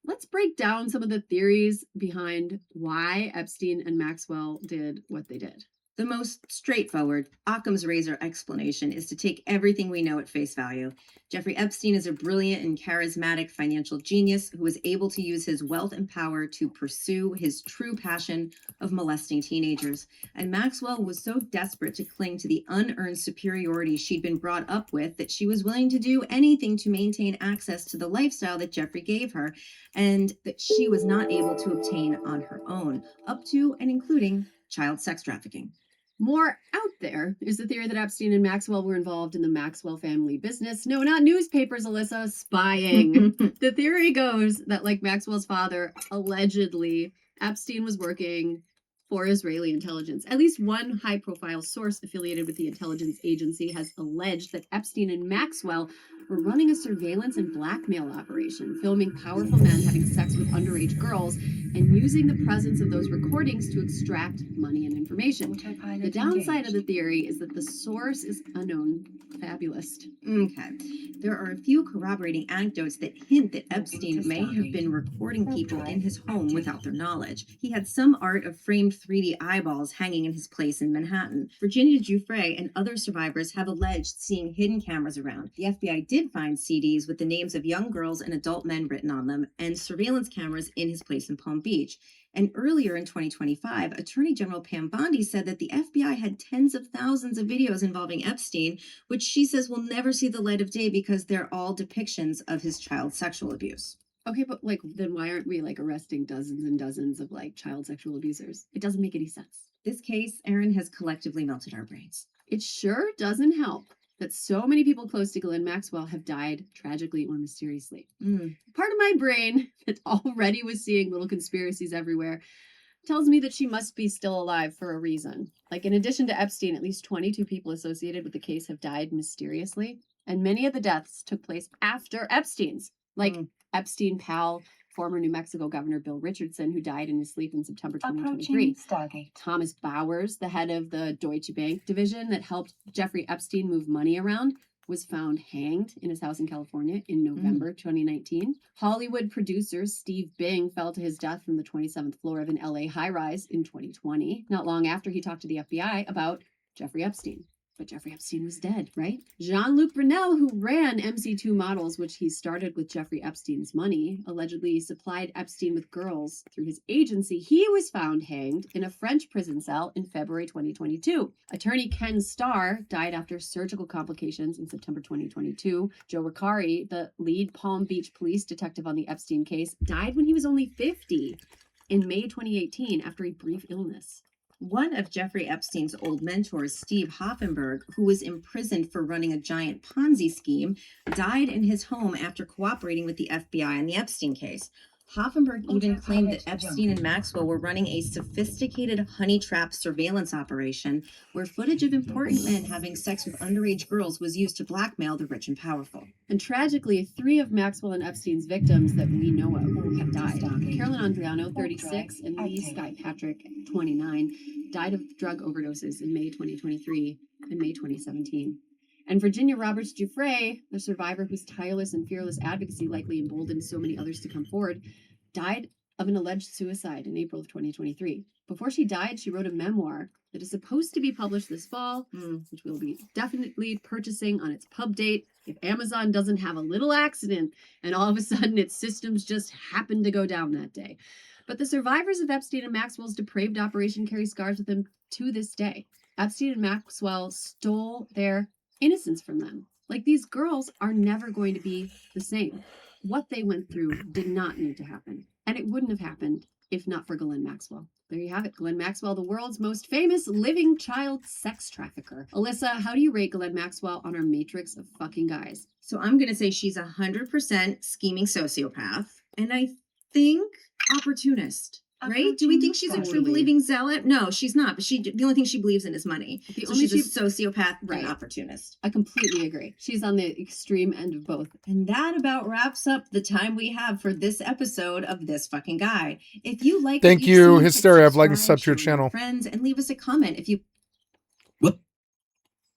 let's break down some of the theories behind why Epstein and Maxwell did what they did. The most straightforward, Occam's razor explanation is to take everything we know at face value. Jeffrey Epstein is a brilliant and charismatic financial genius who was able to use his wealth and power to pursue his true passion of molesting teenagers. And Maxwell was so desperate to cling to the unearned superiority she'd been brought up with that she was willing to do anything to maintain access to the lifestyle that Jeffrey gave her and that she was not able to obtain on her own, up to and including child sex trafficking. More out there is the theory that Epstein and Maxwell were involved in the Maxwell family business. No, not newspapers, Alyssa, spying. The theory goes that, like Maxwell's father, allegedly, Epstein was working for Israeli intelligence. At least one high-profile source affiliated with the intelligence agency has alleged that Epstein and Maxwell were running a surveillance and blackmail operation, filming powerful men having sex with underage girls and using the presence of those recordings to extract money and information. The downside of the theory is that the source is unknown. Fabulous. Okay. There are a few corroborating anecdotes that hint that Epstein may have been recording people in his home without their knowledge. He had some art of framed 3D eyeballs hanging in his place in Manhattan. Virginia Giuffre and other survivors have alleged seeing hidden cameras around. The FBI did find CDs with the names of young girls and adult men written on them, and surveillance cameras in his place in Palm Beach. And earlier in 2025, Attorney General Pam Bondi said that the FBI had tens of thousands of videos involving Epstein, which she says will never see the light of day because they're all depictions of his child sexual abuse. Okay, but like, then why aren't we like arresting dozens and dozens of like child sexual abusers? It doesn't make any sense. This case, Erin, has collectively melted our brains. It sure doesn't help that so many people close to Ghislaine Maxwell have died tragically or mysteriously. Part of my brain that already was seeing little conspiracies everywhere tells me that she must be still alive for a reason. Like, in addition to Epstein, at least 22 people associated with the case have died mysteriously, and many of the deaths took place after Epstein's, like Epstein pal, former New Mexico Governor Bill Richardson, who died in his sleep in September 2023. Thomas Bowers, the head of the Deutsche Bank division that helped Jeffrey Epstein move money around, was found hanged in his house in California in November 2019. Hollywood producer Steve Bing fell to his death from the 27th floor of an LA high-rise in 2020, not long after he talked to the FBI about Jeffrey Epstein. But Jeffrey Epstein was dead, right? Jean-Luc Brunel, who ran MC2 Models, which he started with Jeffrey Epstein's money, allegedly supplied Epstein with girls through his agency. He was found hanged in a French prison cell in February 2022. Attorney Ken Starr died after surgical complications in September 2022. Joe Riccari, the lead Palm Beach police detective on the Epstein case, died when he was only 50 in May 2018 after a brief illness. One of Jeffrey Epstein's old mentors, Steve Hoffenberg, who was imprisoned for running a giant Ponzi scheme, died in his home after cooperating with the FBI in the Epstein case. Hoffenberg even claimed that Epstein and Maxwell were running a sophisticated honey trap surveillance operation where footage of important men having sex with underage girls was used to blackmail the rich and powerful. And tragically, 3 of Maxwell and Epstein's victims that we know of have died. Carolyn Andriano, 36, and Lee Skypatrick, 29, died of drug overdoses in May 2023 and May 2017. And Virginia Roberts Giuffre, the survivor whose tireless and fearless advocacy likely emboldened so many others to come forward, died of an alleged suicide in April of 2023. Before she died, she wrote a memoir that is supposed to be published this fall, which we'll be definitely purchasing on its pub date if Amazon doesn't have a little accident and all of a sudden its systems just happen to go down that day. But the survivors of Epstein and Maxwell's depraved operation carry scars with them to this day. Epstein and Maxwell stole their innocence from them. Like, these girls are never going to be the same. What they went through did not need to happen. And it wouldn't have happened if not for Ghislaine Maxwell. There you have it. Ghislaine Maxwell, the world's most famous living child sex trafficker. Alyssa, how do you rate Ghislaine Maxwell on our matrix of fucking guys? So I'm going to say she's 100% scheming sociopath. And I think opportunist. Right? Do we think she's a true believing zealot? No, she's not. But the only thing she believes in is money. She's a sociopath and opportunist. I completely agree. She's on the extreme end of both. And that about wraps up the time we have for this episode of This Fucking Guy. If you like, thank you, Hysteria. I've liked and sub to your channel. Friends, and leave us a comment if you.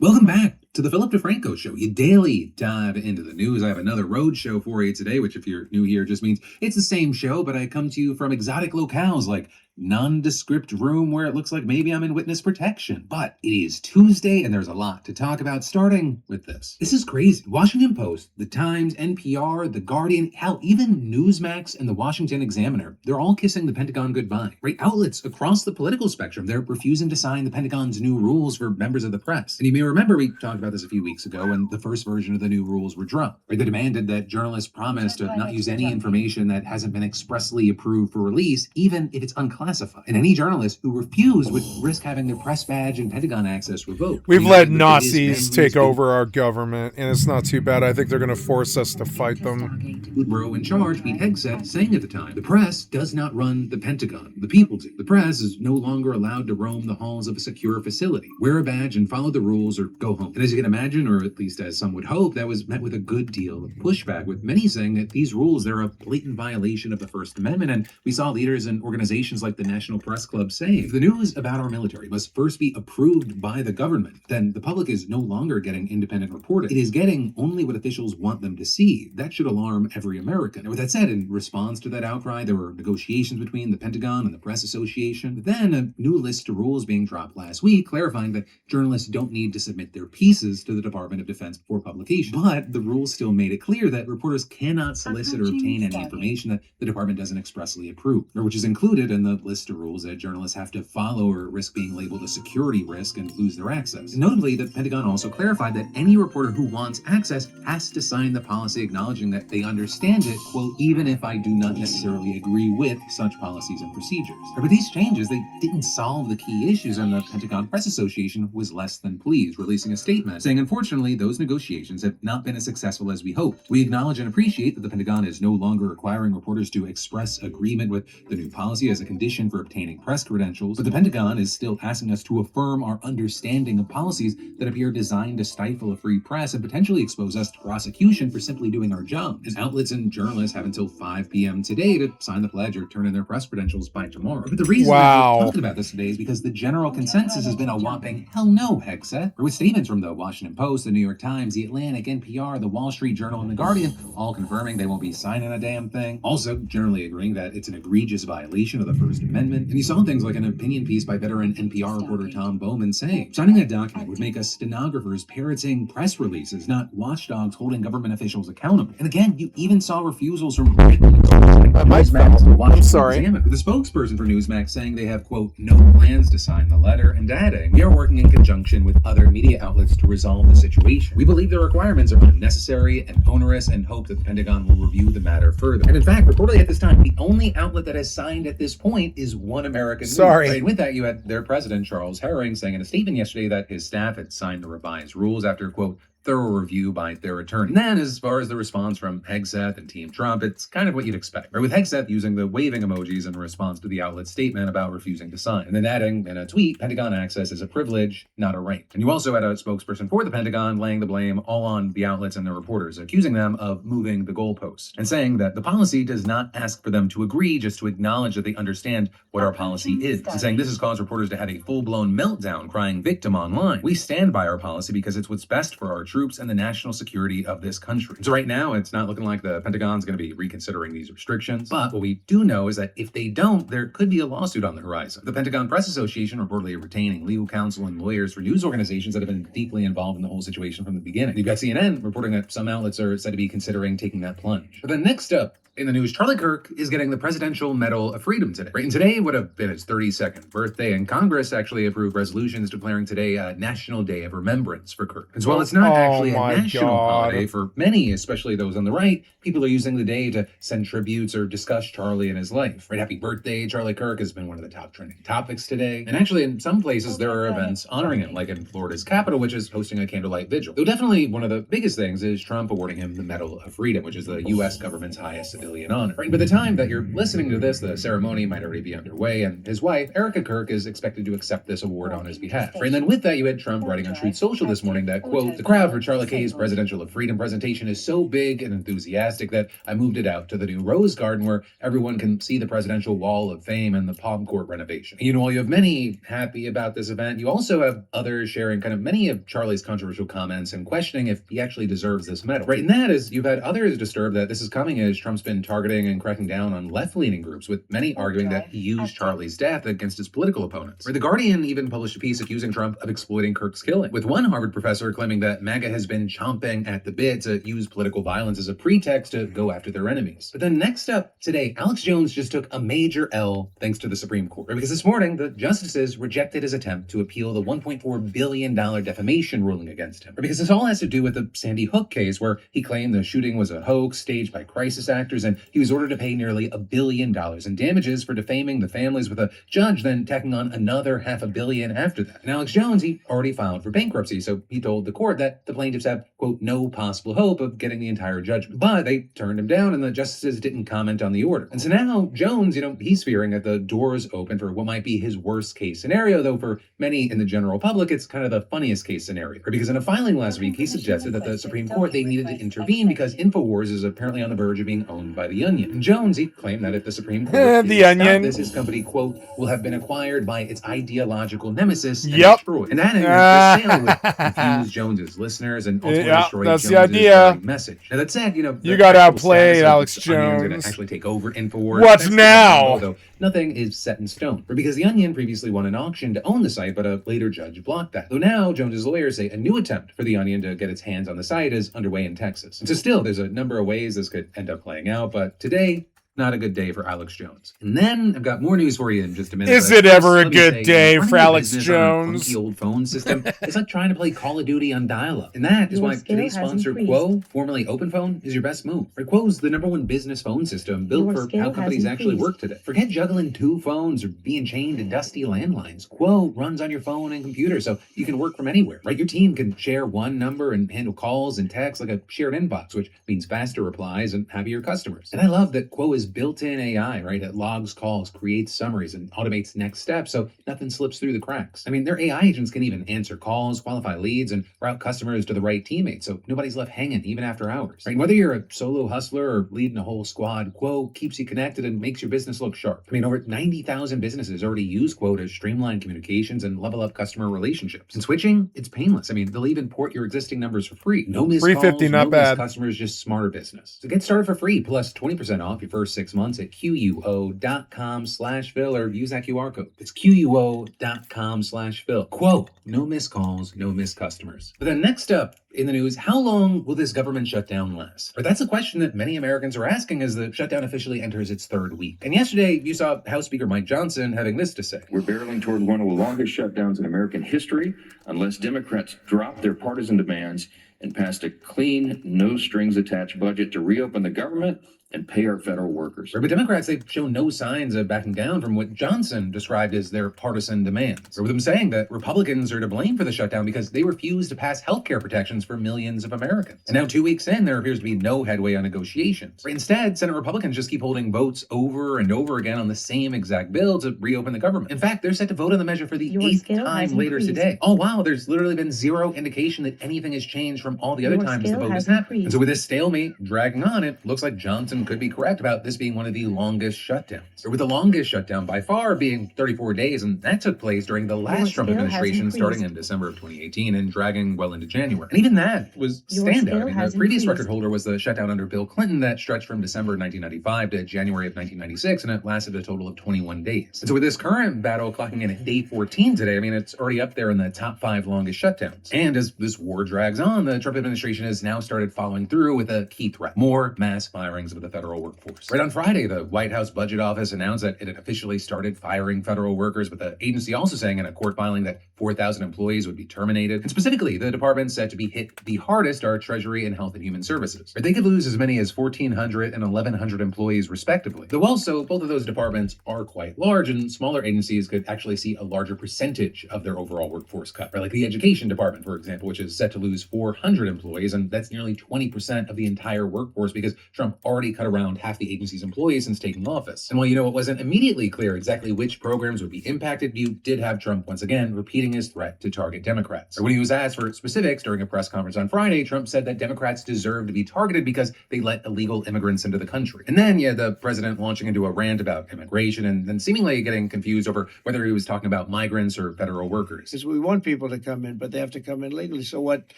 Welcome back to the Philip DeFranco Show. You daily dive into the news. I have another road show for you today, which if you're new here just means it's the same show, but I come to you from exotic locales like nondescript room where it looks like maybe I'm in witness protection. But it is Tuesday and there's a lot to talk about, starting with this. This is crazy. Washington Post, The Times, NPR, The Guardian, hell, even Newsmax and The Washington Examiner, they're all kissing the Pentagon goodbye. Right? Outlets across the political spectrum, they're refusing to sign the Pentagon's new rules for members of the press. And you may remember we talked about about this a few weeks ago when the first version of the new rules were dropped. Right? They demanded that journalists promise to not use any information that hasn't been expressly approved for release, even if it's unclassified. And any journalist who refused would risk having their press badge and Pentagon access revoked. We've let Nazis take over our government, and it's not too bad. I think they're going to force us to fight them. Bro in charge, Pete Hegseth, saying at the time, the press does not run the Pentagon. The people do. The press is no longer allowed to roam the halls of a secure facility. Wear a badge and follow the rules or go home. And as you can imagine, or at least as some would hope, that was met with a good deal of pushback, with many saying that these rules, they're a blatant violation of the First Amendment. And we saw leaders and organizations like the National Press Club saying, if the news about our military must first be approved by the government, then the public is no longer getting independent reporting. It is getting only what officials want them to see. That should alarm every American. And with that said, in response to that outcry, there were negotiations between the Pentagon and the Press Association. But then a new list of rules being dropped last week, clarifying that journalists don't need to submit their pieces to the Department of Defense before publication. But the rules still made it clear that reporters cannot solicit or obtain any information that the department doesn't expressly approve, or which is included in the list of rules that journalists have to follow or risk being labeled a security risk and lose their access. And notably, the Pentagon also clarified that any reporter who wants access has to sign the policy acknowledging that they understand it, quote, even if I do not necessarily agree with such policies and procedures. But these changes, they didn't solve the key issues, and the Pentagon Press Association was less than pleased, releasing a statement saying, unfortunately, those negotiations have not been as successful as we hoped. We acknowledge and appreciate that the Pentagon is no longer requiring reporters to express agreement with the new policy as a condition for obtaining press credentials, but the Pentagon is still asking us to affirm our understanding of policies that appear designed to stifle a free press and potentially expose us to prosecution for simply doing our job. And outlets and journalists have until 5 p.m. today to sign the pledge or turn in their press credentials by tomorrow. But the reason we're talking about this today is because the general consensus has been a whopping hell no, Hegseth. With statements from the Washington Post, the New York Times, the Atlantic, NPR, the Wall Street Journal, and the Guardian, all confirming they won't be signing a damn thing. Also, generally agreeing that it's an egregious violation of the First Amendment. And you saw things like an opinion piece by veteran NPR reporter Tom Bowman saying, signing that document would make us stenographers parroting press releases, not watchdogs holding government officials accountable. And again, you even saw refusals from I'm sorry. The spokesperson for Newsmax saying they have, quote, no plans to sign the letter, and adding, we are working in conjunction with other media outlets to resolve the situation. We believe the requirements are unnecessary and onerous and hope that the Pentagon will review the matter further. And in fact, reportedly at this time, the only outlet that has signed at this point is One American News. Sorry. And with that, you had their president, Charles Herring, saying in a statement yesterday that his staff had signed the revised rules after, quote, thorough review by their attorney. And then, as far as the response from Hegseth and Team Trump, it's kind of what you'd expect, right? With Hegseth using the waving emojis in response to the outlet's statement about refusing to sign, and then adding in a tweet, Pentagon access is a privilege, not a right. And you also had a spokesperson for the Pentagon laying the blame all on the outlets and their reporters, accusing them of moving the goalpost, and saying that the policy does not ask for them to agree, just to acknowledge that they understand what our policy is, and saying this has caused reporters to have a full-blown meltdown, crying victim online. We stand by our policy because it's what's best for our troops and the national security of this country. So right now, it's not looking like the Pentagon's going to be reconsidering these restrictions. But what we do know is that if they don't, there could be a lawsuit on the horizon. The Pentagon Press Association reportedly retaining legal counsel and lawyers for news organizations that have been deeply involved in the whole situation from the beginning. You've got CNN reporting that some outlets are said to be considering taking that plunge. But then next up, in the news, Charlie Kirk is getting the Presidential Medal of Freedom today. Right? And today would have been his 32nd birthday, and Congress actually approved resolutions declaring today a National Day of Remembrance for Kirk. As well, it's not actually a national holiday for many, especially those on the right. People are using the day to send tributes or discuss Charlie and his life. Right? Happy birthday, Charlie Kirk has been one of the top trending topics today. And actually, in some places, there are events honoring him, like in Florida's capital, which is hosting a candlelight vigil. Though definitely one of the biggest things is Trump awarding him the Medal of Freedom, which is the U.S. government's highest civilian honor. Right? By the time that you're listening to this, the ceremony might already be underway, and his wife, Erica Kirk, is expected to accept this award on his behalf. Right? And then with that, you had Trump writing on Truth Social this morning that, quote, the crowd for Charlie K's Presidential of Freedom presentation is so big and enthusiastic that I moved it out to the new Rose Garden where everyone can see the Presidential Wall of Fame and the Palm Court renovation. And, you know, while you have many happy about this event, you also have others sharing kind of many of Charlie's controversial comments and questioning if he actually deserves this medal. Right? And that is, you've had others disturbed that this is coming as Trump's been been targeting and cracking down on left-leaning groups, with many arguing that he used Charlie's death against his political opponents. The Guardian even published a piece accusing Trump of exploiting Kirk's killing, with one Harvard professor claiming that MAGA has been chomping at the bit to use political violence as a pretext to go after their enemies. But then next up today, Alex Jones just took a major L thanks to the Supreme Court. Because this morning, the justices rejected his attempt to appeal the $1.4 billion defamation ruling against him. Because this all has to do with the Sandy Hook case, where he claimed the shooting was a hoax staged by crisis actors, and he was ordered to pay nearly $1 billion in damages for defaming the families, with a judge then tacking on another $500 million after that. And Alex Jones, he already filed for bankruptcy, so he told the court that the plaintiffs have, quote, no possible hope of getting the entire judgment. But they turned him down, and the justices didn't comment on the order. And so now Jones, he's fearing that the doors open for what might be his worst case scenario, though for many in the general public, it's kind of the funniest case scenario. Because in a filing last week, he suggested that the Supreme Court, they needed to intervene because InfoWars is apparently on the verge of being owned by the Onion. And Jones, he claimed that if the Supreme Court The Onion, this, his company, quote, will have been acquired by its ideological nemesis and Yep. destroyed. And that would confuse Jones's listeners and ultimately destroy that's Jones's the idea. very message. Now that said, you got outplayed, Alex Jones. Going to actually take over InfoWars. What That's now? Though nothing is set in stone. Because the Onion previously won an auction to own the site, but a later judge blocked that. Though now Jones's lawyers say a new attempt for the Onion to get its hands on the site is underway in Texas. And so still, there's a number of ways this could end up playing out, but today, not a good day for Alex Jones. And then I've got more news for you in just a minute. Is it ever a good day for Alex Jones? The old phone system. It's like trying to play Call of Duty on dial-up. And that is why today's sponsor, Quo, formerly OpenPhone, is your best move. Quo's the #1 business phone system built for how companies actually work today. Forget juggling 2 phones or being chained to dusty landlines. Quo runs on your phone and computer, so you can work from anywhere. Your team can share one number and handle calls and texts like a shared inbox, which means faster replies and happier customers. And I love that Quo is built-in AI, it logs calls, creates summaries, and automates next steps, so nothing slips through the cracks. Their AI agents can even answer calls, qualify leads, and route customers to the right teammates, so nobody's left hanging even after hours. Whether you're a solo hustler or leading a whole squad, Quo keeps you connected and makes your business look sharp. Over 90,000 businesses already use Quo to streamline communications and level up customer relationships. And switching, it's painless. They'll even port your existing numbers for free. No missed calls, $350, not no bad. missed customers, just smarter business. So get started for free, plus 20% off your first 6 months at QUO.com/Phil, or use that QR code. It's QUO.com/Phil. Quo, no missed calls, no missed customers. But then next up in the news, how long will this government shutdown last? That's a question that many Americans are asking as the shutdown officially enters its 3rd week. And yesterday, you saw House Speaker Mike Johnson having this to say. We're barreling toward one of the longest shutdowns in American history unless Democrats drop their partisan demands and pass a clean, no-strings-attached budget to reopen the government and pay our federal workers. But Democrats, they've shown no signs of backing down from what Johnson described as their partisan demands. Or with them saying that Republicans are to blame for the shutdown because they refused to pass healthcare protections for millions of Americans. And now 2 weeks in, there appears to be no headway on negotiations. Instead, Senate Republicans just keep holding votes over and over again on the same exact bill to reopen the government. In fact, they're set to vote on the measure for the 8th time later today. Oh wow, there's literally been zero indication that anything has changed from all the other times the vote has happened. And so with this stalemate dragging on, it looks like Johnson could be correct about this being one of the longest shutdowns. Or with the longest shutdown by far being 34 days, and that took place during the last Trump administration starting in December of 2018 and dragging well into January. And even that was standout. The previous record holder was the shutdown under Bill Clinton that stretched from December 1995 to January of 1996, and it lasted a total of 21 days. And so with this current battle clocking in at day 14 today, it's already up there in the top 5 longest shutdowns. And as this war drags on, the Trump administration has now started following through with a key threat: more mass firings of the federal workforce. On Friday, the White House Budget Office announced that it had officially started firing federal workers, with the agency also saying in a court filing that 4,000 employees would be terminated. And specifically, the departments said to be hit the hardest are Treasury and Health and Human Services. They could lose as many as 1,400 and 1,100 employees, respectively. Though also, both of those departments are quite large, and smaller agencies could actually see a larger percentage of their overall workforce cut. Like the Education Department, for example, which is set to lose 400 employees, and that's nearly 20% of the entire workforce because Trump already cut around half the agency's employees since taking office. And while it wasn't immediately clear exactly which programs would be impacted, you did have Trump once again repeating his threat to target Democrats. Or when he was asked for specifics during a press conference on Friday, Trump said that Democrats deserve to be targeted because they let illegal immigrants into the country. And then, the president launching into a rant about immigration and then seemingly getting confused over whether he was talking about migrants or federal workers. Because we want people to come in, but they have to come in legally. So what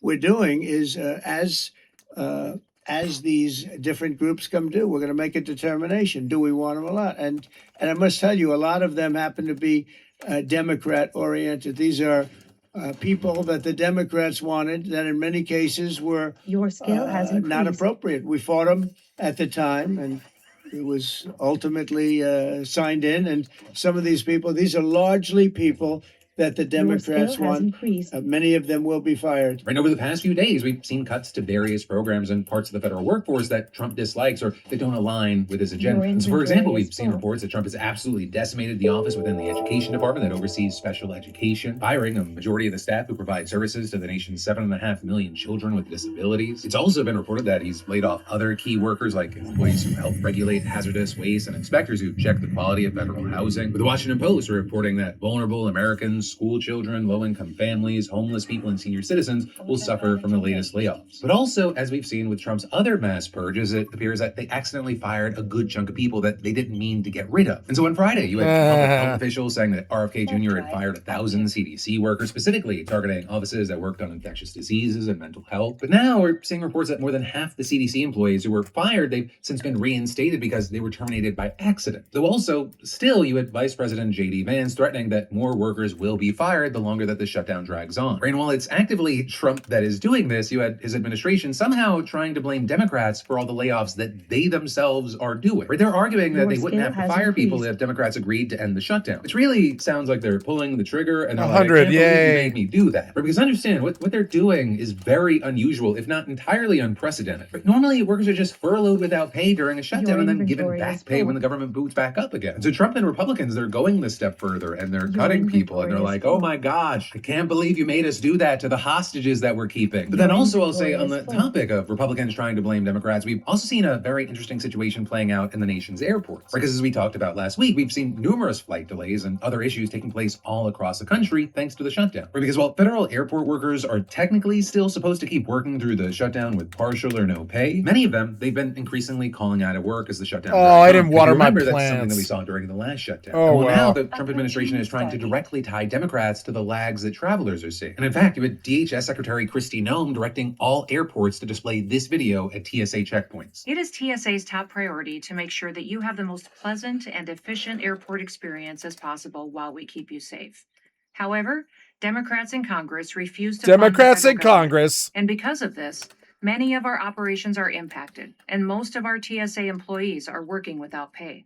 we're doing is as as these different groups come due, we're going to make a determination. Do we want them or not? And I must tell you, a lot of them happen to be Democrat oriented. These are people that the Democrats wanted that in many cases were Your skill has increased. not appropriate. We fought them at the time, and it was ultimately signed in. And some of these people, these are largely people that the Democrats want. Many of them will be fired. Right, over the past few days, we've seen cuts to various programs and parts of the federal workforce that Trump dislikes or that don't align with his agenda. And so, for example, we've seen reports that Trump has absolutely decimated the office within the education department that oversees special education, firing a majority of the staff who provide services to the nation's 7.5 million children with disabilities. It's also been reported that he's laid off other key workers like employees who help regulate hazardous waste and inspectors who check the quality of federal housing. With the Washington Post reporting that vulnerable Americans, school children, low-income families, homeless people, and senior citizens will suffer from the latest layoffs. But also, as we've seen with Trump's other mass purges, it appears that they accidentally fired a good chunk of people that they didn't mean to get rid of. And so on Friday, you had public health officials saying that RFK Jr. had fired 1,000 CDC workers, specifically targeting offices that worked on infectious diseases and mental health. But now we're seeing reports that more than half the CDC employees who were fired, they've since been reinstated because they were terminated by accident. Though also, still, you had Vice President J.D. Vance threatening that more workers will be fired the longer that the shutdown drags on. Right, and while it's actively Trump that is doing this, you had his administration somehow trying to blame Democrats for all the layoffs that they themselves are doing. Right, they're arguing that they wouldn't have to fire people if Democrats agreed to end the shutdown. Which really sounds like they're pulling the trigger and they're like, I can't believe you made me do that. Right, because understand, what they're doing is very unusual, if not entirely unprecedented. Right, normally, workers are just furloughed without pay during a shutdown and then given back pay when the government boots back up again. And so Trump and Republicans, they're going this step further and they're cutting people and they're like, oh my gosh, I can't believe you made us do that to the hostages that we're keeping. But then also I'll say on the topic of Republicans trying to blame Democrats, we've also seen a very interesting situation playing out in the nation's airports. Because as we talked about last week, we've seen numerous flight delays and other issues taking place all across the country thanks to the shutdown. Because while federal airport workers are technically still supposed to keep working through the shutdown with partial or no pay, many of them, they've been increasingly calling out of work as the shutdown. I didn't water my plants. That's plants. something that we saw during the last shutdown. Oh, well, wow. now the Trump administration is trying to directly tie Democrats to the lags that travelers are seeing. And in fact, you had DHS Secretary Kristi Noem directing all airports to display this video at TSA checkpoints. It is TSA's top priority to make sure that you have the most pleasant and efficient airport experience as possible while we keep you safe. However, Democrats in Congress refuse to fund the Democrats federal in government. Congress. And because of this, many of our operations are impacted, and most of our TSA employees are working without pay.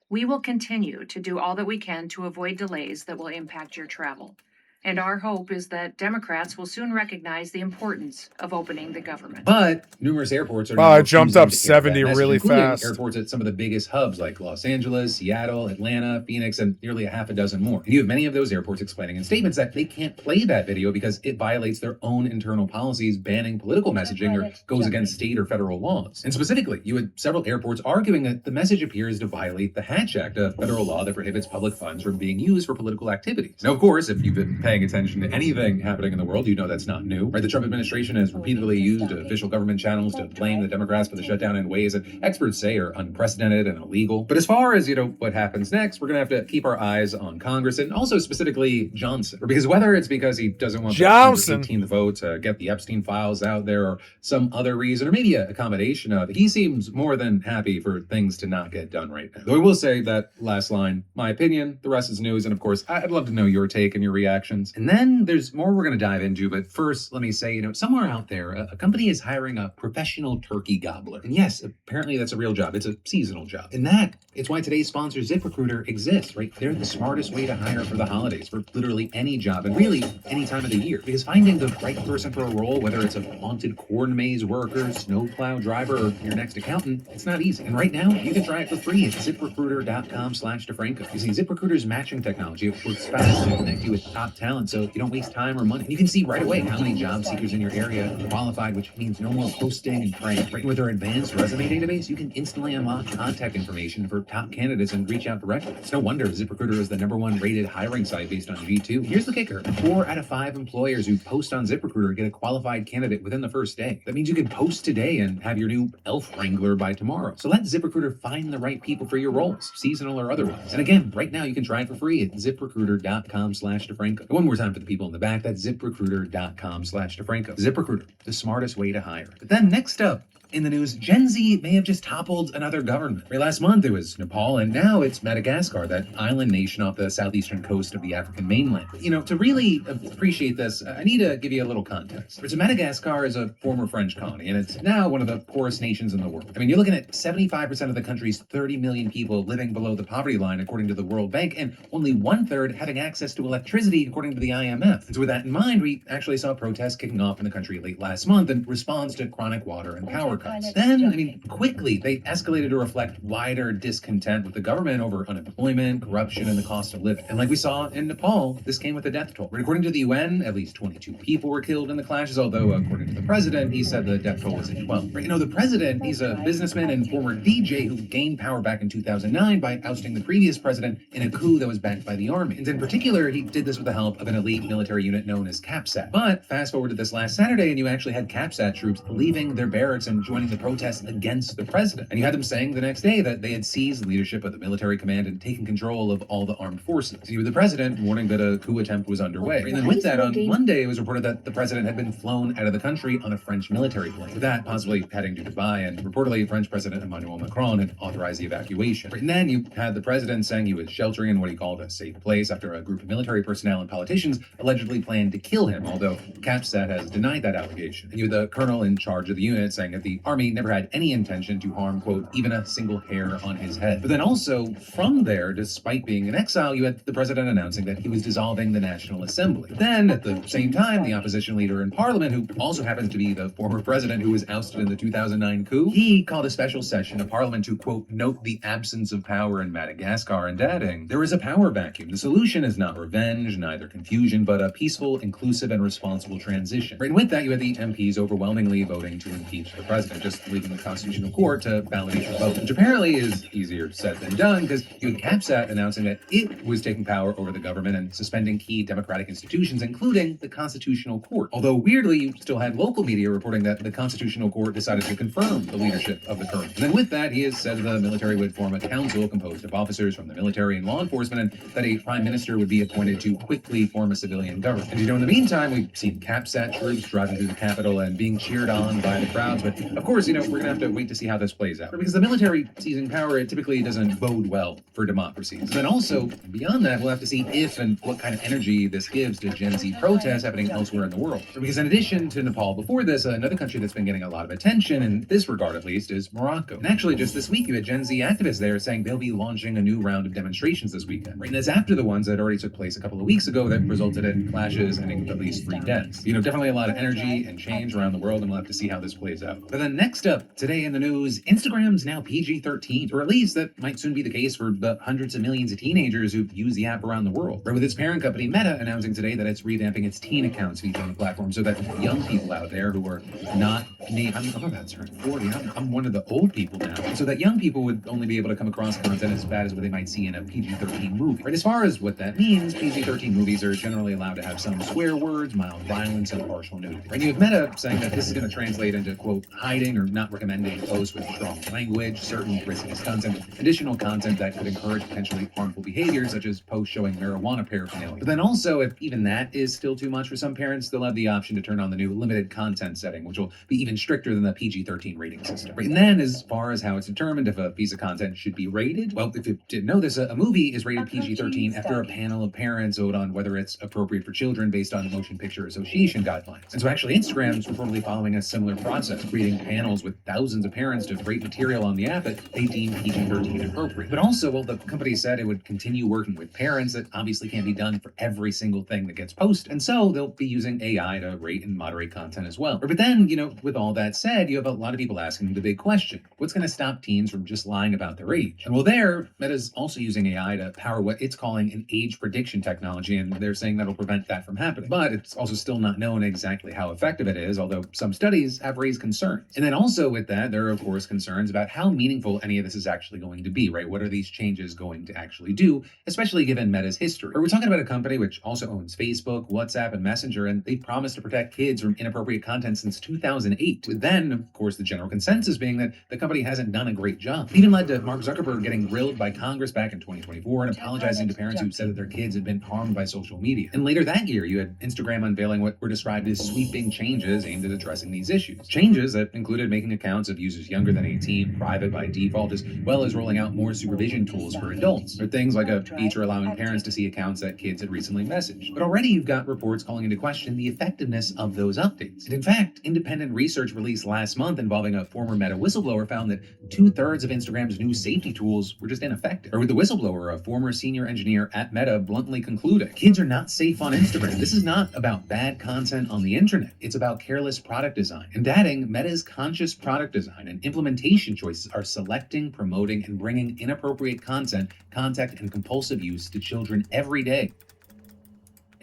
We will continue to do all that we can to avoid delays that will impact your travel. And our hope is that Democrats will soon recognize the importance of opening the government. But numerous airports are Wow, now it jumped refusing up to carry that 70 message, really including fast. airports at some of the biggest hubs like Los Angeles, Seattle, Atlanta, Phoenix, and nearly a half a dozen more. And you have many of those airports explaining in statements that they can't play that video because it violates their own internal policies banning political messaging or goes against state or federal laws. And specifically, you had several airports arguing that the message appears to violate the Hatch Act, a federal law that prohibits public funds from being used for political activities. Now, of course, if you've been paying attention to anything happening in the world, you know that's not new. Right? The Trump administration has repeatedly used official government channels to blame the Democrats for the shutdown in ways that experts say are unprecedented and illegal. But as far as, what happens next, we're going to have to keep our eyes on Congress and also specifically Johnson. Because whether it's because he doesn't want the 18th vote to get the Epstein files out there or some other reason, or maybe a combination of, he seems more than happy for things to not get done right now. Though I will say that last line, my opinion, the rest is news. And of course, I'd love to know your take and your reactions. And then there's more we're going to dive into, but first, let me say, somewhere out there, a company is hiring a professional turkey gobbler. And yes, apparently that's a real job. It's a seasonal job. And it's why today's sponsor, ZipRecruiter, exists, right? They're the smartest way to hire for the holidays, for literally any job, and really any time of the year. Because finding the right person for a role, whether it's a haunted corn maze worker, snowplow driver, or your next accountant, it's not easy. And right now, you can try it for free at ZipRecruiter.com/DeFranco. You see, ZipRecruiter's matching technology works fast to connect you with top talent so you don't waste time or money. And you can see right away how many job seekers in your area are qualified, which means no more posting and praying. Right, with their advanced resume database, you can instantly unlock contact information for top candidates and reach out directly. It's no wonder ZipRecruiter is the #1 rated hiring site based on G2. Here's the kicker. 4 out of 5 employers who post on ZipRecruiter get a qualified candidate within the first day. That means you can post today and have your new elf wrangler by tomorrow. So let ZipRecruiter find the right people for your roles, seasonal or otherwise. And again, right now you can try it for free at ZipRecruiter.com/DeFranco. One more time for the people in the back, that's ZipRecruiter.com/DeFranco. ZipRecruiter, the smartest way to hire. But then next up, In the news, Gen Z may have just toppled another government. Right, last month it was Nepal, and now it's Madagascar, that island nation off the southeastern coast of the African mainland. You know, to really appreciate this, I need to give you a little context. So Madagascar is a former French colony, and it's now one of the poorest nations in the world. I mean, you're looking at 75% of the country's 30 million people living below the poverty line, according to the World Bank, and only 1/3 having access to electricity, according to the IMF. And so with that in mind, we actually saw protests kicking off in the country late last month in response to chronic water and power cuts. Then, I mean, quickly, they escalated to reflect wider discontent with the government over unemployment, corruption, and the cost of living. And like we saw in Nepal, this came with a death toll. But according to the UN, at least 22 people were killed in the clashes, although according to the president, he said the death toll was at 12. But, you know, the president, he's a businessman and former DJ who gained power back in 2009 by ousting the previous president in a coup that was backed by the army. And in particular, he did this with the help of an elite military unit known as CAPSAT. But fast forward to this last Saturday, and you actually had CAPSAT troops leaving their barracks and joining the protests against the president. And you had them saying the next day that they had seized leadership of the military command and taken control of all the armed forces. And you had the president warning that a coup attempt was underway. And then with that, on Monday, it was reported that the president had been flown out of the country on a French military plane. With that, possibly heading to Dubai, and reportedly French President Emmanuel Macron had authorized the evacuation. And then you had the president saying he was sheltering in what he called a safe place after a group of military personnel and politicians allegedly planned to kill him, although CAPSAT has denied that allegation. And you had the colonel in charge of the unit saying that the army never had any intention to harm, quote, even a single hair on his head. But then also, from there, despite being in exile, you had the president announcing that he was dissolving the National Assembly. Then, at the same time, the opposition leader in parliament, who also happens to be the former president who was ousted in the 2009 coup, he called a special session of parliament to, quote, note the absence of power in Madagascar, and adding, there is a power vacuum. The solution is not revenge, neither confusion, but a peaceful, inclusive, and responsible transition. And with that, you had the MPs overwhelmingly voting to impeach the president, just leaving the Constitutional Court to validate the vote, which apparently is easier said than done, because you had CAPSAT announcing that it was taking power over the government and suspending key democratic institutions, including the Constitutional Court. Although weirdly, you still had local media reporting that the Constitutional Court decided to confirm the leadership of the current. And then with that, he has said the military would form a council composed of officers from the military and law enforcement, and that a prime minister would be appointed to quickly form a civilian government. And you know, in the meantime, we've seen CAPSAT troops driving through the Capitol and being cheered on by the crowds. But of course, you know, we're gonna have to wait to see how this plays out, because the military seizing power, it typically doesn't bode well for democracies. And then also, beyond that, we'll have to see if and what kind of energy this gives to Gen Z protests happening elsewhere in the world. Because in addition to Nepal before this, another country that's been getting a lot of attention, in this regard at least, is Morocco. And actually, just this week, you had Gen Z activists there saying they'll be launching a new round of demonstrations this weekend. Right? And that's after the ones that already took place a couple of weeks ago that resulted in clashes ending with at least 3 deaths. You know, definitely a lot of energy and change around the world, and we'll have to see how this plays out. But then next up, today in the news, Instagram's now PG-13, or at least that might soon be the case for the hundreds of millions of teenagers who use the app around the world. Right, with its parent company Meta announcing today that it's revamping its teen accounts feature on the platform so that young people out there who are not me, I'm about to turn 40, I'm one of the old people now, so that young people would only be able to come across content as bad as what they might see in a PG-13 movie. Right, as far as what that means, PG-13 movies are generally allowed to have some swear words, mild violence, and partial nudity. And you have Meta saying that this is going to translate into, quote, hiding or not recommending posts with strong language, certain risky stunts, and additional content that could encourage potentially harmful behavior, such as posts showing marijuana paraphernalia. But then also, if even that is still too much for some parents, they'll have the option to turn on the new limited content setting, which will be even stricter than the PG-13 rating system. Right, and then, as far as how it's determined if a piece of content should be rated, well, if you didn't know this, a movie is rated PG-13 after a panel of parents vote on whether it's appropriate for children based on Motion Picture Association guidelines. And so actually Instagram's reportedly following a similar process, creating panels with thousands of parents to rate material on the app that they deem PG-13 appropriate. But also, well, the company said it would continue working with parents. That obviously can't be done for every single thing that gets posted. And so they'll be using AI to rate and moderate content as well. But then, you know, with all that said, you have a lot of people asking the big question: what's going to stop teens from just lying about their age? And well, there, Meta's also using AI to power what it's calling an age prediction technology, and they're saying that'll prevent that from happening. But it's also still not known exactly how effective it is, although some studies have raised concerns. And then also with that, there are of course concerns about how meaningful any of this is actually going to be, right? What are these changes going to actually do, especially given Meta's history? Or we're talking about a company which also owns Facebook, WhatsApp, and Messenger, and they promised to protect kids from inappropriate content since 2008. With then, of course, the general consensus being that the company hasn't done a great job. It even led to Mark Zuckerberg getting grilled by Congress back in 2024 and apologizing to parents who said that their kids had been harmed by social media. And later that year, you had Instagram unveiling what were described as sweeping changes aimed at addressing these issues. Changes that included making accounts of users younger than 18 private by default, as well as rolling out more supervision tools for adults, or things like a feature allowing parents to see accounts that kids had recently messaged. But already you've got reports calling into question the effectiveness of those updates. And in fact, independent research released last month involving a former Meta whistleblower found that 2/3 of Instagram's new safety tools were just ineffective. Or with the whistleblower, a former senior engineer at Meta bluntly concluded, kids are not safe on Instagram. This is not about bad content on the internet. It's about careless product design. And adding, Meta's conscious product design and implementation choices are selecting, promoting, and bringing inappropriate content, contact, and compulsive use to children every day.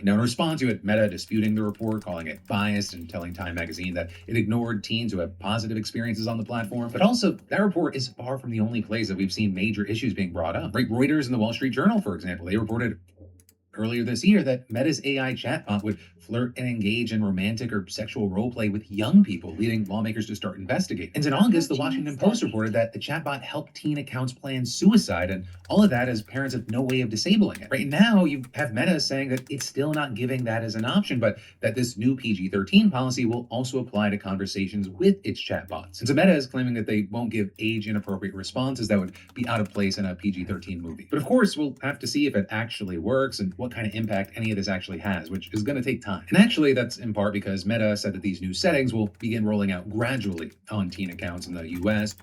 Now, in response to it, Meta disputing the report, calling it biased, and telling Time magazine that it ignored teens who have positive experiences on the platform. But also, that report is far from the only place that we've seen major issues being brought up. Right? Reuters and the Wall Street Journal, for example, they reported earlier this year that Meta's AI chatbot would flirt and engage in romantic or sexual roleplay with young people, leading lawmakers to start investigating. And in August, the Washington Post reported that the chatbot helped teen accounts plan suicide, and all of that as parents have no way of disabling it. Right now, you have Meta saying that it's still not giving that as an option, but that this new PG-13 policy will also apply to conversations with its chatbots. And so Meta is claiming that they won't give age-inappropriate responses that would be out of place in a PG-13 movie. But of course, we'll have to see if it actually works and what kind of impact any of this actually has, which is going to take time. And actually, that's in part because Meta said that these new settings will begin rolling out gradually on teen accounts in the US,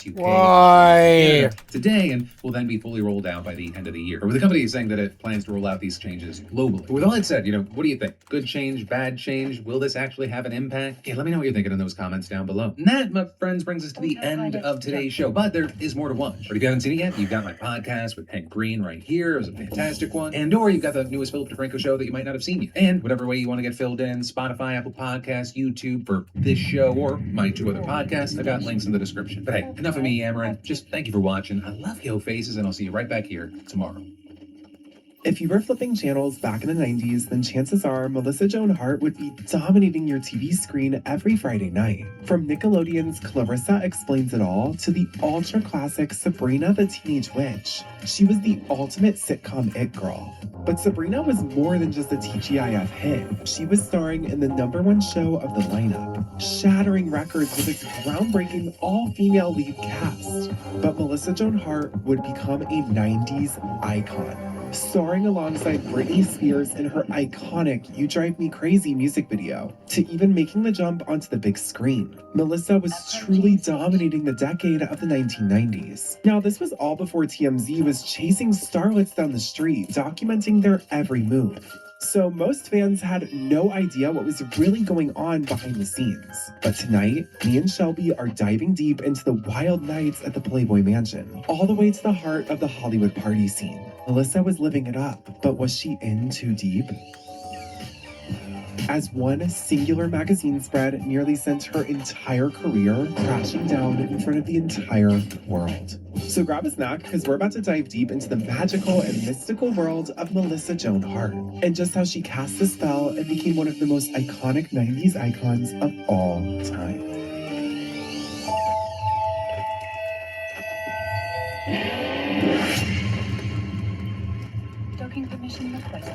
UK, Why? today, and will then be fully rolled out by the end of the year. But with the company saying that it plans to roll out these changes globally. But with all that said, what do you think? Good change, bad change? Will this actually have an impact? Yeah, let me know what you're thinking in those comments down below. And that, my friends, brings us to the end of today's show, but there is more to watch. But if you haven't seen it yet, you've got my podcast with Hank Green right here. It was a fantastic one. And or you've got the newest Philip DeFranco show that you might not have seen yet. And whatever way you want to get filled in, Spotify, Apple Podcasts, YouTube for this show, or my 2 other podcasts, I've got links in the description. But hey, enough of me yammering. Just thank you for watching. I love yo faces, and I'll see you right back here tomorrow. If you were flipping channels back in the 90s, then chances are Melissa Joan Hart would be dominating your TV screen every Friday night. From Nickelodeon's Clarissa Explains It All to the ultra-classic Sabrina the Teenage Witch, she was the ultimate sitcom it girl. But Sabrina was more than just a TGIF hit. She was starring in the #1 show of the lineup, shattering records with its groundbreaking all-female lead cast. But Melissa Joan Hart would become a 90s icon, starring alongside Britney Spears in her iconic You Drive Me Crazy music video, to even making the jump onto the big screen. Melissa was truly dominating the decade of the 1990s. Now, this was all before TMZ was chasing starlets down the street, documenting their every move. So most fans had no idea what was really going on behind the scenes. But tonight, me and Shelby are diving deep into the wild nights at the Playboy Mansion, all the way to the heart of the Hollywood party scene. Melissa was living it up, but was she in too deep? As one singular magazine spread nearly sent her entire career crashing down in front of the entire world. So grab a snack, because we're about to dive deep into the magical and mystical world of Melissa Joan Hart, and just how she cast the spell and became one of the most iconic 90s icons of all time.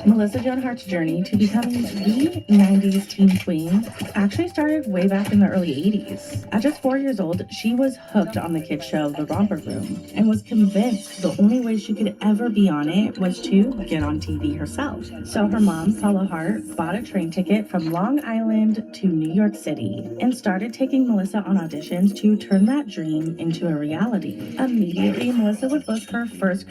Melissa Joan Hart's journey to becoming the 90s teen queen actually started way back in the early 80s. At just 4 years old, she was hooked on the kids show The Romper Room and was convinced the only way she could ever be on it was to get on TV herself. So her mom, Paula Hart, bought a train ticket from Long Island to New York City and started taking Melissa on auditions to turn that dream into a reality. Immediately, Melissa would book her first